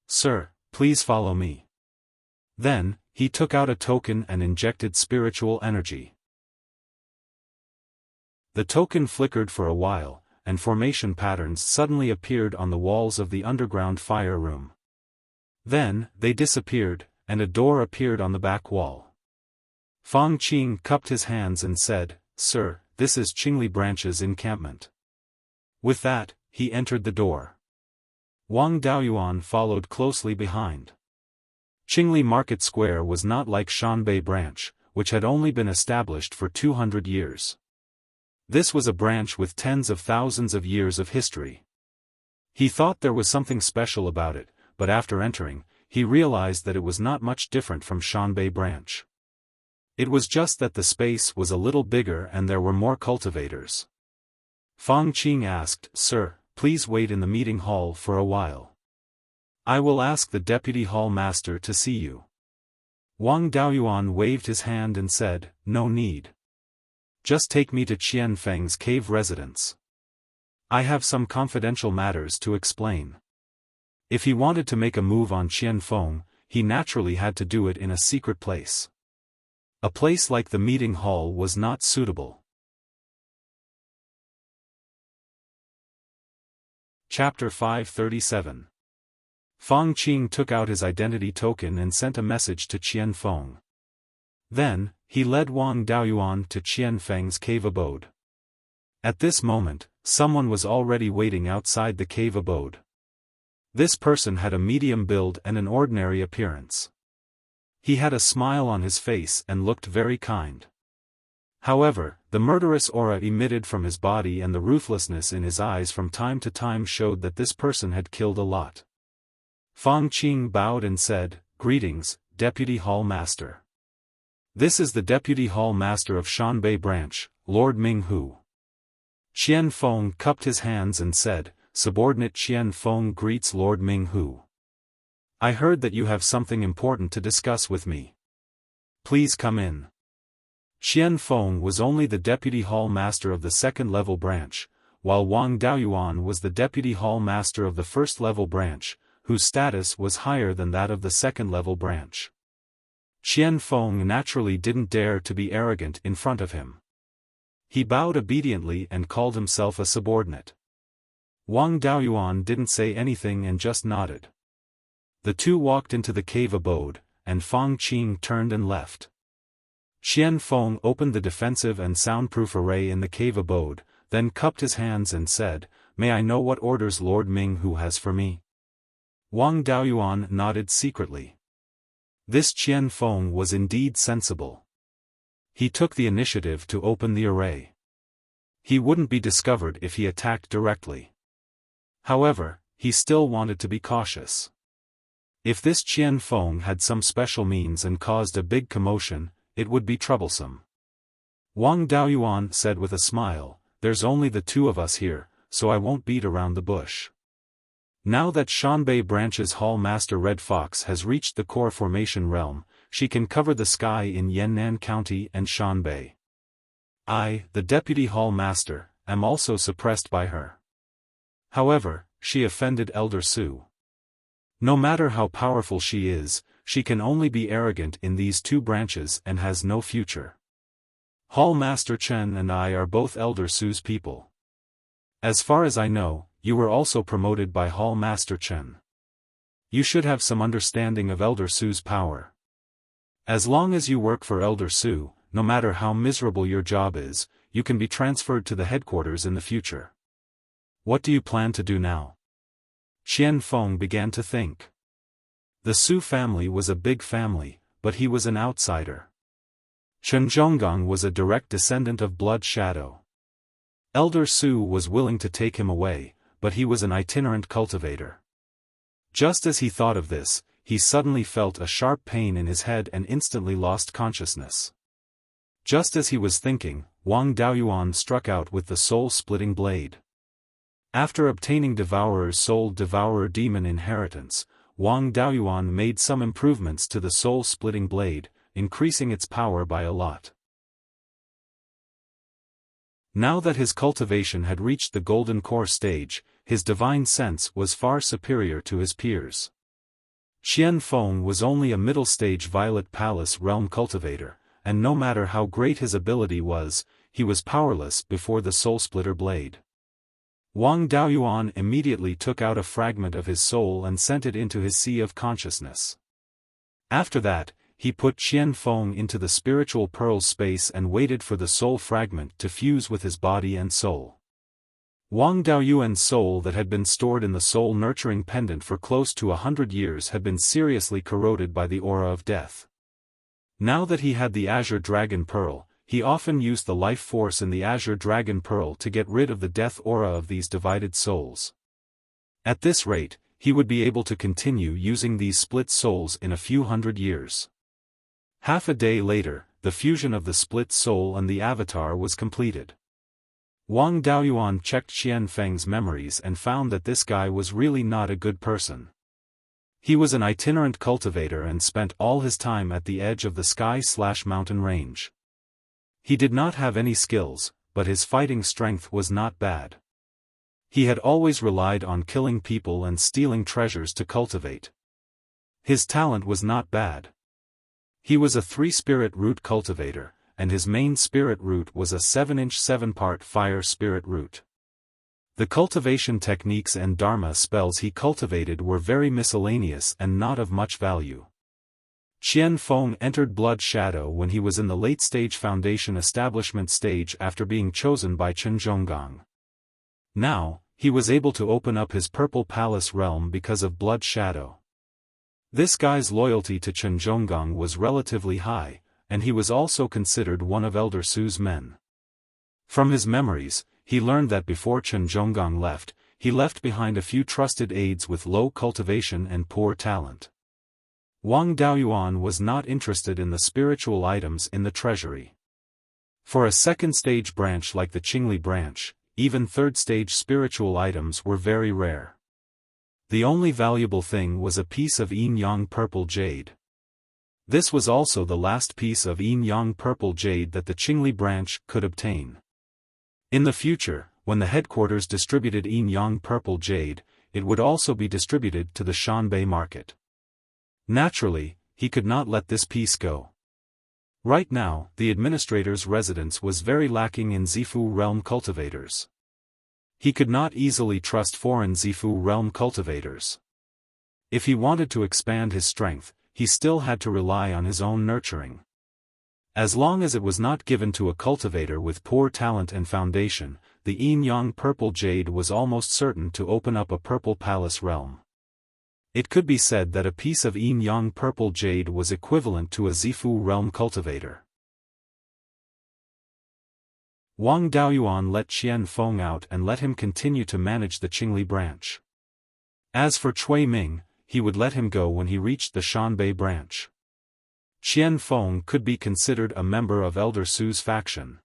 "Sir, please follow me." Then, he took out a token and injected spiritual energy. The token flickered for a while, and formation patterns suddenly appeared on the walls of the underground fire room. Then, they disappeared, and a door appeared on the back wall. Fang Qing cupped his hands and said, "Sir, this is Qingli Branch's encampment." With that, he entered the door. Wang Daoyuan followed closely behind. Qingli Market Square was not like Shanbei Branch, which had only been established for 200 years. This was a branch with tens of thousands of years of history. He thought there was something special about it, but after entering, he realized that it was not much different from Shanbei Branch. It was just that the space was a little bigger and there were more cultivators. Fang Qing asked, "Sir, please wait in the meeting hall for a while. I will ask the Deputy Hall Master to see you." Wang Daoyuan waved his hand and said, "No need. Just take me to Qian Feng's cave residence. I have some confidential matters to explain." If he wanted to make a move on Qian Feng, he naturally had to do it in a secret place. A place like the meeting hall was not suitable. Chapter 537. Fang Qing took out his identity token and sent a message to Qian Feng. Then, he led Wang Daoyuan to Qian Feng's cave abode. At this moment, someone was already waiting outside the cave abode. This person had a medium build and an ordinary appearance. He had a smile on his face and looked very kind. However, the murderous aura emitted from his body and the ruthlessness in his eyes from time to time showed that this person had killed a lot. Fang Qing bowed and said, "Greetings, Deputy Hall Master. This is the Deputy Hall Master of Shanbei Branch, Lord Ming Hu." Qian Feng cupped his hands and said, "Subordinate Qian Feng greets Lord Ming Hu. I heard that you have something important to discuss with me. Please come in." Qian Feng was only the Deputy Hall Master of the second-level branch, while Wang Daoyuan was the Deputy Hall Master of the first-level branch, whose status was higher than that of the second-level branch. Xianfeng naturally didn't dare to be arrogant in front of him. He bowed obediently and called himself a subordinate. Wang Daoyuan didn't say anything and just nodded. The two walked into the cave abode, and Fang Qing turned and left. Xianfeng opened the defensive and soundproof array in the cave abode, then cupped his hands and said, "May I know what orders Lord Minghu has for me?" Wang Daoyuan nodded secretly. This Xianfeng was indeed sensible. He took the initiative to open the array. He wouldn't be discovered if he attacked directly. However, he still wanted to be cautious. If this Xianfeng had some special means and caused a big commotion, it would be troublesome. Wang Daoyuan said with a smile, "There's only the two of us here, so I won't beat around the bush." Now that Shanbei Branch's Hall Master Red Fox has reached the core formation realm, she can cover the sky in Yannan County and Shanbei. I, the Deputy Hall Master, am also suppressed by her. However, she offended Elder Su. No matter how powerful she is, she can only be arrogant in these two branches and has no future. Hall Master Chen and I are both Elder Su's people. As far as I know, you were also promoted by Hall Master Chen. You should have some understanding of Elder Su's power. As long as you work for Elder Su, no matter how miserable your job is, you can be transferred to the headquarters in the future. What do you plan to do now? Xianfeng began to think. The Su family was a big family, but he was an outsider. Chen Zhonggang was a direct descendant of Blood Shadow. Elder Su was willing to take him away, but he was an itinerant cultivator. Just as he thought of this, he suddenly felt a sharp pain in his head and instantly lost consciousness. Just as he was thinking, Wang Daoyuan struck out with the soul-splitting blade. After obtaining Devourer's Soul Devourer Demon inheritance, Wang Daoyuan made some improvements to the soul-splitting blade, increasing its power by a lot. Now that his cultivation had reached the golden core stage, his divine sense was far superior to his peers. Xianfeng was only a middle-stage Violet Palace realm cultivator, and no matter how great his ability was, he was powerless before the soul-splitter blade. Wang Daoyuan immediately took out a fragment of his soul and sent it into his sea of consciousness. After that, he put Xianfeng into the spiritual pearl space and waited for the soul fragment to fuse with his body and soul. Wang Daoyuan's soul that had been stored in the soul-nurturing pendant for close to 100 years had been seriously corroded by the aura of death. Now that he had the Azure Dragon Pearl, he often used the life force in the Azure Dragon Pearl to get rid of the death aura of these divided souls. At this rate, he would be able to continue using these split souls in a few hundred years. Half a day later, the fusion of the split soul and the avatar was completed. Wang Daoyuan checked Xianfeng's memories and found that this guy was really not a good person. He was an itinerant cultivator and spent all his time at the edge of the sky/mountain range. He did not have any skills, but his fighting strength was not bad. He had always relied on killing people and stealing treasures to cultivate. His talent was not bad. He was a 3-spirit root cultivator, and his main spirit root was a 7-inch 7-part fire spirit root. The cultivation techniques and dharma spells he cultivated were very miscellaneous and not of much value. Xianfeng entered Blood Shadow when he was in the late-stage foundation establishment stage after being chosen by Chen Zhonggang. Now, he was able to open up his Purple Palace realm because of Blood Shadow. This guy's loyalty to Chen Zhonggang was relatively high, and he was also considered one of Elder Su's men. From his memories, he learned that before Chen Zhonggang left, he left behind a few trusted aides with low cultivation and poor talent. Wang Daoyuan was not interested in the spiritual items in the treasury. For a second-stage branch like the Qingli branch, even third-stage spiritual items were very rare. The only valuable thing was a piece of yin-yang purple jade. This was also the last piece of yin-yang purple jade that the Qingli branch could obtain. In the future, when the headquarters distributed yin-yang purple jade, it would also be distributed to the Shanbei market. Naturally, he could not let this piece go. Right now, the administrator's residence was very lacking in Zifu realm cultivators. He could not easily trust foreign Zifu realm cultivators. If he wanted to expand his strength, he still had to rely on his own nurturing. As long as it was not given to a cultivator with poor talent and foundation, the Yin-Yang purple jade was almost certain to open up a purple palace realm. It could be said that a piece of Yin-Yang purple jade was equivalent to a Zifu realm cultivator. Wang Daoyuan let Xiaofan out and let him continue to manage the Qingli branch. As for Cui Ming, he would let him go when he reached the Shanbei branch. Xiaofan could be considered a member of Elder Su's faction.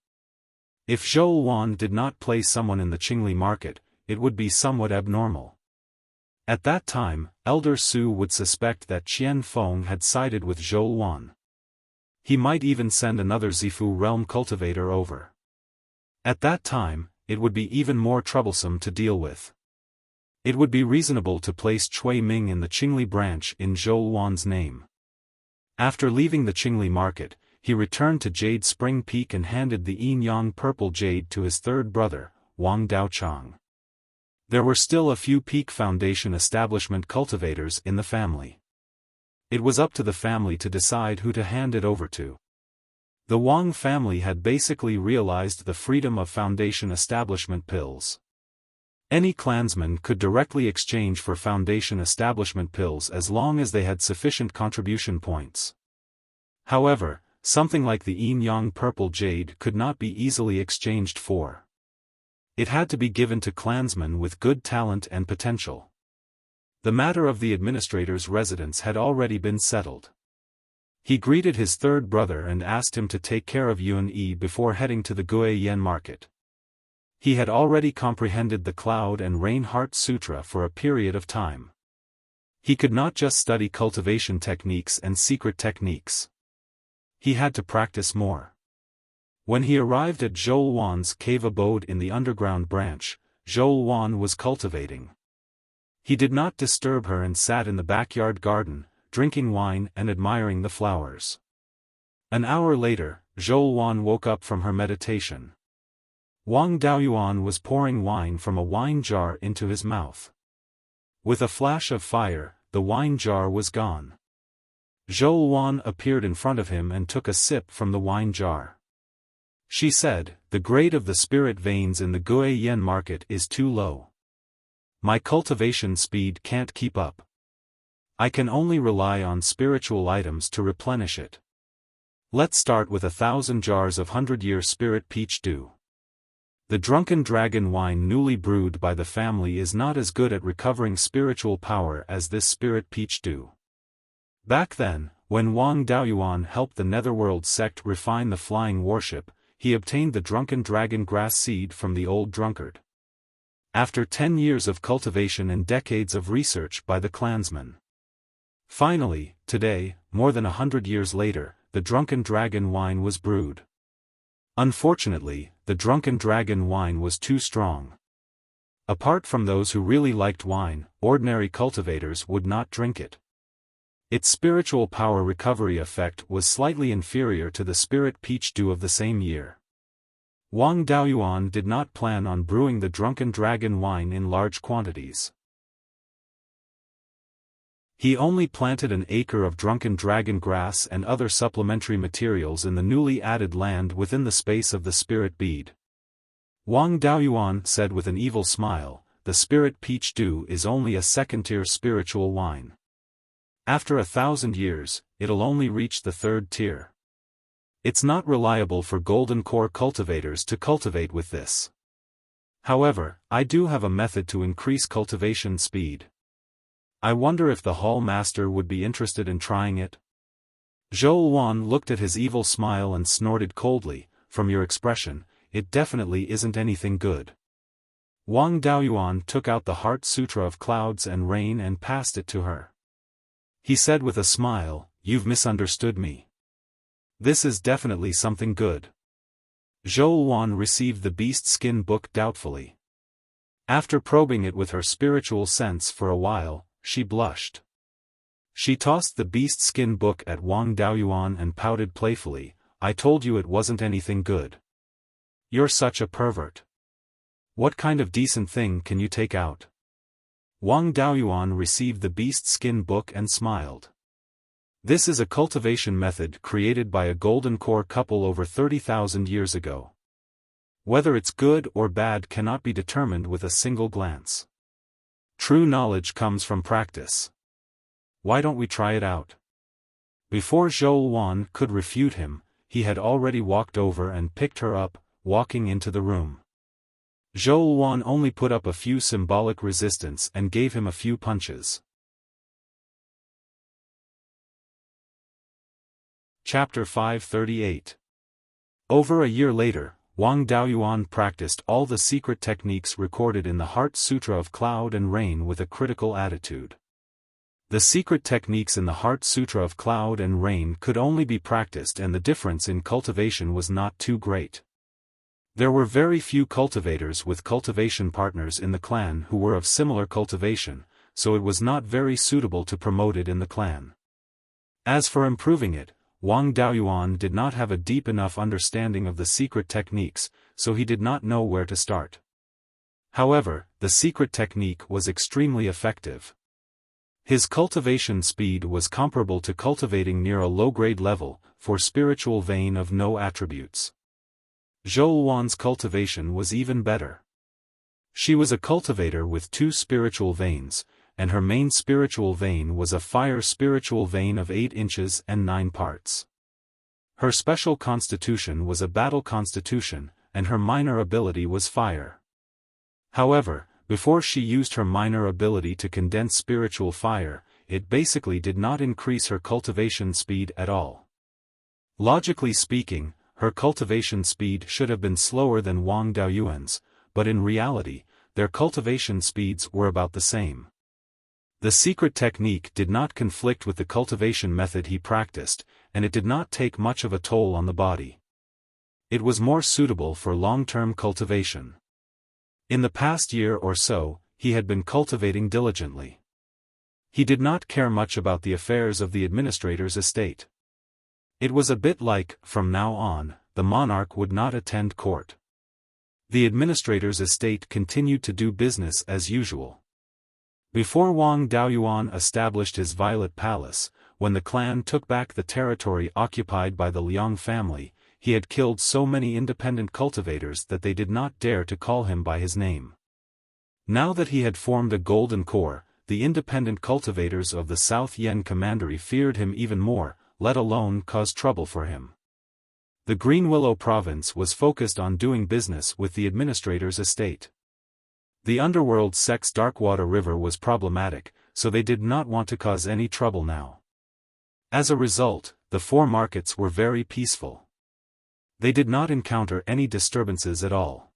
If Zhou Wan did not place someone in the Qingli market, it would be somewhat abnormal. At that time, Elder Su would suspect that Xiaofan had sided with Zhou Wan. He might even send another Zifu realm cultivator over. At that time, it would be even more troublesome to deal with. It would be reasonable to place Cui Ming in the Qingli branch in Zhou Wan's name. After leaving the Qingli market, he returned to Jade Spring Peak and handed the Yin-Yang purple jade to his third brother, Wang Daochang. There were still a few Peak Foundation establishment cultivators in the family. It was up to the family to decide who to hand it over to. The Wang family had basically realized the freedom of Foundation establishment pills. Any clansman could directly exchange for Foundation establishment pills as long as they had sufficient contribution points. However, something like the Yin-Yang purple jade could not be easily exchanged for. It had to be given to clansmen with good talent and potential. The matter of the administrator's residence had already been settled. He greeted his third brother and asked him to take care of Yun Yi before heading to the Guiyan market. He had already comprehended the Cloud and Rain Heart Sutra for a period of time. He could not just study cultivation techniques and secret techniques. He had to practice more. When he arrived at Zhou Wan's cave abode in the underground branch, Zhou Wan was cultivating. He did not disturb her and sat in the backyard garden, drinking wine and admiring the flowers. An hour later, Zhou Wan woke up from her meditation. Wang Daoyuan was pouring wine from a wine jar into his mouth. With a flash of fire, the wine jar was gone. Zhou Wan appeared in front of him and took a sip from the wine jar. She said, "The grade of the spirit veins in the Guiyan market is too low. My cultivation speed can't keep up. I can only rely on spiritual items to replenish it. Let's start with 1,000 jars of 100-year spirit peach dew. The drunken dragon wine newly brewed by the family is not as good at recovering spiritual power as this spirit peach dew." Back then, when Wang Daoyuan helped the Netherworld sect refine the flying warship, he obtained the drunken dragon grass seed from the old drunkard. After 10 years of cultivation and decades of research by the clansmen. Finally, today, more than 100 years later, the drunken dragon wine was brewed. Unfortunately, the drunken dragon wine was too strong. Apart from those who really liked wine, ordinary cultivators would not drink it. Its spiritual power recovery effect was slightly inferior to the spirit peach dew of the same year. Wang Daoyuan did not plan on brewing the drunken dragon wine in large quantities. He only planted an acre of drunken dragon grass and other supplementary materials in the newly added land within the space of the spirit bead. Wang Daoyuan said with an evil smile, "The spirit peach dew is only a second-tier spiritual wine. After 1,000 years, it'll only reach the third tier. It's not reliable for golden core cultivators to cultivate with this. However, I do have a method to increase cultivation speed. I wonder if the Hall Master would be interested in trying it?" Zhou Wan looked at his evil smile and snorted coldly, "From your expression, it definitely isn't anything good." Wang Daoyuan took out the Heart Sutra of Clouds and Rain and passed it to her. He said with a smile, "You've misunderstood me. This is definitely something good." Zhou Wan received the beast skin book doubtfully. After probing it with her spiritual sense for a while, she blushed. She tossed the beast skin book at Wang Daoyuan and pouted playfully, "I told you it wasn't anything good. You're such a pervert. What kind of decent thing can you take out?" Wang Daoyuan received the beast skin book and smiled. This is a cultivation method created by a golden core couple over 30,000 years ago. Whether it's good or bad cannot be determined with a single glance. True knowledge comes from practice. Why don't we try it out? Before Zhou Wan could refute him, he had already walked over and picked her up, walking into the room. Zhou Wan only put up a few symbolic resistance and gave him a few punches. Chapter 538. Over a year later, Wang Daoyuan practiced all the secret techniques recorded in the Heart Sutra of Cloud and Rain with a critical attitude. The secret techniques in the Heart Sutra of Cloud and Rain could only be practiced, and the difference in cultivation was not too great. There were very few cultivators with cultivation partners in the clan who were of similar cultivation, so it was not very suitable to promote it in the clan. As for improving it, Wang Daoyuan did not have a deep enough understanding of the secret techniques, so he did not know where to start. However, the secret technique was extremely effective. His cultivation speed was comparable to cultivating near a low-grade level, for spiritual vein of no attributes. Zhou Wan's cultivation was even better. She was a cultivator with 2 spiritual veins, and her main spiritual vein was a fire spiritual vein of 8 inches and 9 parts. Her special constitution was a battle constitution, and her minor ability was fire. However, before she used her minor ability to condense spiritual fire, it basically did not increase her cultivation speed at all. Logically speaking, her cultivation speed should have been slower than Wang Daoyuan's, but in reality, their cultivation speeds were about the same. The secret technique did not conflict with the cultivation method he practiced, and it did not take much of a toll on the body. It was more suitable for long-term cultivation. In the past year or so, he had been cultivating diligently. He did not care much about the affairs of the administrator's estate. It was a bit like, from now on, the monarch would not attend court. The administrator's estate continued to do business as usual. Before Wang Daoyuan established his Violet Palace, when the clan took back the territory occupied by the Liang family, he had killed so many independent cultivators that they did not dare to call him by his name. Now that he had formed a golden core, the independent cultivators of the South Yen Commandery feared him even more, let alone cause trouble for him. The Green Willow province was focused on doing business with the administrator's estate. The underworld sect's Darkwater River was problematic, so they did not want to cause any trouble now. As a result, the 4 markets were very peaceful. They did not encounter any disturbances at all.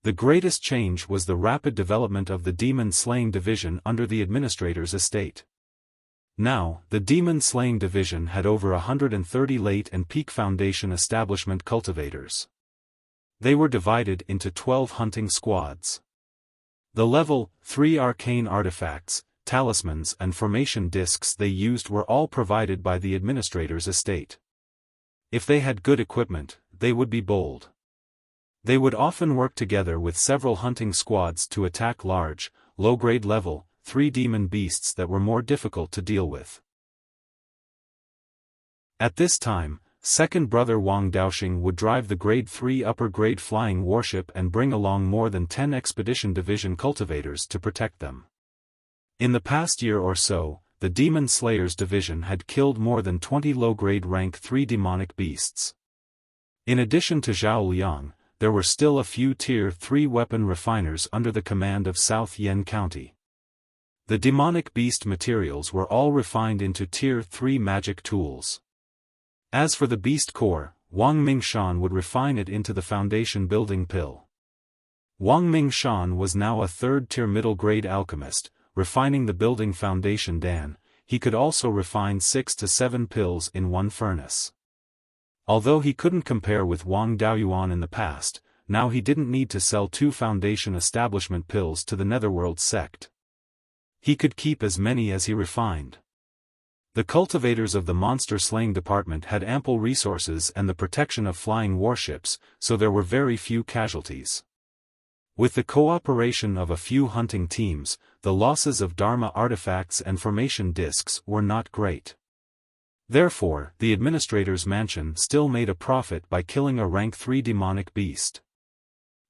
The greatest change was the rapid development of the demon-slaying division under the administrator's estate. Now, the demon-slaying division had over 130 late and peak foundation establishment cultivators. They were divided into 12 hunting squads. The level 3 arcane artifacts, talismans and formation discs they used were all provided by the administrator's estate. If they had good equipment, they would be bold. They would often work together with several hunting squads to attack large, low-grade level 3 demon beasts that were more difficult to deal with. At this time, second brother Wang Daoxing would drive the grade 3 upper grade flying warship and bring along more than 10 expedition division cultivators to protect them. In the past year or so, the Demon Slayers division had killed more than 20 low-grade rank 3 demonic beasts. In addition to Zhao Liang, there were still a few tier 3 weapon refiners under the command of South Yen County. The demonic beast materials were all refined into tier 3 magic tools. As for the beast core, Wang Mingshan would refine it into the foundation building pill. Wang Mingshan was now a 3rd-tier middle-grade alchemist, refining the building foundation dan. He could also refine 6 to 7 pills in one furnace. Although he couldn't compare with Wang Daoyuan in the past, now he didn't need to sell 2 foundation establishment pills to the Netherworld sect. He could keep as many as he refined. The cultivators of the monster-slaying department had ample resources and the protection of flying warships, so there were very few casualties. With the cooperation of a few hunting teams, the losses of Dharma artifacts and formation discs were not great. Therefore, the administrator's mansion still made a profit by killing a rank 3 demonic beast.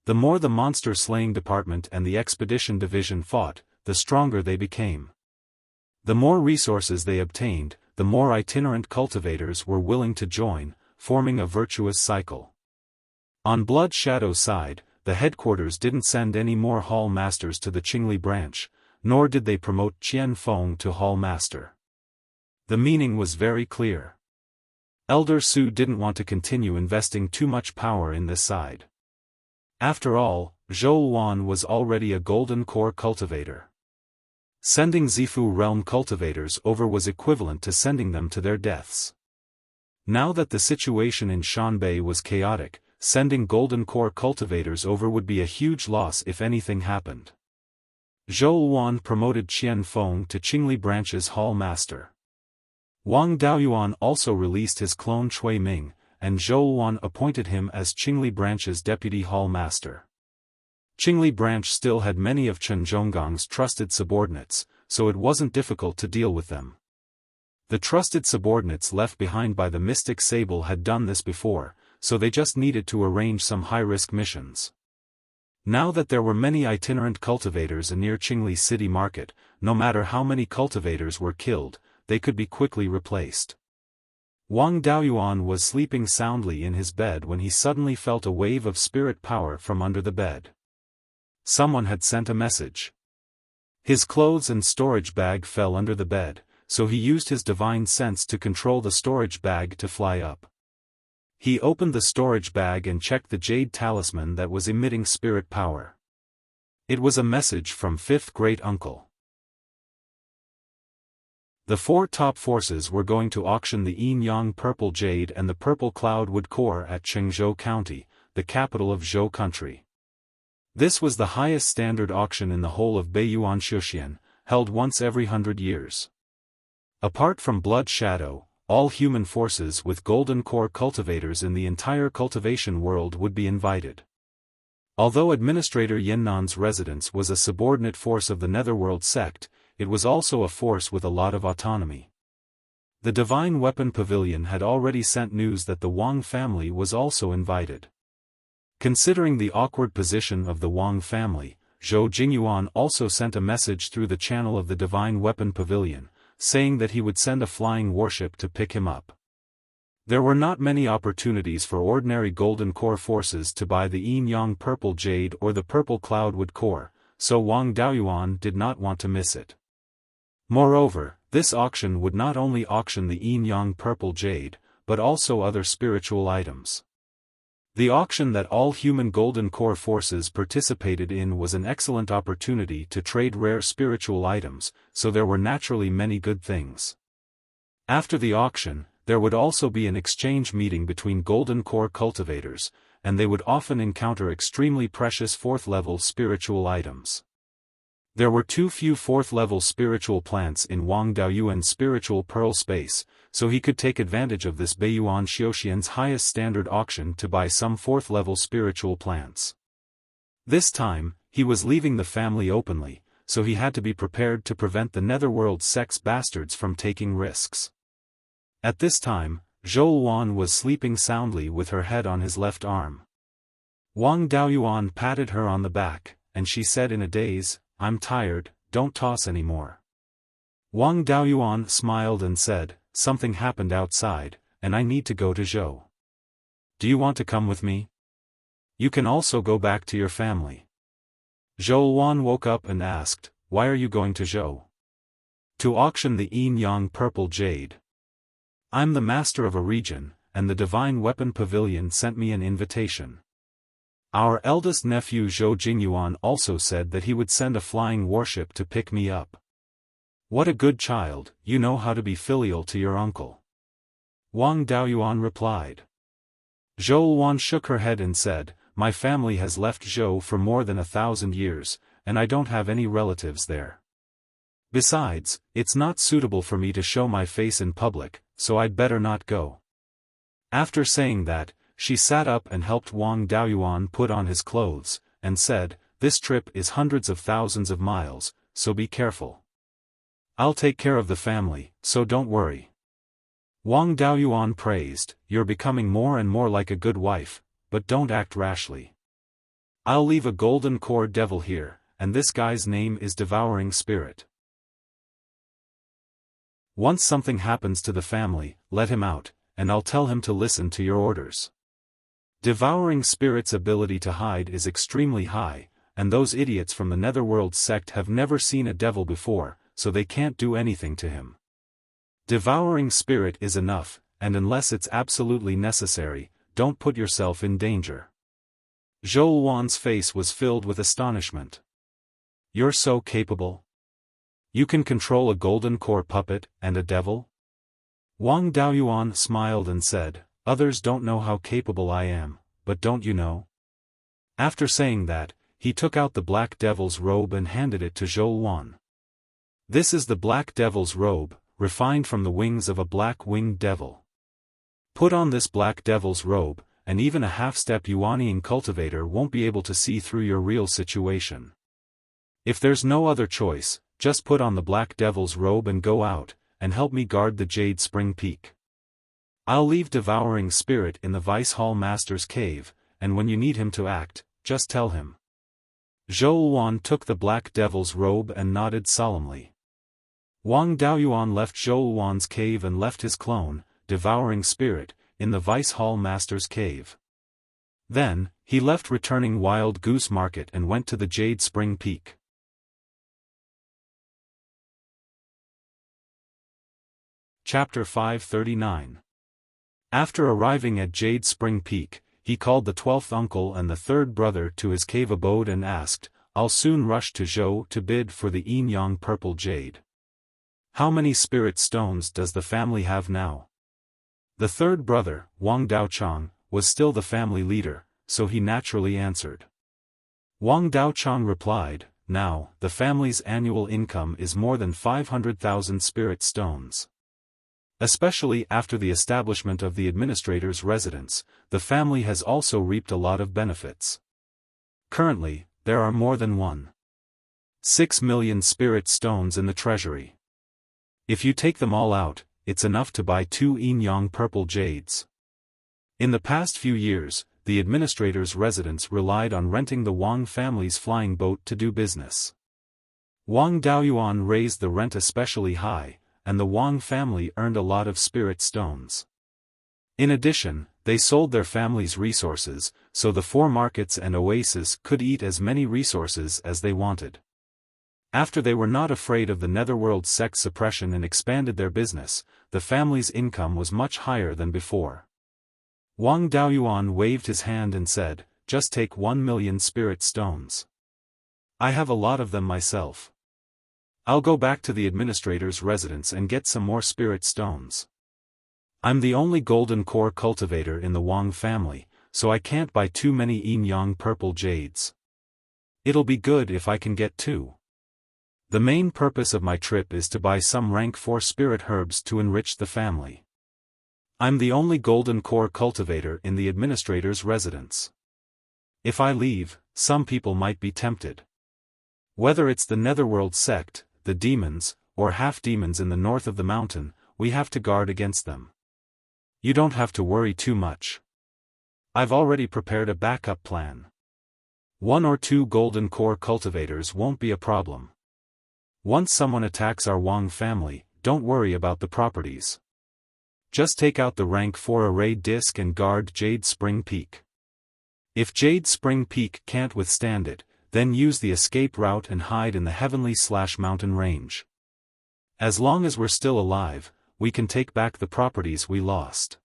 The more the monster-slaying department and the expedition division fought, the stronger they became. The more resources they obtained, the more itinerant cultivators were willing to join, forming a virtuous cycle. On Blood Shadow's side, the headquarters didn't send any more Hall Masters to the Qingli branch, nor did they promote Qian Feng to Hall Master. The meaning was very clear. Elder Su didn't want to continue investing too much power in this side. After all, Zhou Wan was already a Golden Core cultivator. Sending Zifu realm cultivators over was equivalent to sending them to their deaths. Now that the situation in Shanbei was chaotic, sending Golden Core cultivators over would be a huge loss if anything happened. Zhou Wan promoted Qian Feng to Qingli branch's Hall Master. Wang Daoyuan also released his clone Cui Ming, and Zhou Wan appointed him as Qingli branch's deputy Hall Master. Qingli branch still had many of Chen Zhonggang's trusted subordinates, so it wasn't difficult to deal with them. The trusted subordinates left behind by the Mystic Sable had done this before, so they just needed to arrange some high-risk missions. Now that there were many itinerant cultivators near Qingli's city market, no matter how many cultivators were killed, they could be quickly replaced. Wang Daoyuan was sleeping soundly in his bed when he suddenly felt a wave of spirit power from under the bed. Someone had sent a message. His clothes and storage bag fell under the bed, so he used his divine sense to control the storage bag to fly up. He opened the storage bag and checked the jade talisman that was emitting spirit power. It was a message from Fifth Great Uncle. The 4 top forces were going to auction the Yin-Yang Purple Jade and the Purple Cloudwood Core at Chengzhou County, the capital of Zhou Country. This was the highest standard auction in the whole of Beiyuan Xiuxian, held once every 100 years. Apart from Blood Shadow, all human forces with Golden Core cultivators in the entire cultivation world would be invited. Although Administrator Yinnan's residence was a subordinate force of the Netherworld sect, it was also a force with a lot of autonomy. The Divine Weapon Pavilion had already sent news that the Wang family was also invited. Considering the awkward position of the Wang family, Zhou Jingyuan also sent a message through the channel of the Divine Weapon Pavilion, saying that he would send a flying warship to pick him up. There were not many opportunities for ordinary Golden Core forces to buy the Yin-Yang Purple Jade or the Purple Cloudwood Core, so Wang Daoyuan did not want to miss it. Moreover, this auction would not only auction the Yin-Yang Purple Jade, but also other spiritual items. The auction that all human Golden Core forces participated in was an excellent opportunity to trade rare spiritual items, so there were naturally many good things. After the auction, there would also be an exchange meeting between Golden Core cultivators, and they would often encounter extremely precious 4th-level spiritual items. There were too few 4th-level spiritual plants in Wang Daoyuan's spiritual pearl space, so he could take advantage of this Beiyuan Xiuxian's highest standard auction to buy some 4th-level spiritual plants. This time, he was leaving the family openly, so he had to be prepared to prevent the Netherworld sex bastards from taking risks. At this time, Zhou Wan was sleeping soundly with her head on his left arm. Wang Daoyuan patted her on the back, and she said in a daze, "I'm tired, don't toss anymore." Wang Daoyuan smiled and said, "Something happened outside, and I need to go to Zhou. Do you want to come with me? You can also go back to your family." Zhou Wan woke up and asked, "Why are you going to Zhou?" "To auction the Yin-Yang Purple Jade. I'm the master of a region, and the Divine Weapon Pavilion sent me an invitation. Our eldest nephew Zhou Jingyuan also said that he would send a flying warship to pick me up." "What a good child, you know how to be filial to your uncle," Wang Daoyuan replied. Zhou Wan shook her head and said, "My family has left Zhou for more than 1,000 years, and I don't have any relatives there." Besides, it's not suitable for me to show my face in public, so I'd better not go. After saying that, she sat up and helped Wang Daoyuan put on his clothes, and said, "This trip is hundreds of thousands of miles, so be careful. I'll take care of the family, so don't worry." Wang Daoyuan praised, "You're becoming more and more like a good wife, but don't act rashly. I'll leave a golden core devil here, and this guy's name is Devouring Spirit. Once something happens to the family, let him out, and I'll tell him to listen to your orders." Devouring Spirit's ability to hide is extremely high, and those idiots from the Netherworld sect have never seen a devil before, so they can't do anything to him. Devouring Spirit is enough, and unless it's absolutely necessary, don't put yourself in danger. Zhou Wan's face was filled with astonishment. "You're so capable? You can control a golden core puppet, and a devil?" Wang Daoyuan smiled and said, "Others don't know how capable I am, but don't you know?" After saying that, he took out the Black Devil's robe and handed it to Zhou Wan. "This is the Black Devil's robe, refined from the wings of a black-winged devil. Put on this Black Devil's robe, and even a half-step Yuanian cultivator won't be able to see through your real situation. If there's no other choice, just put on the Black Devil's robe and go out, and help me guard the Jade Spring Peak. I'll leave Devouring Spirit in the Vice Hall Master's cave, and when you need him to act, just tell him." Zhou Wan took the Black Devil's robe and nodded solemnly. Wang Daoyuan left Zhou Wan's cave and left his clone, Devouring Spirit, in the Vice Hall Master's cave. Then, he left returning Wild Goose Market and went to the Jade Spring Peak. Chapter 539. After arriving at Jade Spring Peak, he called the 12th uncle and the 3rd brother to his cave abode and asked, "I'll soon rush to Zhou to bid for the Yin-Yang Purple Jade. How many spirit stones does the family have now?" The 3rd brother, Wang Daochang, was still the family leader, so he naturally answered. Wang Daochang replied, "Now, the family's annual income is more than 500,000 spirit stones. Especially after the establishment of the administrator's residence, the family has also reaped a lot of benefits. Currently, there are more than 1.6 million spirit stones in the treasury. If you take them all out, it's enough to buy 2 Yin-Yang Purple Jades. In the past few years, the administrator's residence relied on renting the Wang family's flying boat to do business. Wang Daoyuan raised the rent especially high, and the Wang family earned a lot of spirit stones. In addition, they sold their family's resources, so the 4 markets and oases could eat as many resources as they wanted. After they were not afraid of the Netherworld sect suppression and expanded their business, the family's income was much higher than before. Wang Daoyuan waved his hand and said, "Just take 1 million spirit stones. I have a lot of them myself. I'll go back to the administrator's residence and get some more spirit stones. I'm the only golden core cultivator in the Wang family, so I can't buy too many Yin-Yang Purple Jades. It'll be good if I can get 2. The main purpose of my trip is to buy some rank 4 spirit herbs to enrich the family. I'm the only golden core cultivator in the administrator's residence. If I leave, some people might be tempted. Whether it's the Netherworld sect, the demons, or half-demons in the north of the mountain, we have to guard against them. You don't have to worry too much. I've already prepared a backup plan. 1 or 2 golden core cultivators won't be a problem. Once someone attacks our Wang family, don't worry about the properties. Just take out the rank 4 array disc and guard Jade Spring Peak. If Jade Spring Peak can't withstand it, then use the escape route and hide in the Heavenly/Mountain range. As long as we're still alive, we can take back the properties we lost."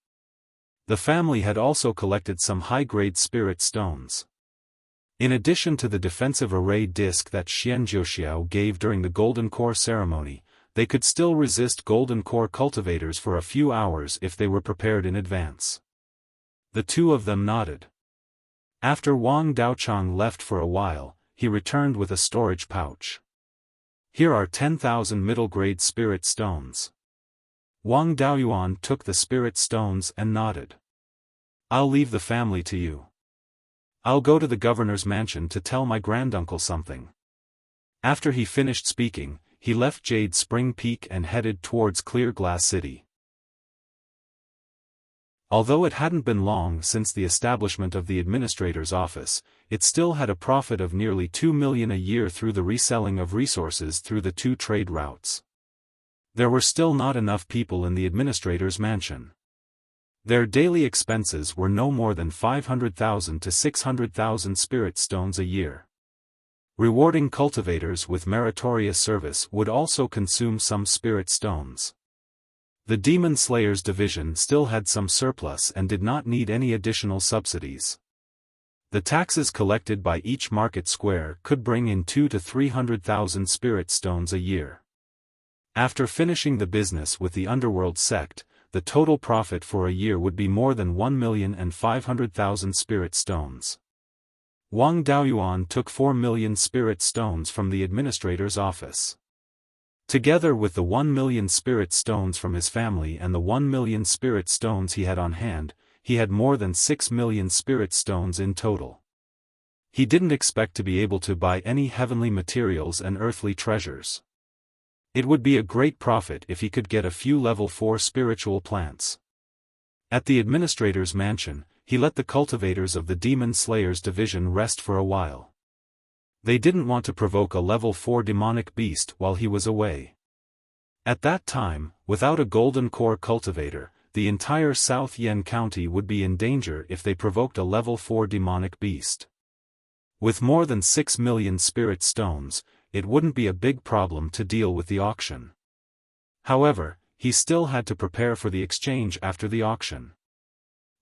The family had also collected some high-grade spirit stones. In addition to the defensive array disc that Xianjiuxiao gave during the Golden Core ceremony, they could still resist Golden Core cultivators for a few hours if they were prepared in advance. The 2 of them nodded. After Wang Daochang left for a while, he returned with a storage pouch. Here are 10,000 middle-grade spirit stones. Wang Daoyuan took the spirit stones and nodded. I'll leave the family to you. I'll go to the governor's mansion to tell my granduncle something. After he finished speaking, he left Jade Spring Peak and headed towards Clear Glass City. Although it hadn't been long since the establishment of the administrator's office, it still had a profit of nearly 2 million a year through the reselling of resources through the 2 trade routes. There were still not enough people in the administrator's mansion. Their daily expenses were no more than 500,000 to 600,000 spirit stones a year. Rewarding cultivators with meritorious service would also consume some spirit stones. The Demon Slayers division still had some surplus and did not need any additional subsidies. The taxes collected by each market square could bring in 200,000 to 300,000 spirit stones a year. After finishing the business with the Underworld sect, the total profit for a year would be more than 1,500,000 spirit stones. Wang Daoyuan took 4 million spirit stones from the administrator's office. Together with the 1 million spirit stones from his family and the 1 million spirit stones he had on hand, he had more than 6 million spirit stones in total. He didn't expect to be able to buy any heavenly materials and earthly treasures. It would be a great profit if he could get a few level 4 spiritual plants. At the administrator's mansion, he let the cultivators of the Demon Slayers division rest for a while. They didn't want to provoke a level 4 demonic beast while he was away. At that time, without a golden core cultivator, the entire South Yen County would be in danger if they provoked a level 4 demonic beast. With more than 6 million spirit stones, it wouldn't be a big problem to deal with the auction. However, he still had to prepare for the exchange after the auction.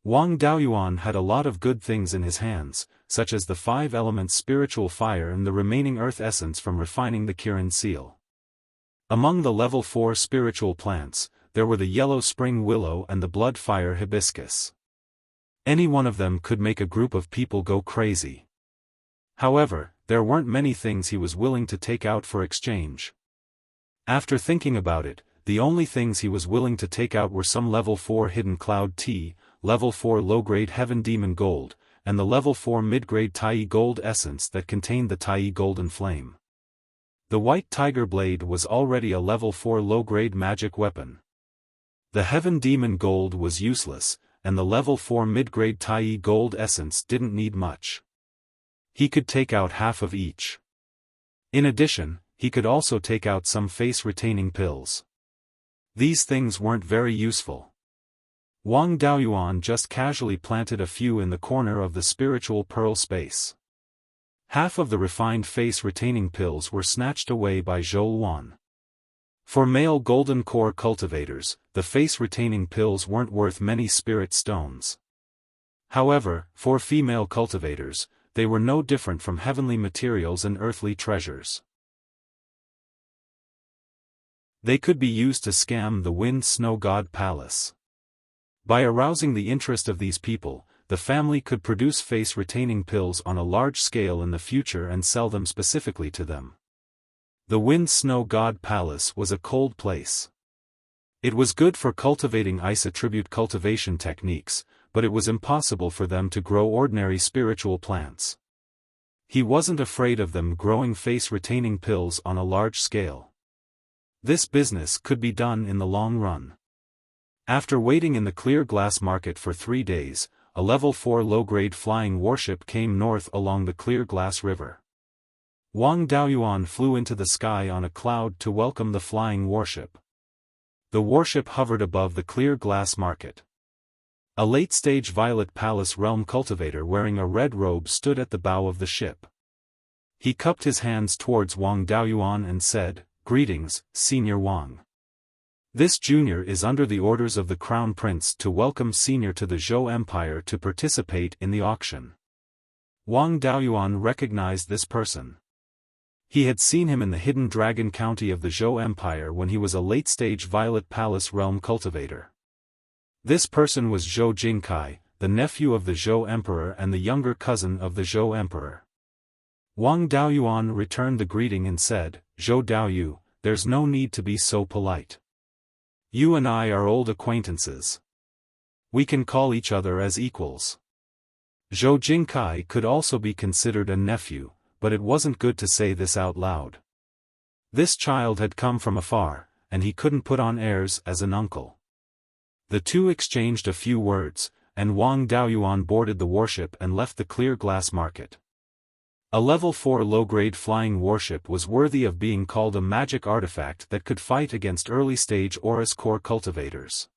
Wang Daoyuan had a lot of good things in his hands, such as the 5 elements spiritual fire and the remaining earth essence from refining the Kirin seal. Among the level 4 spiritual plants, there were the yellow spring willow and the blood fire hibiscus. Any one of them could make a group of people go crazy. However, there weren't many things he was willing to take out for exchange. After thinking about it, the only things he was willing to take out were some level 4 hidden cloud tea, level 4 low-grade heaven demon gold, and the level 4 mid-grade Tai gold essence that contained the Tai golden flame. The white tiger blade was already a level 4 low-grade magic weapon. The heaven demon gold was useless, and the level 4 mid-grade Tai gold essence didn't need much. He could take out half of each. In addition, he could also take out some face-retaining pills. These things weren't very useful. Wang Daoyuan just casually planted a few in the corner of the spiritual pearl space. Half of the refined face-retaining pills were snatched away by Zhou Wan. For male golden core cultivators, the face-retaining pills weren't worth many spirit stones. However, for female cultivators, they were no different from heavenly materials and earthly treasures. They could be used to scam the Wind Snow God Palace. By arousing the interest of these people, the family could produce face-retaining pills on a large scale in the future and sell them specifically to them. The Wind Snow God Palace was a cold place. It was good for cultivating ice attribute cultivation techniques, but it was impossible for them to grow ordinary spiritual plants. He wasn't afraid of them growing face-retaining pills on a large scale. This business could be done in the long run. After waiting in the clear glass market for 3 days, a level 4 low-grade flying warship came north along the clear glass river. Wang Daoyuan flew into the sky on a cloud to welcome the flying warship. The warship hovered above the clear glass market. A late-stage Violet Palace realm cultivator wearing a red robe stood at the bow of the ship. He cupped his hands towards Wang Daoyuan and said, "Greetings, Senior Wang. This junior is under the orders of the Crown Prince to welcome Senior to the Zhou Empire to participate in the auction." Wang Daoyuan recognized this person. He had seen him in the hidden dragon county of the Zhou Empire when he was a late-stage Violet Palace realm cultivator. This person was Zhou Jingkai, the nephew of the Zhou Emperor and the younger cousin of the Zhou Emperor. Wang Daoyuan returned the greeting and said, "Zhou Daoyu, there's no need to be so polite. You and I are old acquaintances. We can call each other as equals." Zhou Jingkai could also be considered a nephew, but it wasn't good to say this out loud. This child had come from afar, and he couldn't put on airs as an uncle. The two exchanged a few words, and Wang Daoyuan boarded the warship and left the clear glass market. A level 4 low-grade flying warship was worthy of being called a magic artifact that could fight against early-stage Aurus core cultivators.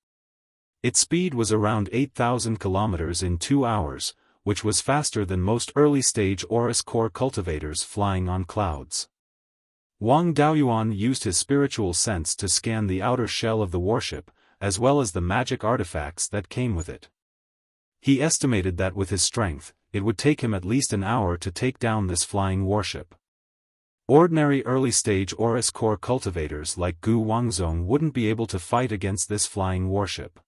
Its speed was around 8,000 kilometers in 2 hours, which was faster than most early-stage Aurus core cultivators flying on clouds. Wang Daoyuan used his spiritual sense to scan the outer shell of the warship, as well as the magic artifacts that came with it. He estimated that with his strength, it would take him at least an hour to take down this flying warship. Ordinary early-stage Aurus core cultivators like Gu Wangzong wouldn't be able to fight against this flying warship.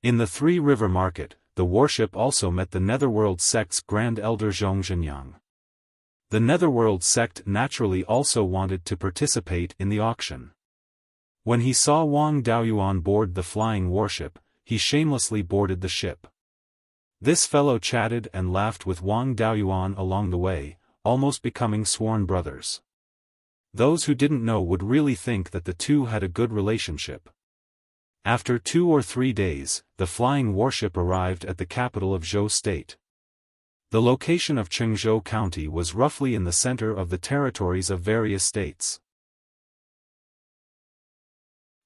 In the Three River Market, the warship also met the Netherworld sect's Grand Elder Zhong Zhenyang. The Netherworld sect naturally also wanted to participate in the auction. When he saw Wang Daoyuan board the flying warship, he shamelessly boarded the ship. This fellow chatted and laughed with Wang Daoyuan along the way, almost becoming sworn brothers. Those who didn't know would really think that the two had a good relationship. After 2 or 3 days, the flying warship arrived at the capital of Zhou State. The location of Chengzhou County was roughly in the center of the territories of various states.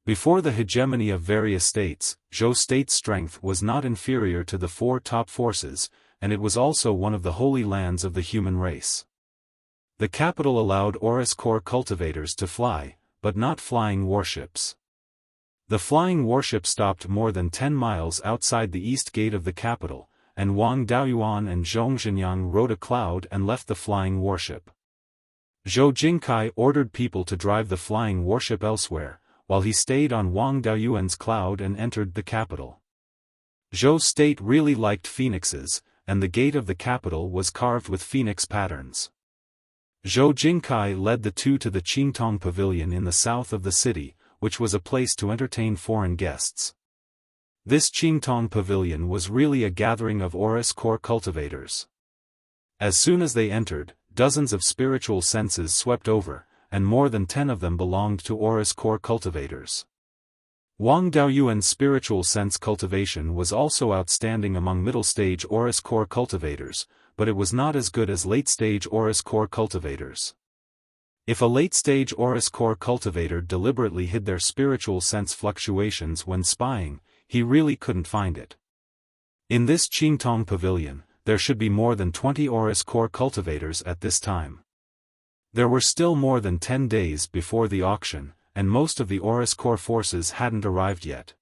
Before the hegemony of various states, Zhou State's strength was not inferior to the 4 top forces, and it was also one of the holy lands of the human race. The capital allowed Aurus core cultivators to fly, but not flying warships. The flying warship stopped more than 10 miles outside the east gate of the capital, and Wang Daoyuan and Zhong Zhenyang rode a cloud and left the flying warship. Zhou Jingkai ordered people to drive the flying warship elsewhere, while he stayed on Wang Daoyuan's cloud and entered the capital. Zhou State really liked phoenixes, and the gate of the capital was carved with phoenix patterns. Zhou Jingkai led the two to the Qingtong Pavilion in the south of the city, which was a place to entertain foreign guests. This Qingtong Pavilion was really a gathering of Aurus core cultivators. As soon as they entered, dozens of spiritual senses swept over, and more than 10 of them belonged to Aurus core cultivators. Wang Daoyuan's spiritual sense cultivation was also outstanding among middle-stage Aurus core cultivators, but it was not as good as late-stage Aurus core cultivators. If a late-stage Aurus core cultivator deliberately hid their spiritual sense fluctuations when spying, he really couldn't find it. In this Qingtong Pavilion, there should be more than 20 Aurus core cultivators at this time. There were still more than 10 days before the auction, and most of the Aurus core forces hadn't arrived yet.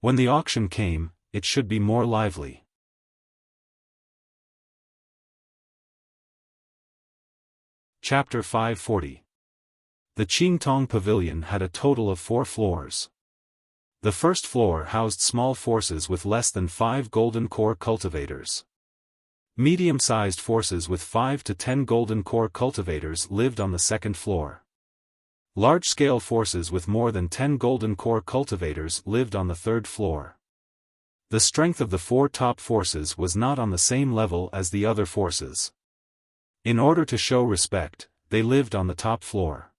When the auction came, it should be more lively. Chapter 540. The Qingtong Pavilion had a total of 4 floors. The first floor housed small forces with less than 5 golden core cultivators. Medium-sized forces with 5 to 10 golden core cultivators lived on the second floor. Large-scale forces with more than 10 golden core cultivators lived on the third floor. The strength of the 4 top forces was not on the same level as the other forces. In order to show respect, they lived on the top floor.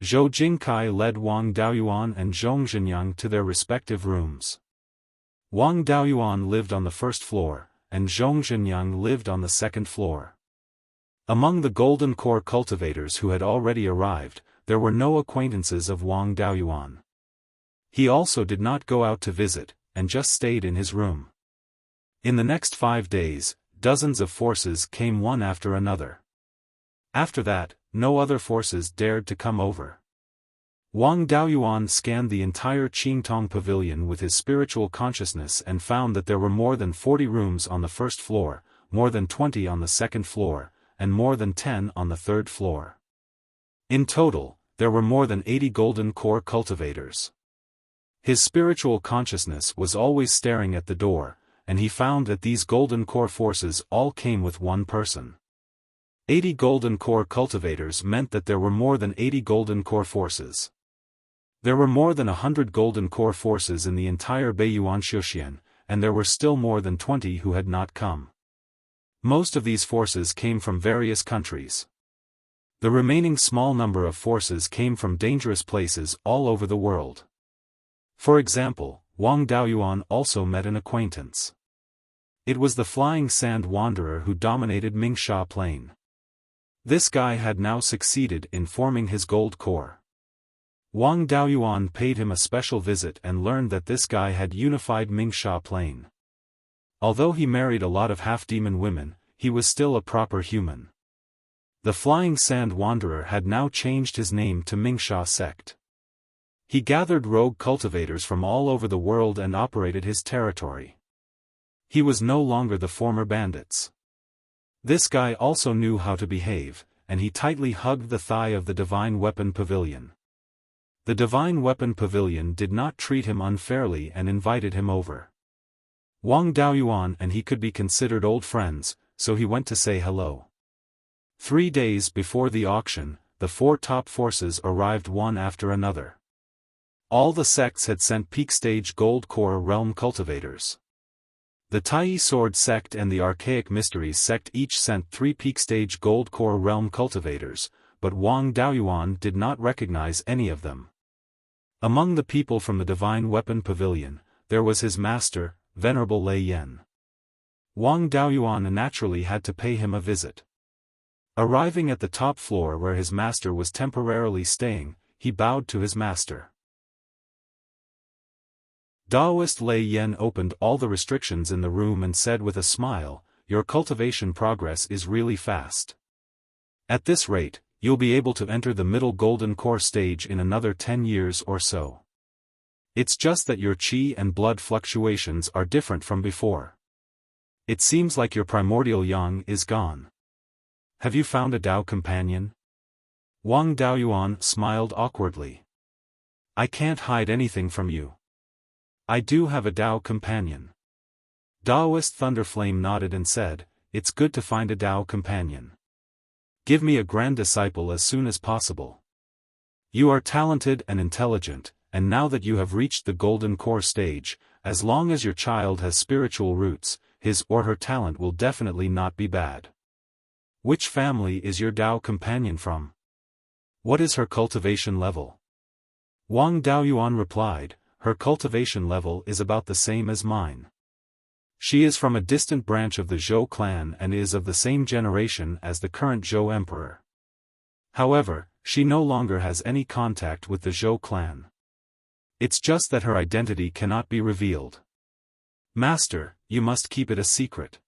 Zhou Jingkai led Wang Daoyuan and Zhong Zhenyang to their respective rooms. Wang Daoyuan lived on the first floor, and Zhong Zhenyang lived on the second floor. Among the golden core cultivators who had already arrived, there were no acquaintances of Wang Daoyuan. He also did not go out to visit, and just stayed in his room. In the next 5 days, dozens of forces came one after another. After that, no other forces dared to come over. Wang Daoyuan scanned the entire Qingtong Pavilion with his spiritual consciousness and found that there were more than 40 rooms on the first floor, more than 20 on the second floor, and more than 10 on the third floor. In total, there were more than 80 golden core cultivators. His spiritual consciousness was always staring at the door, and he found that these golden core forces all came with one person. 80 golden core cultivators meant that there were more than 80 golden core forces. There were more than 100 golden core forces in the entire Beiyuan Xiaofan, and there were still more than 20 who had not come. Most of these forces came from various countries. The remaining small number of forces came from dangerous places all over the world. For example, Wang Daoyuan also met an acquaintance. It was the flying sand wanderer who dominated Mingsha Plain. This guy had now succeeded in forming his gold core. Wang Daoyuan paid him a special visit and learned that this guy had unified Mingsha Plain. Although he married a lot of half-demon women, he was still a proper human. The flying sand wanderer had now changed his name to Mingsha sect. He gathered rogue cultivators from all over the world and operated his territory. He was no longer the former bandits. This guy also knew how to behave, and he tightly hugged the thigh of the Divine Weapon Pavilion. The Divine Weapon Pavilion did not treat him unfairly and invited him over. Wang Daoyuan and he could be considered old friends, so he went to say hello. 3 days before the auction, the 4 top forces arrived one after another. All the sects had sent peak-stage gold core realm cultivators. The Tai Sword sect and the Archaic Mysteries sect each sent 3 peak-stage gold core realm cultivators, but Wang Daoyuan did not recognize any of them. Among the people from the Divine Weapon Pavilion, there was his master, Venerable Lei Yan. Wang Daoyuan naturally had to pay him a visit. Arriving at the top floor where his master was temporarily staying, he bowed to his master. Daoist Lei Yan opened all the restrictions in the room and said with a smile, "Your cultivation progress is really fast. At this rate, you'll be able to enter the middle golden core stage in another 10 years or so. It's just that your qi and blood fluctuations are different from before. It seems like your primordial yang is gone. Have you found a Dao companion?" Wang Daoyuan smiled awkwardly. "I can't hide anything from you. I do have a Dao companion." Daoist Thunderflame nodded and said, "It's good to find a Dao companion. Give me a grand disciple as soon as possible. You are talented and intelligent, and now that you have reached the golden core stage, as long as your child has spiritual roots, his or her talent will definitely not be bad. Which family is your Dao companion from? What is her cultivation level?" Wang Daoyuan replied, "Her cultivation level is about the same as mine. She is from a distant branch of the Zhou clan and is of the same generation as the current Zhou emperor. However, she no longer has any contact with the Zhou clan. It's just that her identity cannot be revealed. Master, you must keep it a secret."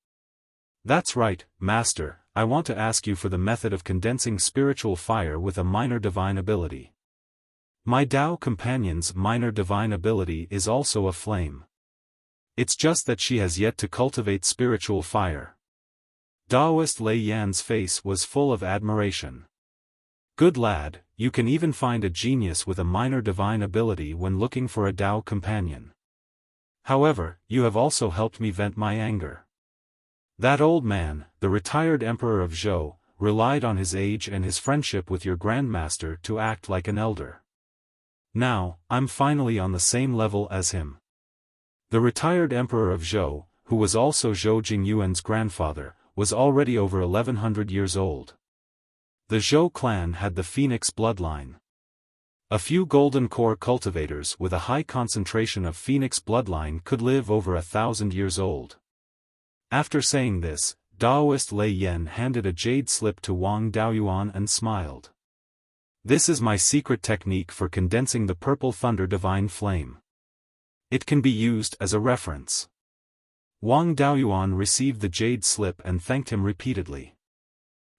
"That's right, Master, I want to ask you for the method of condensing spiritual fire with a minor divine ability. My Dao companion's minor divine ability is also a flame. It's just that she has yet to cultivate spiritual fire." Daoist Lei Yan's face was full of admiration. "Good lad, you can even find a genius with a minor divine ability when looking for a Dao companion. However, you have also helped me vent my anger. That old man, the retired emperor of Zhou, relied on his age and his friendship with your grandmaster to act like an elder. Now, I'm finally on the same level as him." The retired emperor of Zhou, who was also Zhou Jingyuan's grandfather, was already over 1100 years old. The Zhou clan had the Phoenix bloodline. A few golden core cultivators with a high concentration of Phoenix bloodline could live over 1,000 years old. After saying this, Daoist Lei Yan handed a jade slip to Wang Daoyuan and smiled. "This is my secret technique for condensing the purple thunder divine flame. It can be used as a reference." Wang Daoyuan received the jade slip and thanked him repeatedly.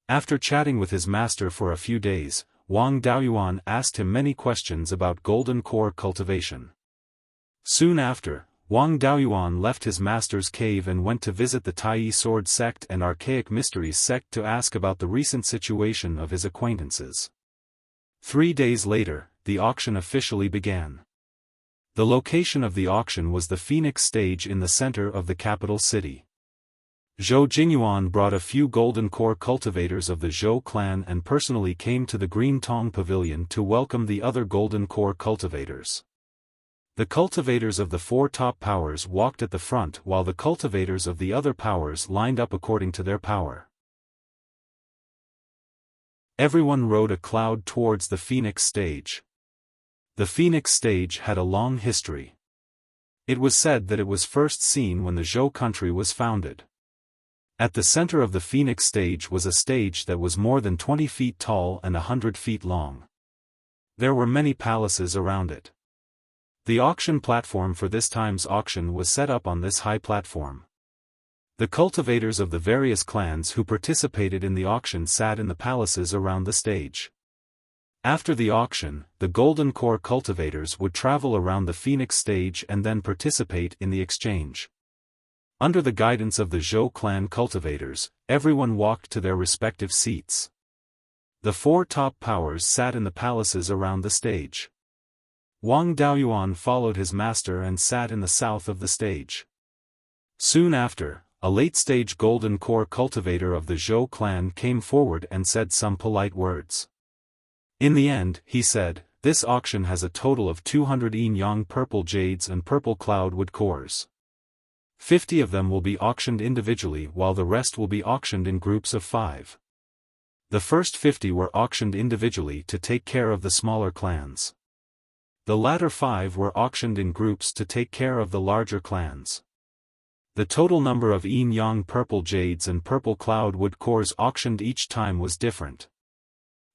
After chatting with his master for a few days, Wang Daoyuan asked him many questions about golden core cultivation. Soon after, Wang Daoyuan left his master's cave and went to visit the Tai Sword sect and Archaic Mysteries sect to ask about the recent situation of his acquaintances. 3 days later, the auction officially began. The location of the auction was the Phoenix stage in the center of the capital city. Zhou Jingyuan brought a few golden core cultivators of the Zhou clan and personally came to the Green Tong Pavilion to welcome the other golden core cultivators. The cultivators of the four top powers walked at the front while the cultivators of the other powers lined up according to their power. Everyone rode a cloud towards the Phoenix stage. The Phoenix stage had a long history. It was said that it was first seen when the Zhou country was founded. At the center of the Phoenix stage was a stage that was more than 20 feet tall and 100 feet long. There were many palaces around it. The auction platform for this time's auction was set up on this high platform. The cultivators of the various clans who participated in the auction sat in the palaces around the stage. After the auction, the golden core cultivators would travel around the Phoenix stage and then participate in the exchange. Under the guidance of the Zhou clan cultivators, everyone walked to their respective seats. The four top powers sat in the palaces around the stage. Wang Daoyuan followed his master and sat in the south of the stage. Soon after, a late-stage golden core cultivator of the Zhou clan came forward and said some polite words. In the end, he said, "This auction has a total of 200 yin-yang purple jades and purple cloudwood cores. 50 of them will be auctioned individually while the rest will be auctioned in groups of 5. The first 50 were auctioned individually to take care of the smaller clans. The latter 5 were auctioned in groups to take care of the larger clans. The total number of yin-yang purple jades and purple cloudwood cores auctioned each time was different.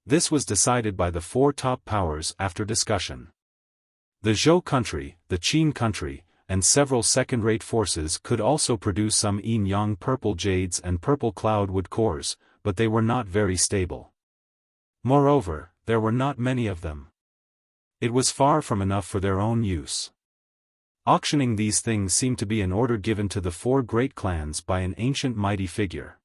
This was decided by the four top powers after discussion. The Zhou country, the Qin country, and several second-rate forces could also produce some yin-yang purple jades and purple cloudwood cores, but they were not very stable. Moreover, there were not many of them. It was far from enough for their own use. Auctioning these things seemed to be an order given to the four great clans by an ancient mighty figure.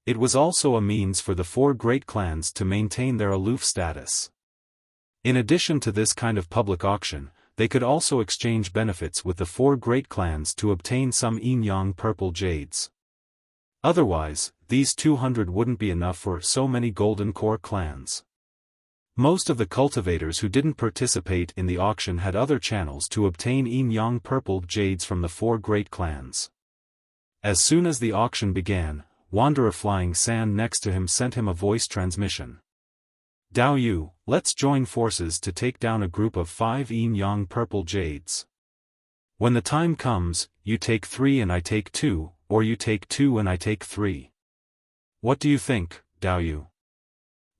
It was also a means for the four great clans to maintain their aloof status. In addition to this kind of public auction, they could also exchange benefits with the four great clans to obtain some yin-yang purple jades. Otherwise, these 200 wouldn't be enough for so many golden core clans. Most of the cultivators who didn't participate in the auction had other channels to obtain yin-yang purple jades from the four great clans. As soon as the auction began, Wanderer Flying Sand next to him sent him a voice transmission. "Dao Yu, let's join forces to take down a group of 5 yin-yang purple jades. When the time comes, you take 3 and I take 2, or you take 2 and I take 3. What do you think, Dao Yu?"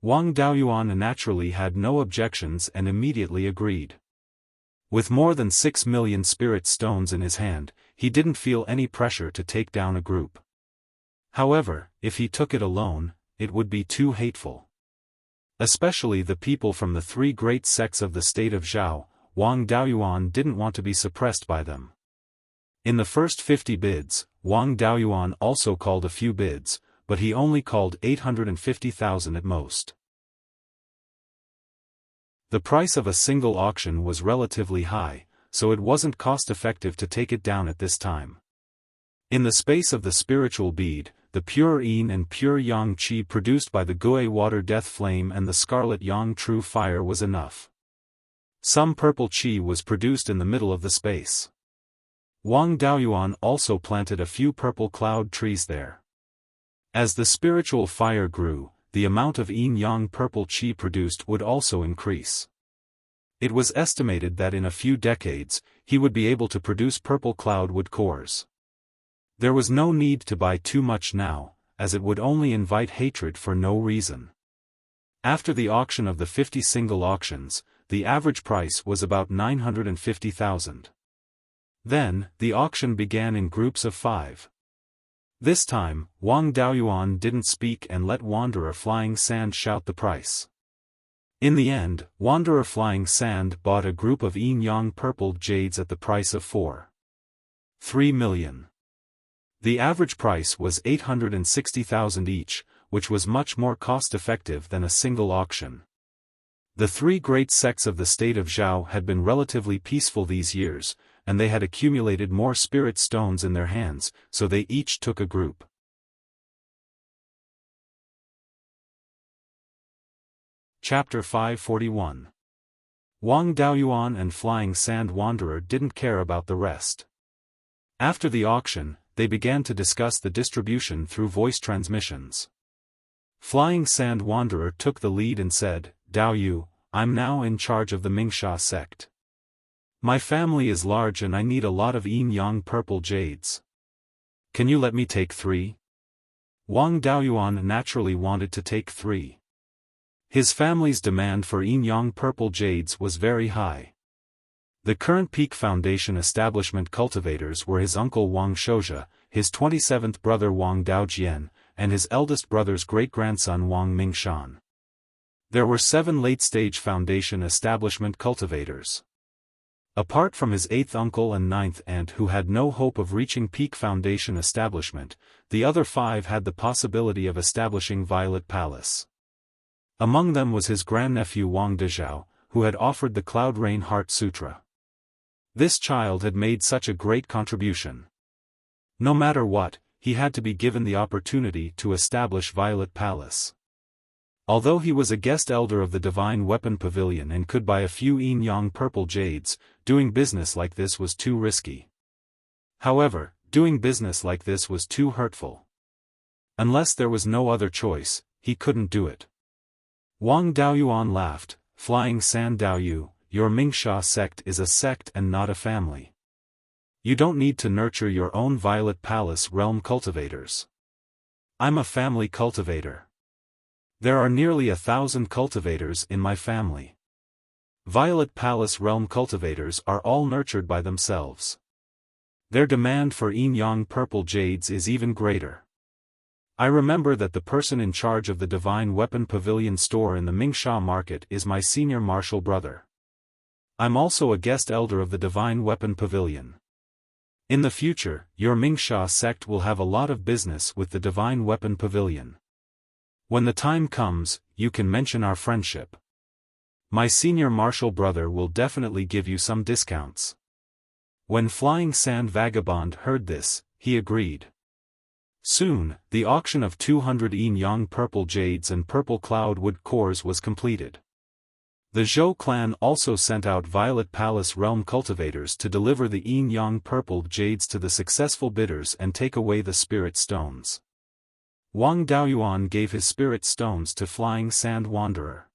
Wang Daoyuan naturally had no objections and immediately agreed. With more than 6 million spirit stones in his hand, he didn't feel any pressure to take down a group. However, if he took it alone, it would be too hateful. Especially the people from the 3 great sects of the state of Zhao, Wang Daoyuan didn't want to be suppressed by them. In the first 50 bids, Wang Daoyuan also called a few bids, but he only called 850,000 at most. The price of a single auction was relatively high, so it wasn't cost-effective to take it down at this time. In the space of the spiritual bead, the pure yin and pure yang qi produced by the Gui water death flame and the scarlet yang true fire was enough. Some purple qi was produced in the middle of the space. Wang Daoyuan also planted a few purple cloud trees there. As the spiritual fire grew, the amount of yin-yang purple qi produced would also increase. It was estimated that in a few decades, he would be able to produce purple cloudwood cores. There was no need to buy too much now, as it would only invite hatred for no reason. After the auction of the 50 single auctions, the average price was about 950,000. Then, the auction began in groups of 5. This time, Wang Daoyuan didn't speak and let Wanderer Flying Sand shout the price. In the end, Wanderer Flying Sand bought a group of yin-yang purple jades at the price of 4.3 million. The average price was 860,000 each, which was much more cost-effective than a single auction. The three great sects of the state of Zhao had been relatively peaceful these years, and they had accumulated more spirit stones in their hands, so they each took a group. Chapter 541. Wang Daoyuan and Flying Sand Wanderer didn't care about the rest. After the auction, they began to discuss the distribution through voice transmissions. Flying Sand Wanderer took the lead and said, "Dao Yu, I'm now in charge of the Mingxia sect. My family is large and I need a lot of yin-yang purple jades. Can you let me take 3? Wang Daoyuan naturally wanted to take 3. His family's demand for yin-yang purple jades was very high. The current Peak Foundation establishment cultivators were his uncle Wang Shouzhe, his 27th brother Wang Daojian, and his eldest brother's great-grandson Wang Mingshan. There were 7 late-stage Foundation establishment cultivators. Apart from his 8th uncle and 9th aunt who had no hope of reaching Peak Foundation establishment, the other 5 had the possibility of establishing Violet Palace. Among them was his grandnephew Wang Dezhao, who had offered the Cloud Rain Heart Sutra. This child had made such a great contribution. No matter what, he had to be given the opportunity to establish Violet Palace. Although he was a guest elder of the Divine Weapon Pavilion and could buy a few yin-yang purple jades, doing business like this was too risky. However, doing business like this was too hurtful. Unless there was no other choice, he couldn't do it. Wang Daoyuan laughed, "Flying Sand Daoyu, your Mingxia sect is a sect and not a family. You don't need to nurture your own Violet Palace realm cultivators. I'm a family cultivator. There are nearly 1,000 cultivators in my family. Violet Palace realm cultivators are all nurtured by themselves. Their demand for yin-yang purple jades is even greater. I remember that the person in charge of the Divine Weapon Pavilion store in the Mingxia market is my senior martial brother. I'm also a guest elder of the Divine Weapon Pavilion. In the future, your Mingxia sect will have a lot of business with the Divine Weapon Pavilion. When the time comes, you can mention our friendship. My senior martial brother will definitely give you some discounts." When Flying Sand Vagabond heard this, he agreed. Soon, the auction of 200 yin-yang purple jades and purple cloudwood cores was completed. The Zhou clan also sent out Violet Palace realm cultivators to deliver the yin-yang purple jades to the successful bidders and take away the spirit stones. Wang Daoyuan gave his spirit stones to Flying Sand Wanderer.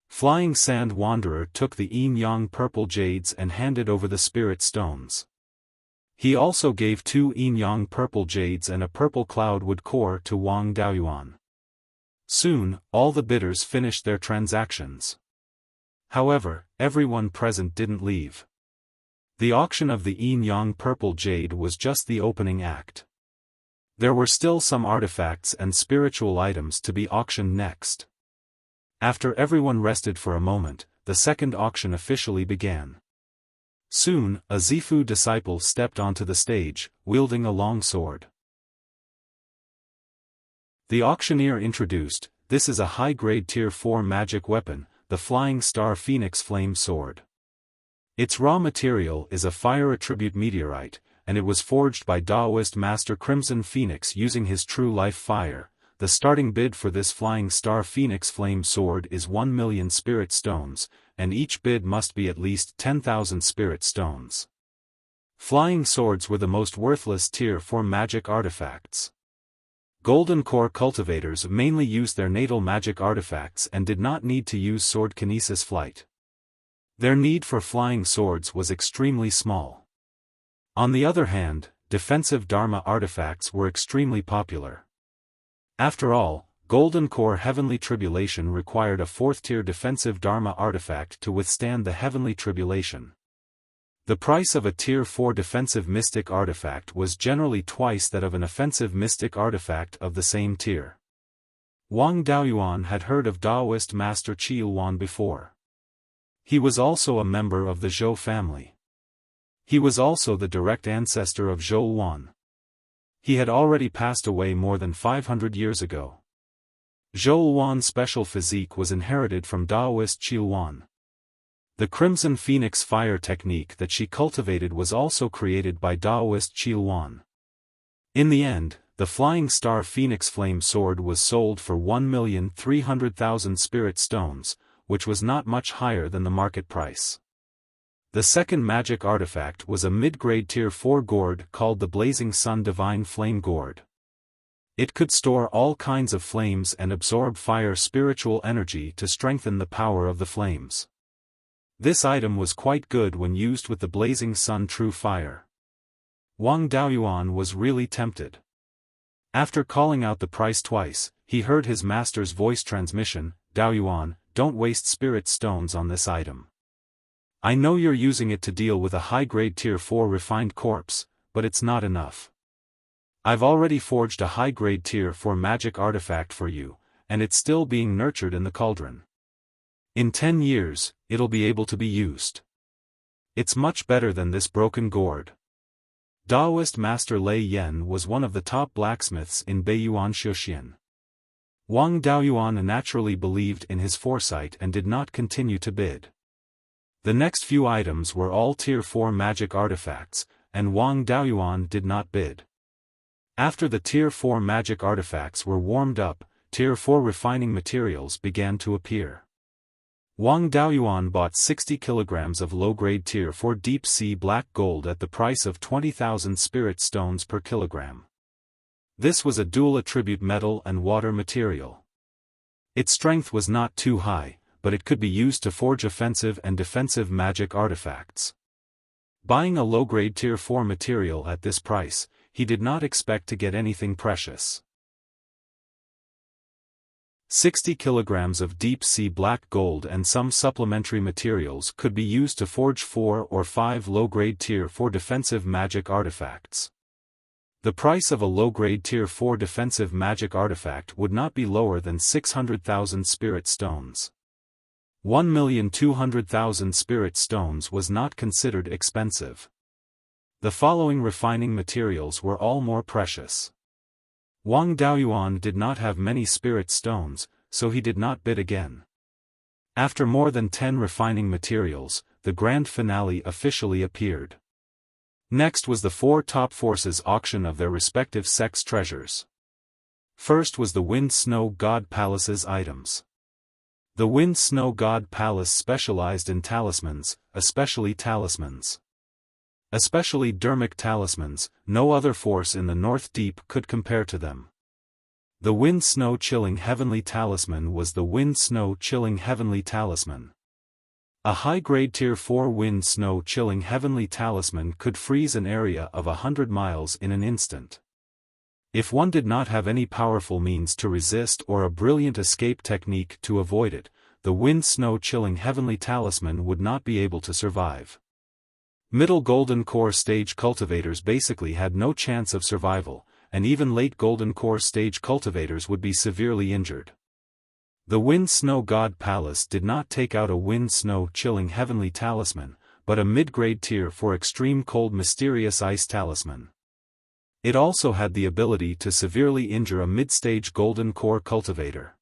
Flying Sand Wanderer took the yin-yang purple jades and handed over the spirit stones. He also gave 2 yin-yang purple jades and a purple cloudwood core to Wang Daoyuan. Soon, all the bidders finished their transactions. However, everyone present didn't leave. The auction of the yin-yang purple jade was just the opening act. There were still some artifacts and spiritual items to be auctioned next. After everyone rested for a moment, the second auction officially began. Soon, a Zifu disciple stepped onto the stage, wielding a long sword. The auctioneer introduced, "This is a high-grade Tier 4 magic weapon, the Flying Star Phoenix Flame Sword. Its raw material is a fire attribute meteorite, and it was forged by Daoist Master Crimson Phoenix using his true life fire. The starting bid for this Flying Star Phoenix Flame Sword is 1 million spirit stones, and each bid must be at least 10,000 spirit stones." Flying swords were the most worthless Tier 4 magic artifacts. Golden Core cultivators mainly used their natal magic artifacts and did not need to use sword kinesis flight. Their need for flying swords was extremely small. On the other hand, defensive Dharma artifacts were extremely popular. After all, Golden Core Heavenly Tribulation required a 4th-tier defensive Dharma artifact to withstand the Heavenly Tribulation. The price of a Tier 4 defensive Mystic artifact was generally twice that of an offensive Mystic artifact of the same tier. Wang Daoyuan had heard of Daoist Master Qiluan before. He was also a member of the Zhou family. He was also the direct ancestor of Zhou Wan. He had already passed away more than 500 years ago. Zhou Luan's special physique was inherited from Daoist Qiluan. The Crimson Phoenix fire technique that she cultivated was also created by Daoist Qiluan. In the end, the Flying Star Phoenix Flame Sword was sold for 1,300,000 spirit stones, which was not much higher than the market price. The second magic artifact was a mid-grade Tier 4 gourd called the Blazing Sun Divine Flame Gourd. It could store all kinds of flames and absorb fire spiritual energy to strengthen the power of the flames. This item was quite good when used with the Blazing Sun True Fire. Wang Daoyuan was really tempted. After calling out the price twice, he heard his master's voice transmission, "Daoyuan, don't waste spirit stones on this item. I know you're using it to deal with a high-grade Tier 4 refined corpse, but it's not enough. I've already forged a high-grade Tier 4 magic artifact for you, and it's still being nurtured in the cauldron. In 10 years, it'll be able to be used. It's much better than this broken gourd." Daoist Master Lei Yan was one of the top blacksmiths in Beiyuan Xiaofan. Wang Daoyuan naturally believed in his foresight and did not continue to bid. The next few items were all Tier 4 magic artifacts, and Wang Daoyuan did not bid. After the Tier 4 magic artifacts were warmed up, Tier 4 refining materials began to appear. Wang Daoyuan bought 60 kilograms of low-grade Tier 4 deep-sea black gold at the price of 20,000 spirit stones per kilogram. This was a dual-attribute metal and water material. Its strength was not too high, but it could be used to forge offensive and defensive magic artifacts. Buying a low-grade Tier 4 material at this price, he did not expect to get anything precious. 60 kilograms of deep-sea black gold and some supplementary materials could be used to forge 4 or 5 low-grade Tier 4 defensive magic artifacts. The price of a low-grade Tier 4 defensive magic artifact would not be lower than 600,000 spirit stones. 1,200,000 spirit stones was not considered expensive. The following refining materials were all more precious. Wang Daoyuan did not have many spirit stones, so he did not bid again. After more than 10 refining materials, the grand finale officially appeared. Next was the 4 top forces' auction of their respective sex treasures. First was the Wind Snow God Palace's items. The Wind Snow God Palace specialized in talismans, especially talismans. Especially dermic talismans, no other force in the North Deep could compare to them. The Wind Snow Chilling Heavenly Talisman was the Wind Snow Chilling Heavenly Talisman. A high-grade Tier 4 Wind Snow Chilling Heavenly Talisman could freeze an area of 100 miles in an instant. If one did not have any powerful means to resist or a brilliant escape technique to avoid it, the Wind Snow Chilling Heavenly Talisman would not be able to survive. Middle Golden Core stage cultivators basically had no chance of survival, and even late Golden Core stage cultivators would be severely injured. The Wind Snow God Palace did not take out a Wind Snow Chilling Heavenly Talisman, but a mid-grade Tier 4 Extreme Cold Mysterious Ice Talisman. It also had the ability to severely injure a mid-stage Golden Core cultivator.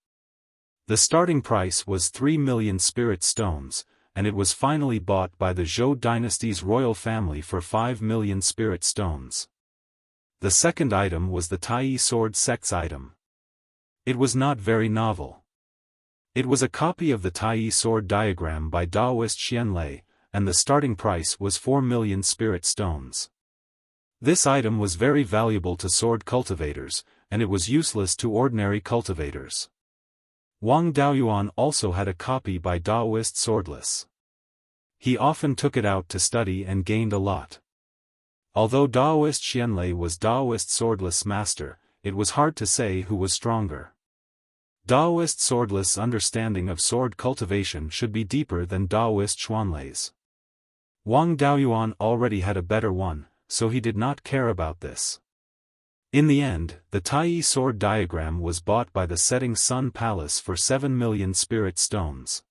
The starting price was 3 million spirit stones, and it was finally bought by the Zhou dynasty's royal family for 5 million spirit stones. The second item was the Tai Sword Sex item. It was not very novel. It was a copy of the Tai Sword diagram by Daoist Xianlei, and the starting price was 4 million spirit stones. This item was very valuable to sword cultivators, and it was useless to ordinary cultivators. Wang Daoyuan also had a copy by Daoist Swordless. He often took it out to study and gained a lot. Although Daoist Xianlei was Daoist Swordless Master, it was hard to say who was stronger. Daoist Swordless' understanding of sword cultivation should be deeper than Daoist Xuanlei's. Wang Daoyuan already had a better one, so he did not care about this. In the end, the Tai Sword diagram was bought by the Setting Sun Palace for 7 million spirit stones.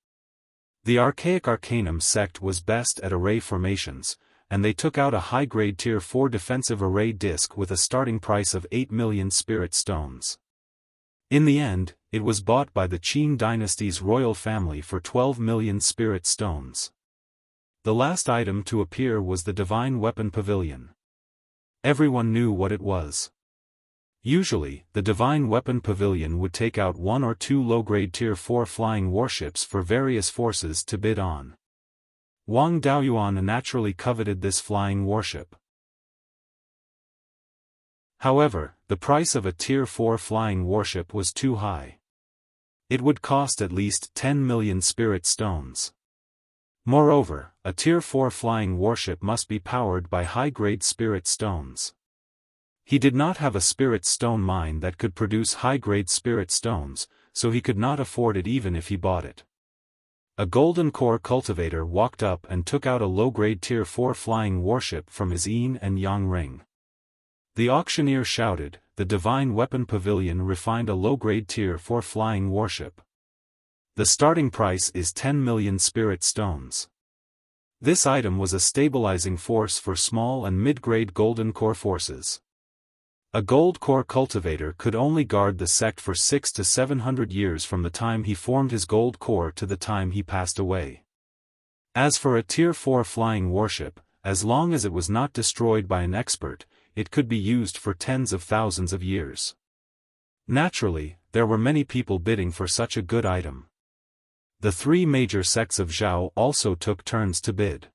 The Archaic Arcanum sect was best at array formations, and they took out a high-grade Tier 4 defensive array disc with a starting price of 8 million spirit stones. In the end, it was bought by the Qin dynasty's royal family for 12 million spirit stones. The last item to appear was the Divine Weapon Pavilion. Everyone knew what it was. Usually, the Divine Weapon Pavilion would take out 1 or 2 low-grade Tier 4 flying warships for various forces to bid on. Wang Daoyuan naturally coveted this flying warship. However, the price of a Tier 4 flying warship was too high. It would cost at least 10 million spirit stones. Moreover, a Tier 4 flying warship must be powered by high-grade spirit stones. He did not have a spirit stone mine that could produce high-grade spirit stones, so he could not afford it even if he bought it. A golden core cultivator walked up and took out a low-grade Tier 4 flying warship from his yin and yang ring. The auctioneer shouted, "The Divine Weapon Pavilion refined a low-grade Tier 4 flying warship. The starting price is 10 million spirit stones." This item was a stabilizing force for small and mid-grade golden core forces. A gold core cultivator could only guard the sect for 600 to 700 years from the time he formed his gold core to the time he passed away. As for a Tier 4 flying warship, as long as it was not destroyed by an expert, it could be used for tens of thousands of years. Naturally, there were many people bidding for such a good item. The 3 major sects of Zhao also took turns to bid.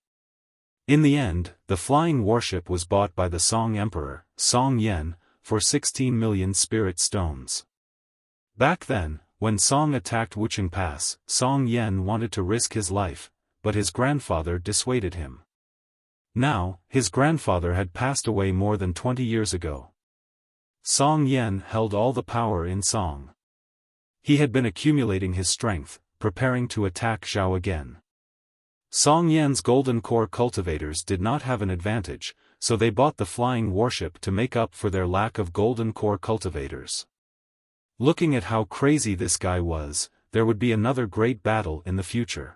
In the end, the flying warship was bought by the Song Emperor, Song Yan, for 16 million spirit stones. Back then, when Song attacked Wuxia Pass, Song Yan wanted to risk his life, but his grandfather dissuaded him. Now, his grandfather had passed away more than 20 years ago. Song Yan held all the power in Song. He had been accumulating his strength, preparing to attack Zhao again. Song Yan's golden core cultivators did not have an advantage, so they bought the flying warship to make up for their lack of golden core cultivators. Looking at how crazy this guy was, there would be another great battle in the future.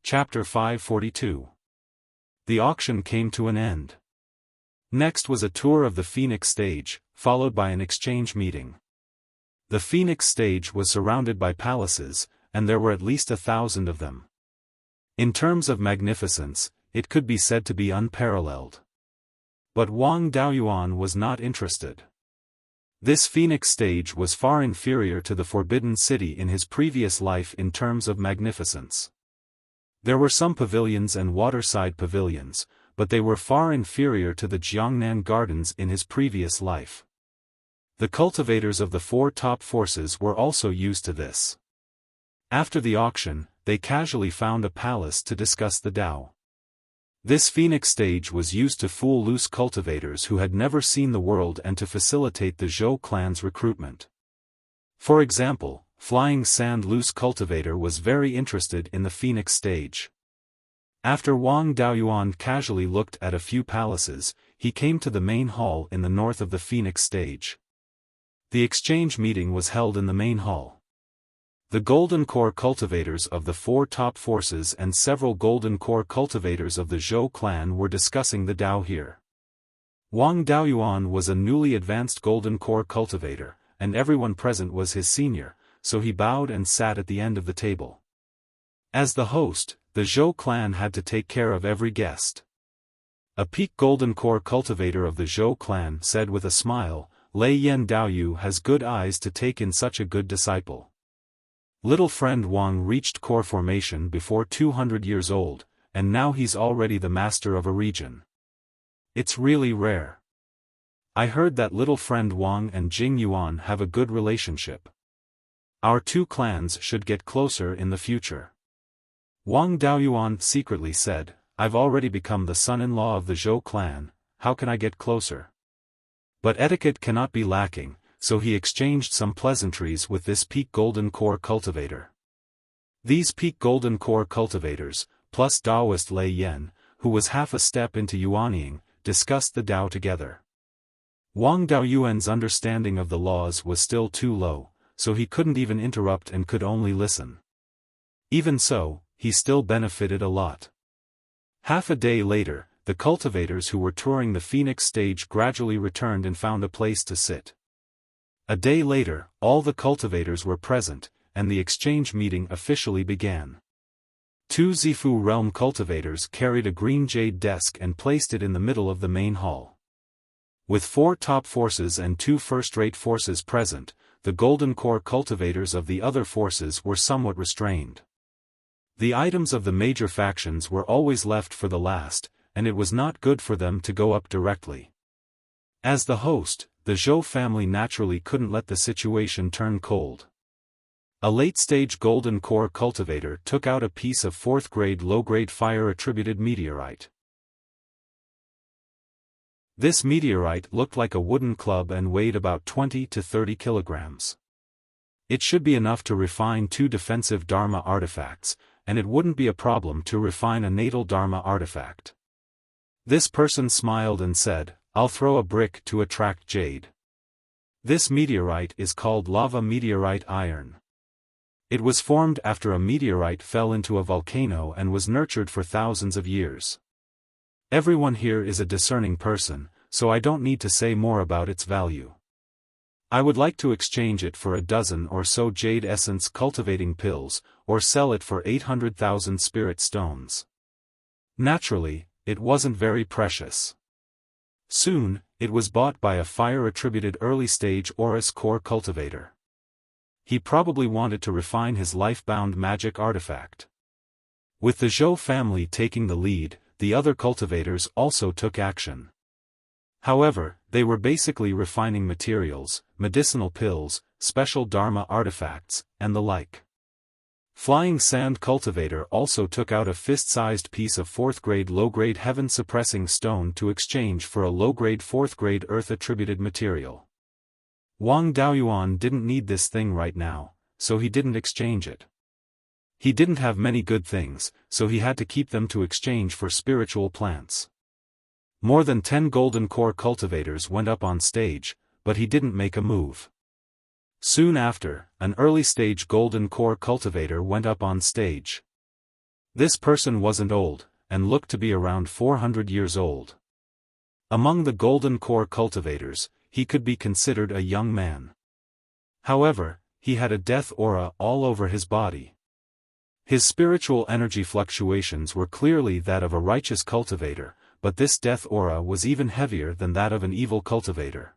Chapter 542. The auction came to an end. Next was a tour of the Phoenix stage, followed by an exchange meeting. The Phoenix stage was surrounded by palaces, and there were at least 1,000 of them. In terms of magnificence, it could be said to be unparalleled. But Wang Daoyuan was not interested. This Phoenix stage was far inferior to the Forbidden City in his previous life in terms of magnificence. There were some pavilions and waterside pavilions, but they were far inferior to the Jiangnan Gardens in his previous life. The cultivators of the 4 top forces were also used to this. After the auction, they casually found a palace to discuss the Dao. This Phoenix stage was used to fool loose cultivators who had never seen the world and to facilitate the Zhou clan's recruitment. For example, Flying Sand Loose Cultivator was very interested in the Phoenix stage. After Wang Daoyuan casually looked at a few palaces, he came to the main hall in the north of the Phoenix stage. The exchange meeting was held in the main hall. The golden core cultivators of the 4 top forces and several golden core cultivators of the Zhou clan were discussing the Dao here. Wang Daoyuan was a newly advanced golden core cultivator, and everyone present was his senior, so he bowed and sat at the end of the table. As the host, the Zhou clan had to take care of every guest. A peak golden core cultivator of the Zhou clan said with a smile, "Lei Yen Daoyu has good eyes to take in such a good disciple." Little friend Wang reached core formation before 200 years old, and now he's already the master of a region. It's really rare. I heard that little friend Wang and Jing Yuan have a good relationship. Our 2 clans should get closer in the future. Wang Daoyuan secretly said, "I've already become the son-in-law of the Zhou clan, how can I get closer?" But etiquette cannot be lacking, so he exchanged some pleasantries with this peak golden core cultivator. These peak golden core cultivators, plus Daoist Lei Yen, who was half a step into Yuanying, discussed the Dao together. Wang Daoyuan's understanding of the laws was still too low, so he couldn't even interrupt and could only listen. Even so, he still benefited a lot. Half a day later, the cultivators who were touring the Phoenix stage gradually returned and found a place to sit. A day later, all the cultivators were present, and the exchange meeting officially began. 2 Zifu realm cultivators carried a green jade desk and placed it in the middle of the main hall. With 4 top forces and 2 first-rate forces present, the golden core cultivators of the other forces were somewhat restrained. The items of the major factions were always left for the last, and it was not good for them to go up directly. As the host, the Zhou family naturally couldn't let the situation turn cold. A late-stage golden core cultivator took out a piece of 4th-grade low-grade fire-attributed meteorite. This meteorite looked like a wooden club and weighed about 20 to 30 kilograms. It should be enough to refine 2 defensive Dharma artifacts, and it wouldn't be a problem to refine a natal Dharma artifact. This person smiled and said, "I'll throw a brick to attract jade." This meteorite is called lava meteorite iron. It was formed after a meteorite fell into a volcano and was nurtured for thousands of years. Everyone here is a discerning person, so I don't need to say more about its value. I would like to exchange it for a dozen or so jade essence cultivating pills, or sell it for 800,000 spirit stones. Naturally, it wasn't very precious. Soon, it was bought by a fire-attributed early-stage Aurus core cultivator. He probably wanted to refine his life-bound magic artifact. With the Zhou family taking the lead, the other cultivators also took action. However, they were basically refining materials, medicinal pills, special Dharma artifacts, and the like. Flying Sand Cultivator also took out a fist-sized piece of 4th-grade low-grade heaven-suppressing stone to exchange for a low-grade 4th-grade earth-attributed material. Wang Daoyuan didn't need this thing right now, so he didn't exchange it. He didn't have many good things, so he had to keep them to exchange for spiritual plants. More than 10 golden core cultivators went up on stage, but he didn't make a move. Soon after, an early-stage golden core cultivator went up on stage. This person wasn't old, and looked to be around 400 years old. Among the golden core cultivators, he could be considered a young man. However, he had a death aura all over his body. His spiritual energy fluctuations were clearly that of a righteous cultivator, but this death aura was even heavier than that of an evil cultivator.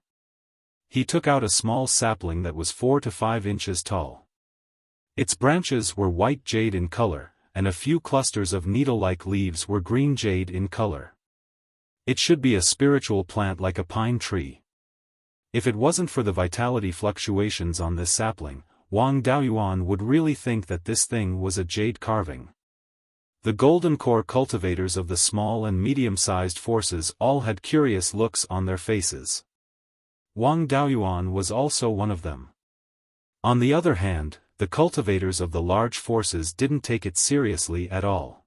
He took out a small sapling that was 4 to 5 inches tall. Its branches were white jade in color, and a few clusters of needle-like leaves were green jade in color. It should be a spiritual plant like a pine tree. If it wasn't for the vitality fluctuations on this sapling, Wang Daoyuan would really think that this thing was a jade carving. The golden core cultivators of the small and medium-sized forces all had curious looks on their faces. Wang Daoyuan was also one of them. On the other hand, the cultivators of the large forces didn't take it seriously at all.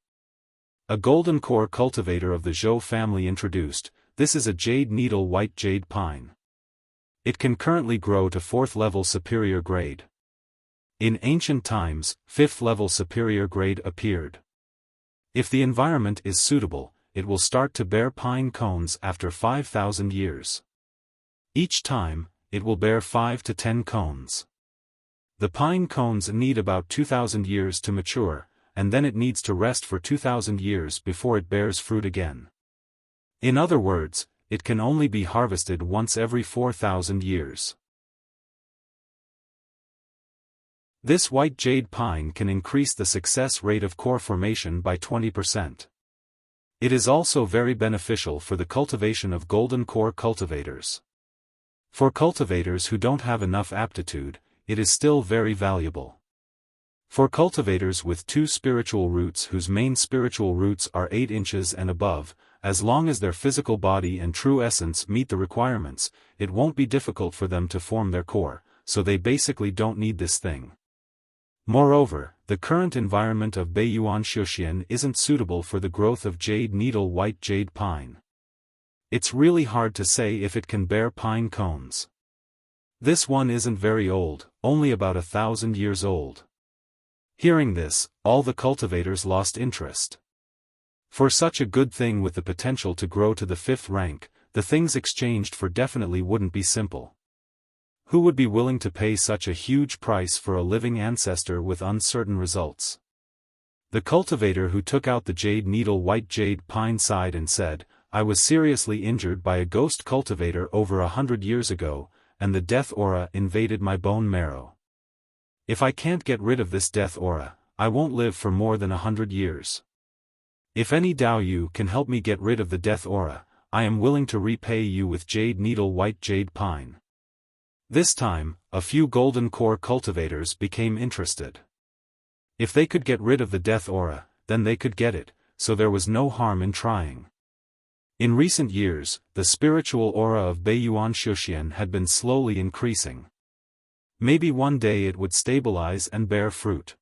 A golden core cultivator of the Zhou family introduced, "This is a jade needle white jade pine. It can currently grow to 4th level superior grade. In ancient times, 5th level superior grade appeared. If the environment is suitable, it will start to bear pine cones after 5,000 years. Each time, it will bear 5 to 10 cones. The pine cones need about 2,000 years to mature, and then it needs to rest for 2,000 years before it bears fruit again. In other words, it can only be harvested once every 4,000 years. This white jade pine can increase the success rate of core formation by 20%. It is also very beneficial for the cultivation of golden core cultivators. For cultivators who don't have enough aptitude, it is still very valuable. For cultivators with 2 spiritual roots whose main spiritual roots are 8 inches and above, as long as their physical body and true essence meet the requirements, it won't be difficult for them to form their core, so they basically don't need this thing. Moreover, the current environment of Beiyuan Xiaoxian isn't suitable for the growth of jade needle white jade pine. It's really hard to say if it can bear pine cones. This one isn't very old, only about 1,000 years old. Hearing this, all the cultivators lost interest. For such a good thing with the potential to grow to the 5th rank, the things exchanged for definitely wouldn't be simple. Who would be willing to pay such a huge price for a living ancestor with uncertain results? The cultivator who took out the jade needle white jade pine sighed and said, I was seriously injured by a ghost cultivator over 100 years ago, and the death aura invaded my bone marrow. If I can't get rid of this death aura, I won't live for more than 100 years. If any Dao Yu can help me get rid of the death aura, I am willing to repay you with jade needle white jade pine. This time, a few golden core cultivators became interested. If they could get rid of the death aura, then they could get it, so there was no harm in trying. In recent years, the spiritual aura of Beiyuan Xiaofan had been slowly increasing. Maybe one day it would stabilize and bear fruit.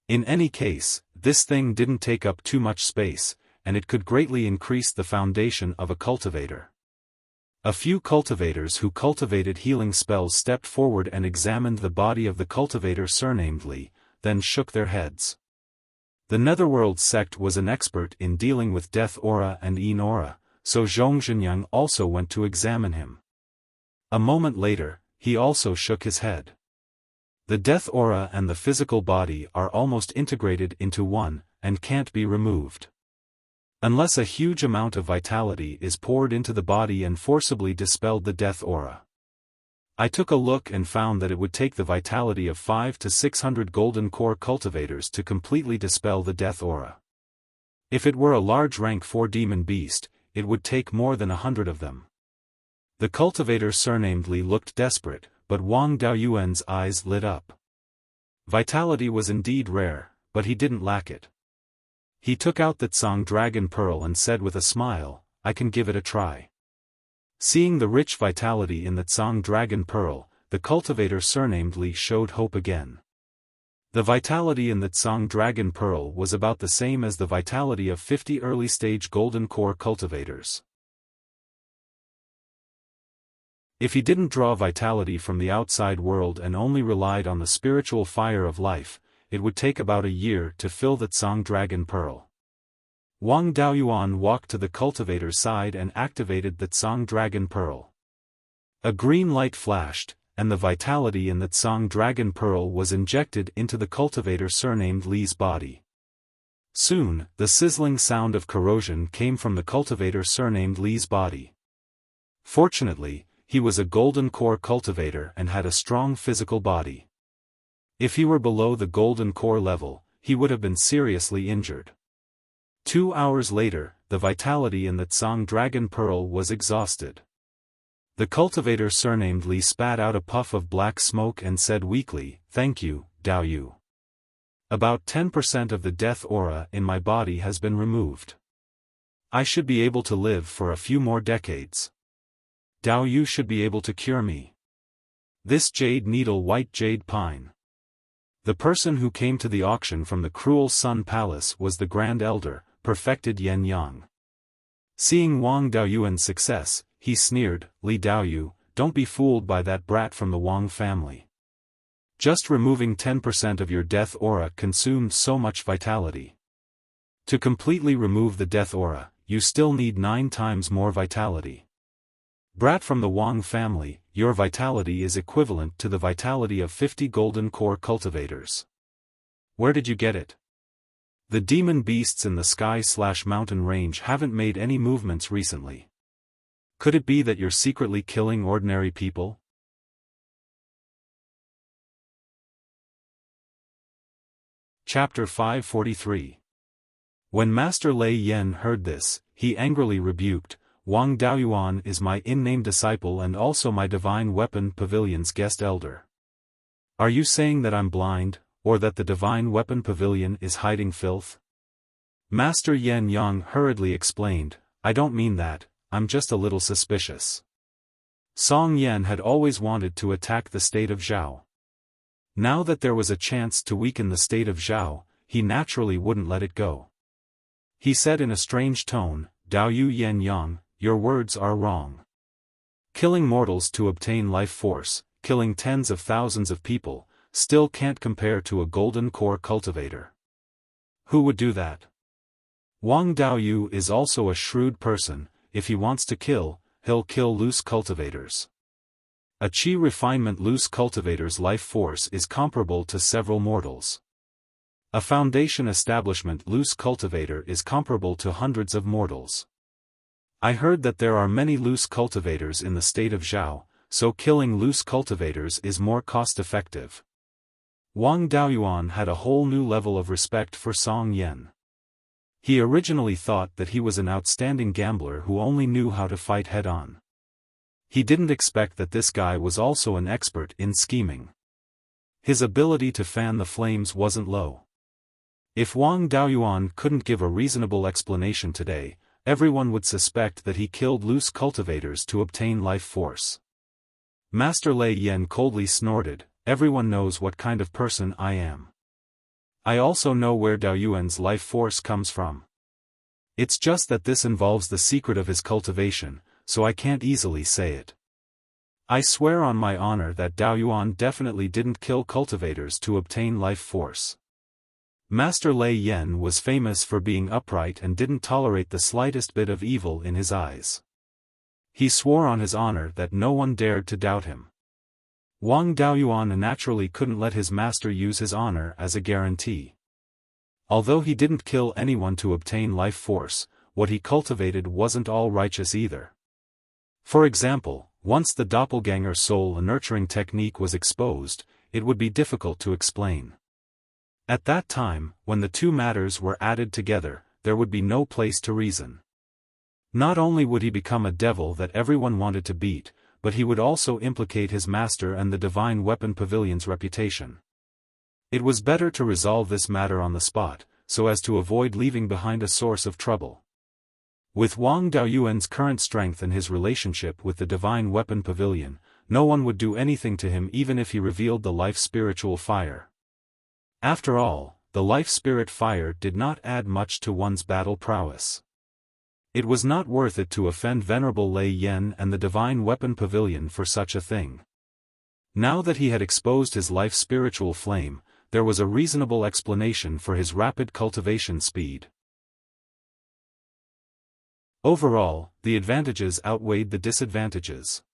In any case, this thing didn't take up too much space, and it could greatly increase the foundation of a cultivator. A few cultivators who cultivated healing spells stepped forward and examined the body of the cultivator surnamed Li, then shook their heads. The Netherworld sect was an expert in dealing with death aura and Yin aura, so Zhongzhenyang also went to examine him. A moment later, he also shook his head. The death aura and the physical body are almost integrated into one, and can't be removed. Unless a huge amount of vitality is poured into the body and forcibly dispelled the death aura. I took a look and found that it would take the vitality of 500 to 600 golden core cultivators to completely dispel the death aura. If it were a large rank 4 demon beast, it would take more than 100 of them. The cultivator surnamed Li looked desperate, but Wang Daoyuan's eyes lit up. Vitality was indeed rare, but he didn't lack it. He took out the Tsang Dragon Pearl and said with a smile, I can give it a try. Seeing the rich vitality in the Tsang Dragon Pearl, the cultivator surnamed Li showed hope again. The vitality in the Tsang Dragon Pearl was about the same as the vitality of 50 early-stage golden core cultivators. If he didn't draw vitality from the outside world and only relied on the spiritual fire of life, it would take about a year to fill the Tsang Dragon Pearl. Wang Daoyuan walked to the cultivator's side and activated the Tsang Dragon Pearl. A green light flashed, and the vitality in the Tsang Dragon Pearl was injected into the cultivator surnamed Li's body. Soon, the sizzling sound of corrosion came from the cultivator surnamed Li's body. Fortunately, he was a golden core cultivator and had a strong physical body. If he were below the golden core level, he would have been seriously injured. 2 hours later, the vitality in the Tsang Dragon Pearl was exhausted. The cultivator surnamed Li spat out a puff of black smoke and said weakly, Thank you, Dao Yu. About 10% of the death aura in my body has been removed. I should be able to live for a few more decades. Dao Yu should be able to cure me. This jade needle white jade pine. The person who came to the auction from the Cruel Sun Palace was the Grand Elder, perfected Yen Yang. Seeing Wang Daoyuan's success, he sneered, Li Daoyu, don't be fooled by that brat from the Wang family. Just removing 10% of your death aura consumed so much vitality. To completely remove the death aura, you still need 9 times more vitality. Brat from the Wang family, your vitality is equivalent to the vitality of 50 golden core cultivators. Where did you get it? The demon beasts in the sky/mountain range haven't made any movements recently. Could it be that you're secretly killing ordinary people? Chapter 543. When Master Lei Yen heard this, he angrily rebuked, Wang Daoyuan is my in-name disciple and also my Divine Weapon Pavilion's guest elder. Are you saying that I'm blind, or that the Divine Weapon Pavilion is hiding filth? Master Yen Yang hurriedly explained, I don't mean that, I'm just a little suspicious. Song Yen had always wanted to attack the state of Zhao. Now that there was a chance to weaken the state of Zhao, he naturally wouldn't let it go. He said in a strange tone, Dao Yu Yen Yang, your words are wrong. Killing mortals to obtain life force, killing tens of thousands of people, still can't compare to a golden core cultivator. Who would do that? Wang Daoyu is also a shrewd person. If he wants to kill, he'll kill loose cultivators. A Qi refinement loose cultivator's life force is comparable to several mortals. A foundation establishment loose cultivator is comparable to hundreds of mortals. I heard that there are many loose cultivators in the state of Zhao, so killing loose cultivators is more cost-effective. Wang Daoyuan had a whole new level of respect for Song Yan. He originally thought that he was an outstanding gambler who only knew how to fight head-on. He didn't expect that this guy was also an expert in scheming. His ability to fan the flames wasn't low. If Wang Daoyuan couldn't give a reasonable explanation today, everyone would suspect that he killed loose cultivators to obtain life force. Master Lei Yan coldly snorted, "Everyone knows what kind of person I am. I also know where Daoyuan's life force comes from. It's just that this involves the secret of his cultivation, so I can't easily say it. I swear on my honor that Daoyuan definitely didn't kill cultivators to obtain life force." Master Lei Yan was famous for being upright and didn't tolerate the slightest bit of evil in his eyes. He swore on his honor that no one dared to doubt him. Wang Daoyuan naturally couldn't let his master use his honor as a guarantee. Although he didn't kill anyone to obtain life force, what he cultivated wasn't all righteous either. For example, once the doppelganger soul nurturing technique was exposed, it would be difficult to explain. At that time, when the two matters were added together, there would be no place to reason. Not only would he become a devil that everyone wanted to beat, but he would also implicate his master and the Divine Weapon Pavilion's reputation. It was better to resolve this matter on the spot, so as to avoid leaving behind a source of trouble. With Wang Daoyuan's current strength and his relationship with the Divine Weapon Pavilion, no one would do anything to him even if he revealed the life spiritual fire. After all, the life spirit fire did not add much to one's battle prowess. It was not worth it to offend Venerable Lei Yan and the Divine Weapon Pavilion for such a thing. Now that he had exposed his life spiritual flame, there was a reasonable explanation for his rapid cultivation speed. Overall, the advantages outweighed the disadvantages.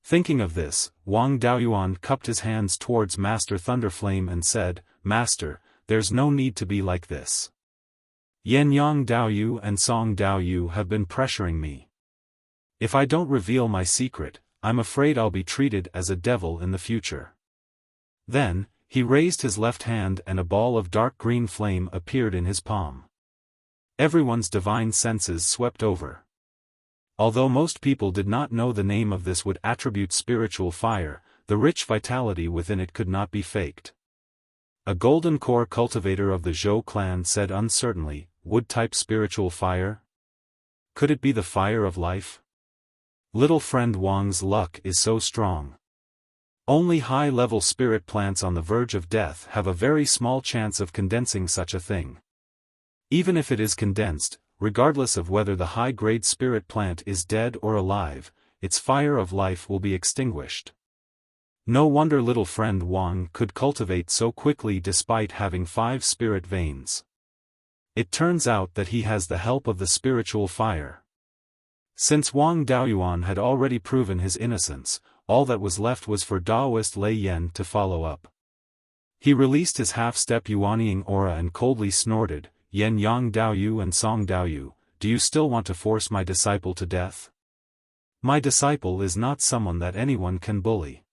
Thinking of this, Wang Daoyuan cupped his hands towards Master Thunderflame and said, "Master, there's no need to be like this. Yang Daoyu and Song Daoyu have been pressuring me. If I don't reveal my secret, I'm afraid I'll be treated as a devil in the future." Then, he raised his left hand and a ball of dark green flame appeared in his palm. Everyone's divine senses swept over. Although most people did not know the name of this would attribute spiritual fire, the rich vitality within it could not be faked. A golden core cultivator of the Zhou clan said uncertainly, "Wood-type spiritual fire? Could it be the fire of life? Little friend Wang's luck is so strong. Only high-level spirit plants on the verge of death have a very small chance of condensing such a thing. Even if it is condensed, regardless of whether the high-grade spirit plant is dead or alive, its fire of life will be extinguished. No wonder little friend Wang could cultivate so quickly despite having 5 spirit veins. It turns out that he has the help of the spiritual fire." Since Wang Daoyuan had already proven his innocence, all that was left was for Daoist Lei Yan to follow up. He released his half-step Yuanying aura and coldly snorted, "Yang Daoyu and Song Daoyu, do you still want to force my disciple to death? My disciple is not someone that anyone can bully.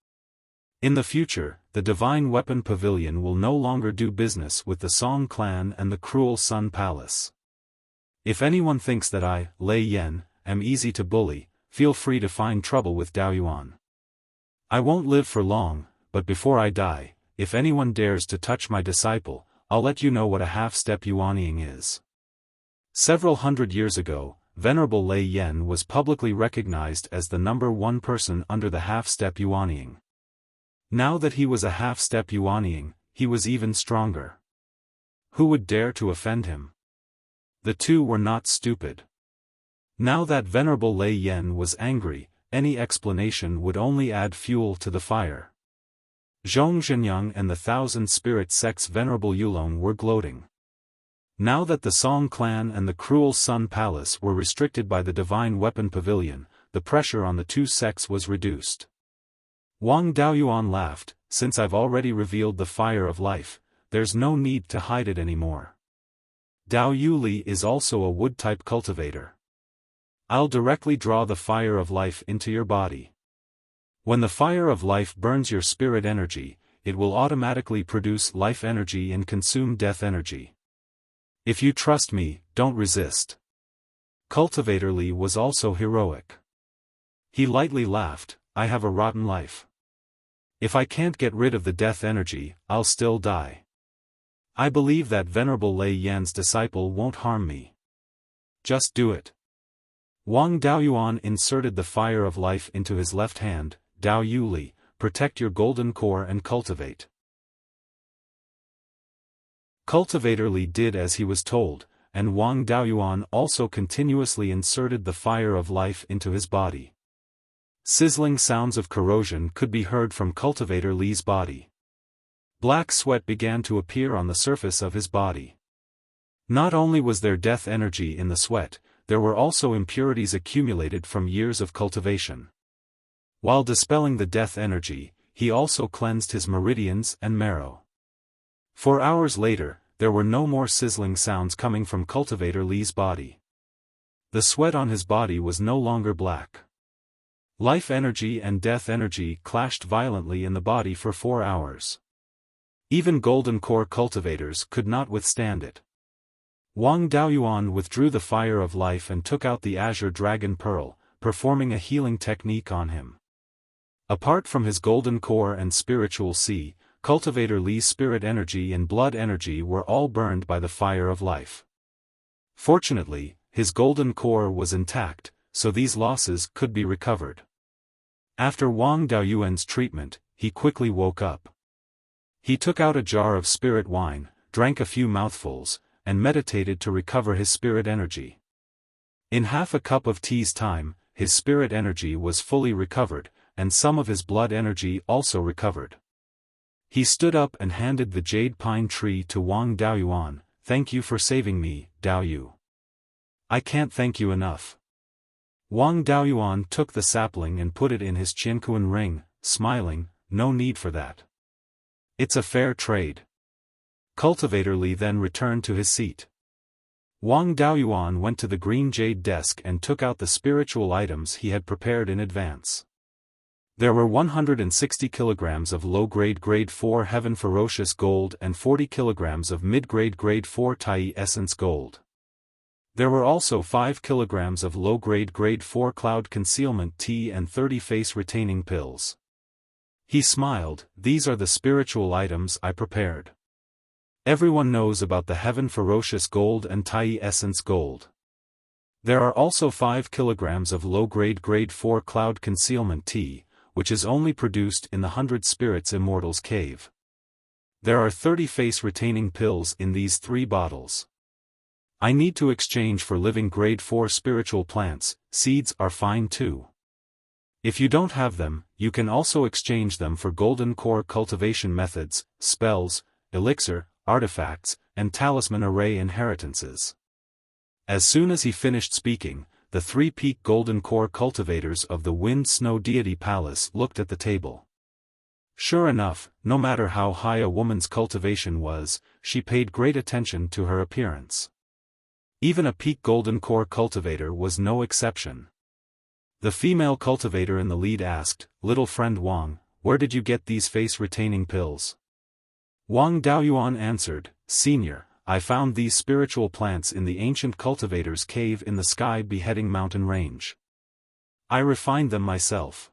In the future, the Divine Weapon Pavilion will no longer do business with the Song clan and the Cruel Sun Palace. If anyone thinks that I, Lei Yan, am easy to bully, feel free to find trouble with Daoyuan. I won't live for long, but before I die, if anyone dares to touch my disciple, I'll let you know what a half-step Yuanying is." Several hundred years ago, Venerable Lei Yan was publicly recognized as the #1 person under the half-step Yuanying. Now that he was a half-step Yuanying, he was even stronger. Who would dare to offend him? The two were not stupid. Now that Venerable Lei Yan was angry, any explanation would only add fuel to the fire. Zhong Zhenyang and the 1,000 Spirit Sect's Venerable Yulong were gloating. Now that the Song clan and the Cruel Sun Palace were restricted by the Divine Weapon Pavilion, the pressure on the two sects was reduced. Wang Daoyuan laughed, since I've already revealed the fire of life, there's no need to hide it anymore. Dao Yuli is also a wood-type cultivator. I'll directly draw the fire of life into your body. When the fire of life burns your spirit energy, it will automatically produce life energy and consume death energy. If you trust me, don't resist. Cultivator Li was also heroic. He lightly laughed, I have a rotten life. If I can't get rid of the death energy, I'll still die. I believe that Venerable Lei Yan's disciple won't harm me. Just do it. Wang Daoyuan inserted the fire of life into his left hand. Dao Yuli, protect your golden core and cultivate. Cultivator Li did as he was told, and Wang Daoyuan also continuously inserted the fire of life into his body. Sizzling sounds of corrosion could be heard from Cultivator Li's body. Black sweat began to appear on the surface of his body. Not only was there death energy in the sweat, there were also impurities accumulated from years of cultivation. While dispelling the death energy, he also cleansed his meridians and marrow. 4 hours later, there were no more sizzling sounds coming from Cultivator Li's body. The sweat on his body was no longer black. Life energy and death energy clashed violently in the body for 4 hours. Even golden core cultivators could not withstand it. Wang Daoyuan withdrew the fire of life and took out the azure dragon pearl, performing a healing technique on him. Apart from his golden core and spiritual sea, Cultivator Li's spirit energy and blood energy were all burned by the fire of life. Fortunately, his golden core was intact, so these losses could be recovered. After Wang Daoyuan's treatment, he quickly woke up. He took out a jar of spirit wine, drank a few mouthfuls, and meditated to recover his spirit energy. In half a cup of tea's time, his spirit energy was fully recovered, and some of his blood energy also recovered. He stood up and handed the jade pine tree to Wang Daoyuan. Thank you for saving me, Daoyu. I can't thank you enough. Wang Daoyuan took the sapling and put it in his Qiankuan ring, smiling, no need for that. It's a fair trade. Cultivator Li then returned to his seat. Wang Daoyuan went to the green jade desk and took out the spiritual items he had prepared in advance. There were 160 kilograms of low-grade grade 4 Heaven Ferocious Gold and 40 kilograms of mid-grade grade 4 Tai Essence Gold. There were also 5 kilograms of low-grade grade 4 Cloud Concealment Tea and 30 face retaining pills. He smiled, these are the spiritual items I prepared. Everyone knows about the Heaven Ferocious Gold and Tai Essence Gold. There are also 5 kilograms of low-grade grade 4 Cloud Concealment Tea, which is only produced in the 100 Spirits Immortal's cave. There are 30 face retaining pills in these 3 bottles. I need to exchange for living grade 4 spiritual plants. Seeds are fine too. If you don't have them, you can also exchange them for golden core cultivation methods, spells, elixir, artifacts, and talisman array inheritances. As soon as he finished speaking, the 3-peak golden core cultivators of the Wind Snow Deity Palace looked at the table. Sure enough, no matter how high a woman's cultivation was, she paid great attention to her appearance. Even a peak golden core cultivator was no exception. The female cultivator in the lead asked, "Little friend Wang, where did you get these face-retaining pills?" Wang Daoyuan answered, "Senior, I found these spiritual plants in the ancient cultivator's cave in the Sky Beheading Mountain range. I refined them myself."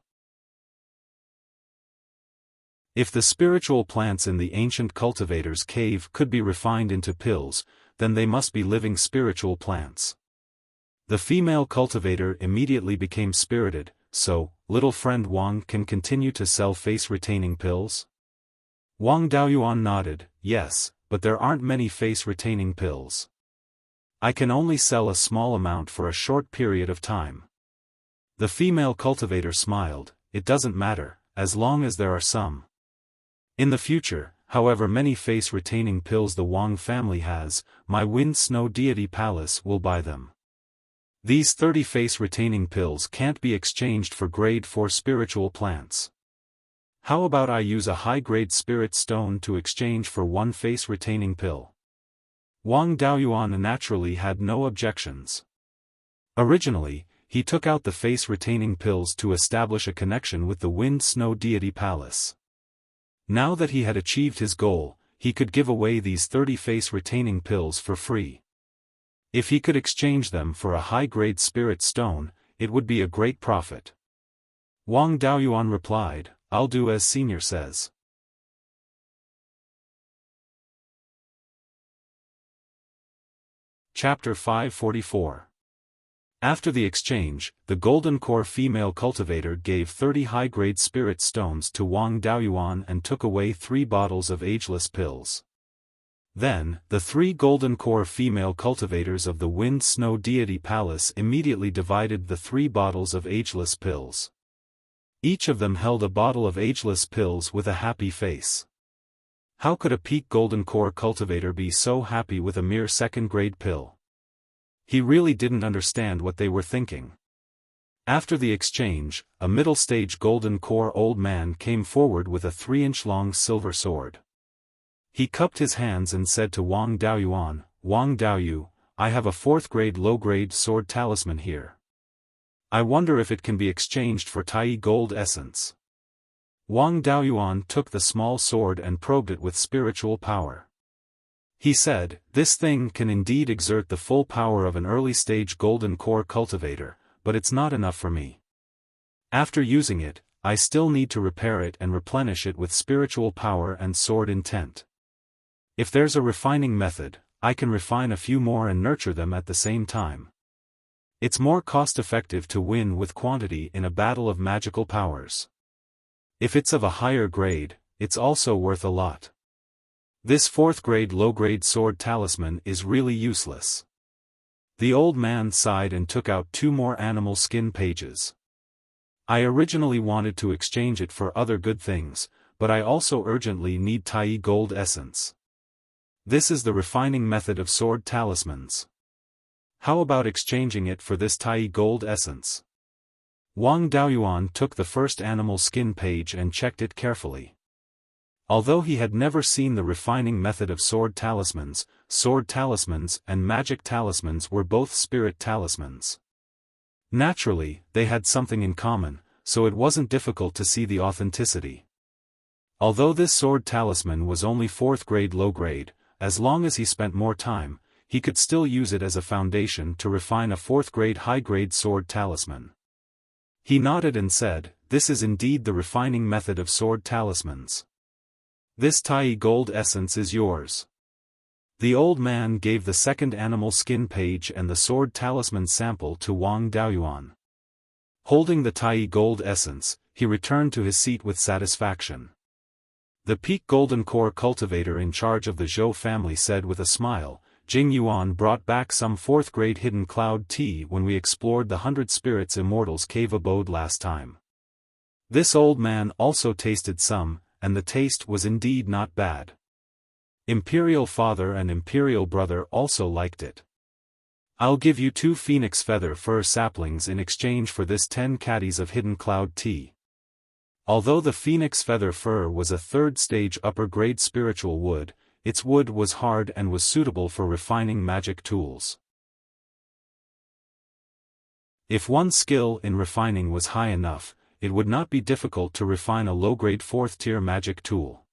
If the spiritual plants in the ancient cultivator's cave could be refined into pills, then they must be living spiritual plants. The female cultivator immediately became spirited, "So, little friend Wang can continue to sell face-retaining pills?" Wang Daoyuan nodded, "Yes, but there aren't many face-retaining pills. I can only sell a small amount for a short period of time." The female cultivator smiled, "It doesn't matter, as long as there are some. In the future, however many face-retaining pills the Wang family has, my Wind Snow Deity Palace will buy them. These 30 face-retaining pills can't be exchanged for grade 4 spiritual plants. How about I use a high-grade spirit stone to exchange for 1 face-retaining pill? Wang Daoyuan naturally had no objections. Originally, he took out the face-retaining pills to establish a connection with the Wind Snow Deity Palace. Now that he had achieved his goal, he could give away these 30 face-retaining pills for free. If he could exchange them for a high-grade spirit stone, it would be a great profit. Wang Daoyuan replied, "I'll do as Senior says." Chapter 544. After the exchange, the Golden Core female cultivator gave 30 high-grade spirit stones to Wang Daoyuan and took away 3 bottles of ageless pills. Then, the 3 Golden Core female cultivators of the Wind Snow Deity Palace immediately divided the 3 bottles of ageless pills. Each of them held a bottle of ageless pills with a happy face. How could a peak Golden Core cultivator be so happy with a mere second-grade pill? He really didn't understand what they were thinking. After the exchange, a middle-stage Golden Core old man came forward with a 3-inch-long silver sword. He cupped his hands and said to Wang Daoyuan, "Wang Daoyu, I have a 4th-grade low-grade sword talisman here. I wonder if it can be exchanged for Tai gold essence." Wang Daoyuan took the small sword and probed it with spiritual power. He said, "This thing can indeed exert the full power of an early-stage Golden Core cultivator, but it's not enough for me. After using it, I still need to repair it and replenish it with spiritual power and sword intent. If there's a refining method, I can refine a few more and nurture them at the same time. It's more cost-effective to win with quantity in a battle of magical powers. If it's of a higher grade, it's also worth a lot. This 4th-grade low-grade sword talisman is really useless." The old man sighed and took out 2 more animal skin pages. "I originally wanted to exchange it for other good things, but I also urgently need Tai gold essence. This is the refining method of sword talismans. How about exchanging it for this Tai gold essence?" Wang Daoyuan took the first animal skin page and checked it carefully. Although he had never seen the refining method of sword talismans and magic talismans were both spirit talismans. Naturally, they had something in common, so it wasn't difficult to see the authenticity. Although this sword talisman was only 4th-grade low-grade, as long as he spent more time, he could still use it as a foundation to refine a 4th-grade high-grade sword talisman. He nodded and said, "This is indeed the refining method of sword talismans. This Tai gold essence is yours." The old man gave the second animal skin page and the sword talisman sample to Wang Daoyuan. Holding the Tai gold essence, he returned to his seat with satisfaction. The peak Golden Core cultivator in charge of the Zhou family said with a smile, "Jing Yuan brought back some 4th-grade hidden cloud tea when we explored the 100 Spirits Immortal's cave abode last time. This old man also tasted some, and the taste was indeed not bad. Imperial father and Imperial brother also liked it. I'll give you 2 phoenix feather fir saplings in exchange for this 10 caddies of hidden cloud tea." Although the phoenix feather fir was a 3rd-stage upper-grade spiritual wood, its wood was hard and was suitable for refining magic tools. If one's skill in refining was high enough, it would not be difficult to refine a low-grade 4th-tier magic tool.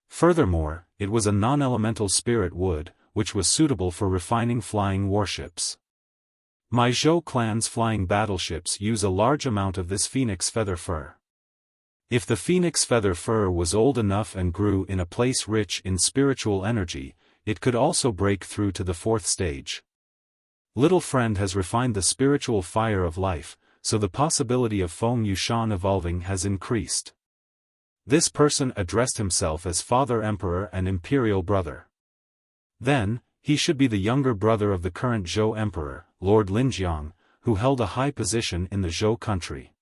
Furthermore, it was a non-elemental spirit wood, which was suitable for refining flying warships. My Zhou clan's flying battleships use a large amount of this phoenix feather fir. If the phoenix feather fir was old enough and grew in a place rich in spiritual energy, it could also break through to the 4th stage. Little friend has refined the spiritual fire of life, so the possibility of Feng Yushan evolving has increased. This person addressed himself as Father Emperor and Imperial Brother. Then, he should be the younger brother of the current Zhou Emperor, Lord Linjiang, who held a high position in the Zhou country.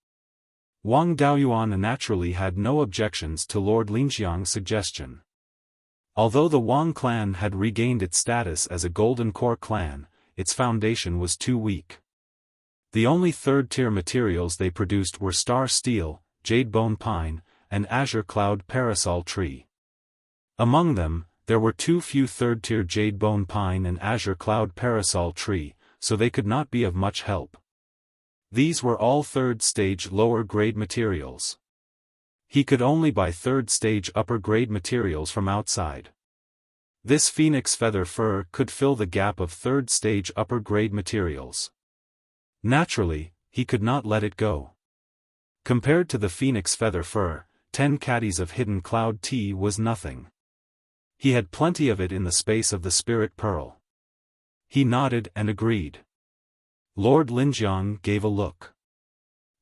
Wang Daoyuan naturally had no objections to Lord Linjiang's suggestion. Although the Wang clan had regained its status as a Golden Core clan, its foundation was too weak. The only third-tier materials they produced were star steel, jade bone pine, and azure cloud parasol tree. Among them, there were too few third-tier jade bone pine and azure cloud parasol tree, so they could not be of much help. These were all third-stage lower-grade materials. He could only buy third-stage upper-grade materials from outside. This phoenix feather fur could fill the gap of third-stage upper-grade materials. Naturally, he could not let it go. Compared to the phoenix feather fur, 10 caddies of hidden cloud tea was nothing. He had plenty of it in the space of the spirit pearl. He nodded and agreed. Lord Linjiang gave a look.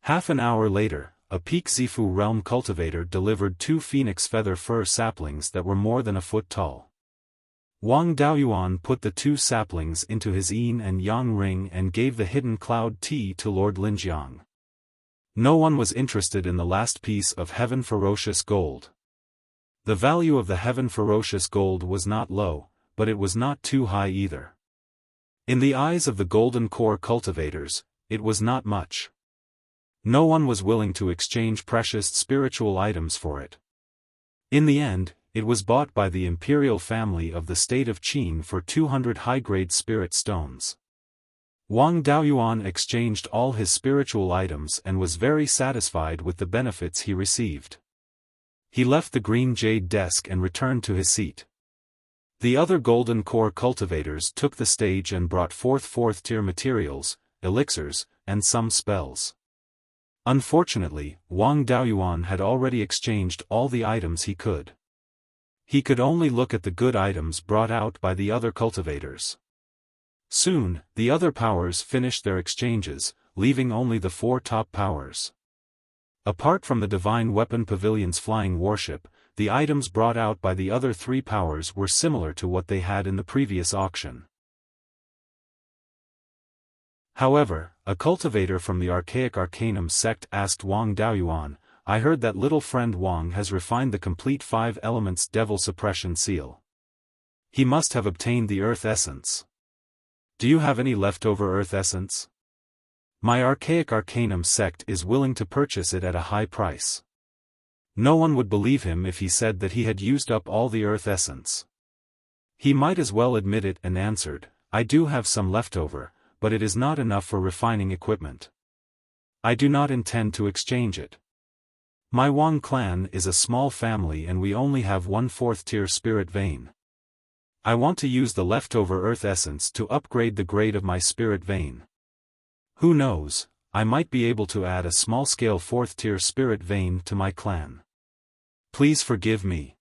Half an hour later, a Peak Zifu realm cultivator delivered 2 phoenix feather fur saplings that were more than a foot tall. Wang Daoyuan put the 2 saplings into his yin and yang ring and gave the hidden cloud tea to Lord Linjiang. No one was interested in the last piece of heaven ferocious gold. The value of the heaven ferocious gold was not low, but it was not too high either. In the eyes of the Golden Core cultivators, it was not much. No one was willing to exchange precious spiritual items for it. In the end, it was bought by the imperial family of the state of Qin for 200 high-grade spirit stones. Wang Daoyuan exchanged all his spiritual items and was very satisfied with the benefits he received. He left the green jade desk and returned to his seat. The other Golden Core cultivators took the stage and brought forth fourth-tier materials, elixirs, and some spells. Unfortunately, Wang Daoyuan had already exchanged all the items he could. He could only look at the good items brought out by the other cultivators. Soon, the other powers finished their exchanges, leaving only the 4 top powers. Apart from the Divine Weapon Pavilion's flying warship, the items brought out by the other 3 powers were similar to what they had in the previous auction. However, a cultivator from the Archaic Arcanum sect asked Wang Daoyuan, "I heard that little friend Wang has refined the complete 5 elements devil suppression seal. He must have obtained the earth essence. Do you have any leftover earth essence? My Archaic Arcanum sect is willing to purchase it at a high price." No one would believe him if he said that he had used up all the earth essence. He might as well admit it and answered, "I do have some leftover, but it is not enough for refining equipment. I do not intend to exchange it. My Wang clan is a small family and we only have 1 4th-tier spirit vein. I want to use the leftover earth essence to upgrade the grade of my spirit vein. Who knows, I might be able to add a small-scale 4th-tier spirit vein to my clan. Please forgive me."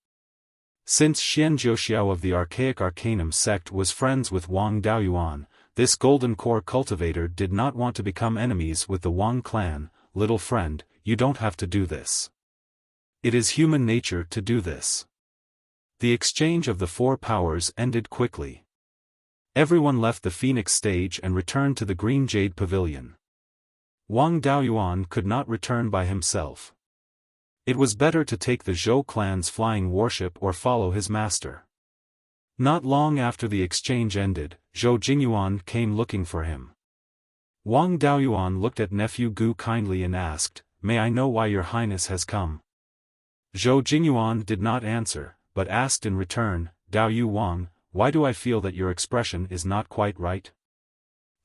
Since Xian Jiuxiao of the Archaic Arcanum sect was friends with Wang Daoyuan, this Golden Core cultivator did not want to become enemies with the Wang clan. "Little friend, you don't have to do this. It is human nature to do this." The exchange of the 4 powers ended quickly. Everyone left the Phoenix stage and returned to the Green Jade Pavilion. Wang Daoyuan could not return by himself. It was better to take the Zhou clan's flying warship or follow his master. Not long after the exchange ended, Zhou Jingyuan came looking for him. Wang Daoyuan looked at nephew Gu kindly and asked, "May I know why your highness has come?" Zhou Jingyuan did not answer, but asked in return, "Daoyu Wang, why do I feel that your expression is not quite right?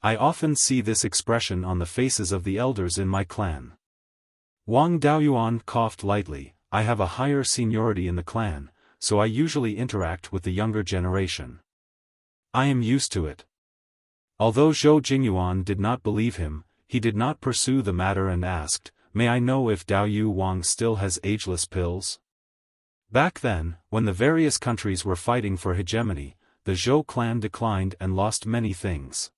I often see this expression on the faces of the elders in my clan." Wang Daoyuan coughed lightly, "I have a higher seniority in the clan, so I usually interact with the younger generation. I am used to it." Although Zhou Jingyuan did not believe him, he did not pursue the matter and asked, "May I know if Daoyu Wang still has ageless pills?" Back then, when the various countries were fighting for hegemony, the Zhou clan declined and lost many things.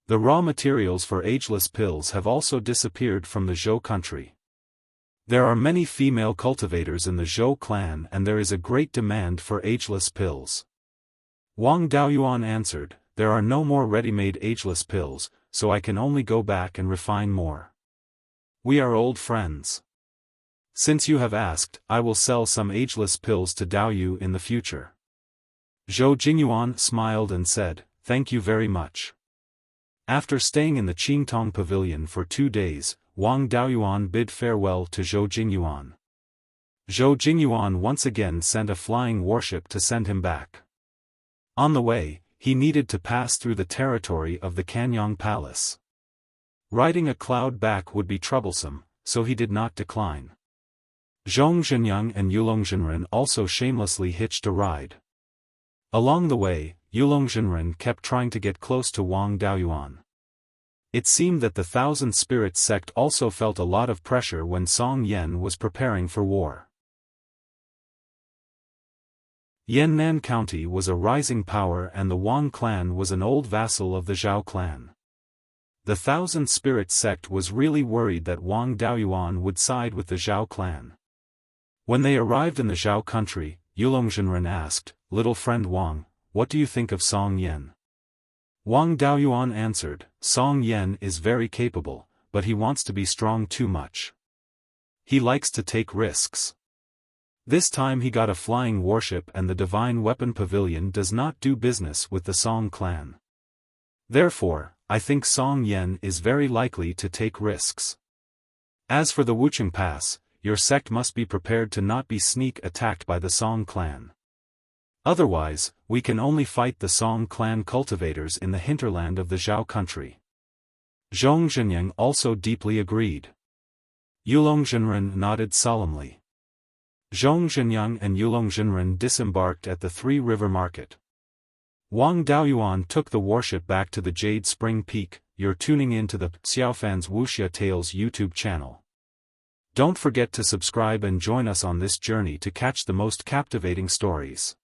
The raw materials for ageless pills have also disappeared from the Zhou country. There are many female cultivators in the Zhou clan and there is a great demand for ageless pills. Wang Daoyuan answered, "There are no more ready-made ageless pills, so I can only go back and refine more. We are old friends. Since you have asked, I will sell some ageless pills to Daoyu in the future." Zhou Jingyuan smiled and said, "Thank you very much." After staying in the Qingtong pavilion for 2 days, Wang Daoyuan bid farewell to Zhou Jingyuan. Zhou Jingyuan once again sent a flying warship to send him back. On the way, he needed to pass through the territory of the Canyang Palace. Riding a cloud back would be troublesome, so he did not decline. Zhong Zhenyang and Yulong Zhenren also shamelessly hitched a ride. Along the way, Yulong Zhenren kept trying to get close to Wang Daoyuan. It seemed that the Thousand Spirits sect also felt a lot of pressure when Song Yen was preparing for war. Yannan County was a rising power and the Wang clan was an old vassal of the Zhao clan. The Thousand Spirits sect was really worried that Wang Daoyuan would side with the Zhao clan. When they arrived in the Zhao country, Yulong Zhenren asked, "Little friend Wang, what do you think of Song Yen?" Wang Daoyuan answered, "Song Yen is very capable, but he wants to be strong too much. He likes to take risks. This time he got a flying warship and the Divine Weapon Pavilion does not do business with the Song clan. Therefore, I think Song Yen is very likely to take risks. As for the Wucheng Pass, your sect must be prepared to not be sneak attacked by the Song clan. Otherwise, we can only fight the Song clan cultivators in the hinterland of the Zhao country." Zhong Zhenyang also deeply agreed. Yulong Zhenren nodded solemnly. Zhong Zhenyang and Yulong Zhenren disembarked at the Three River Market. Wang Daoyuan took the warship back to the Jade Spring Peak. You're tuning in to the Xiaofan's Wuxia Tales YouTube channel. Don't forget to subscribe and join us on this journey to catch the most captivating stories.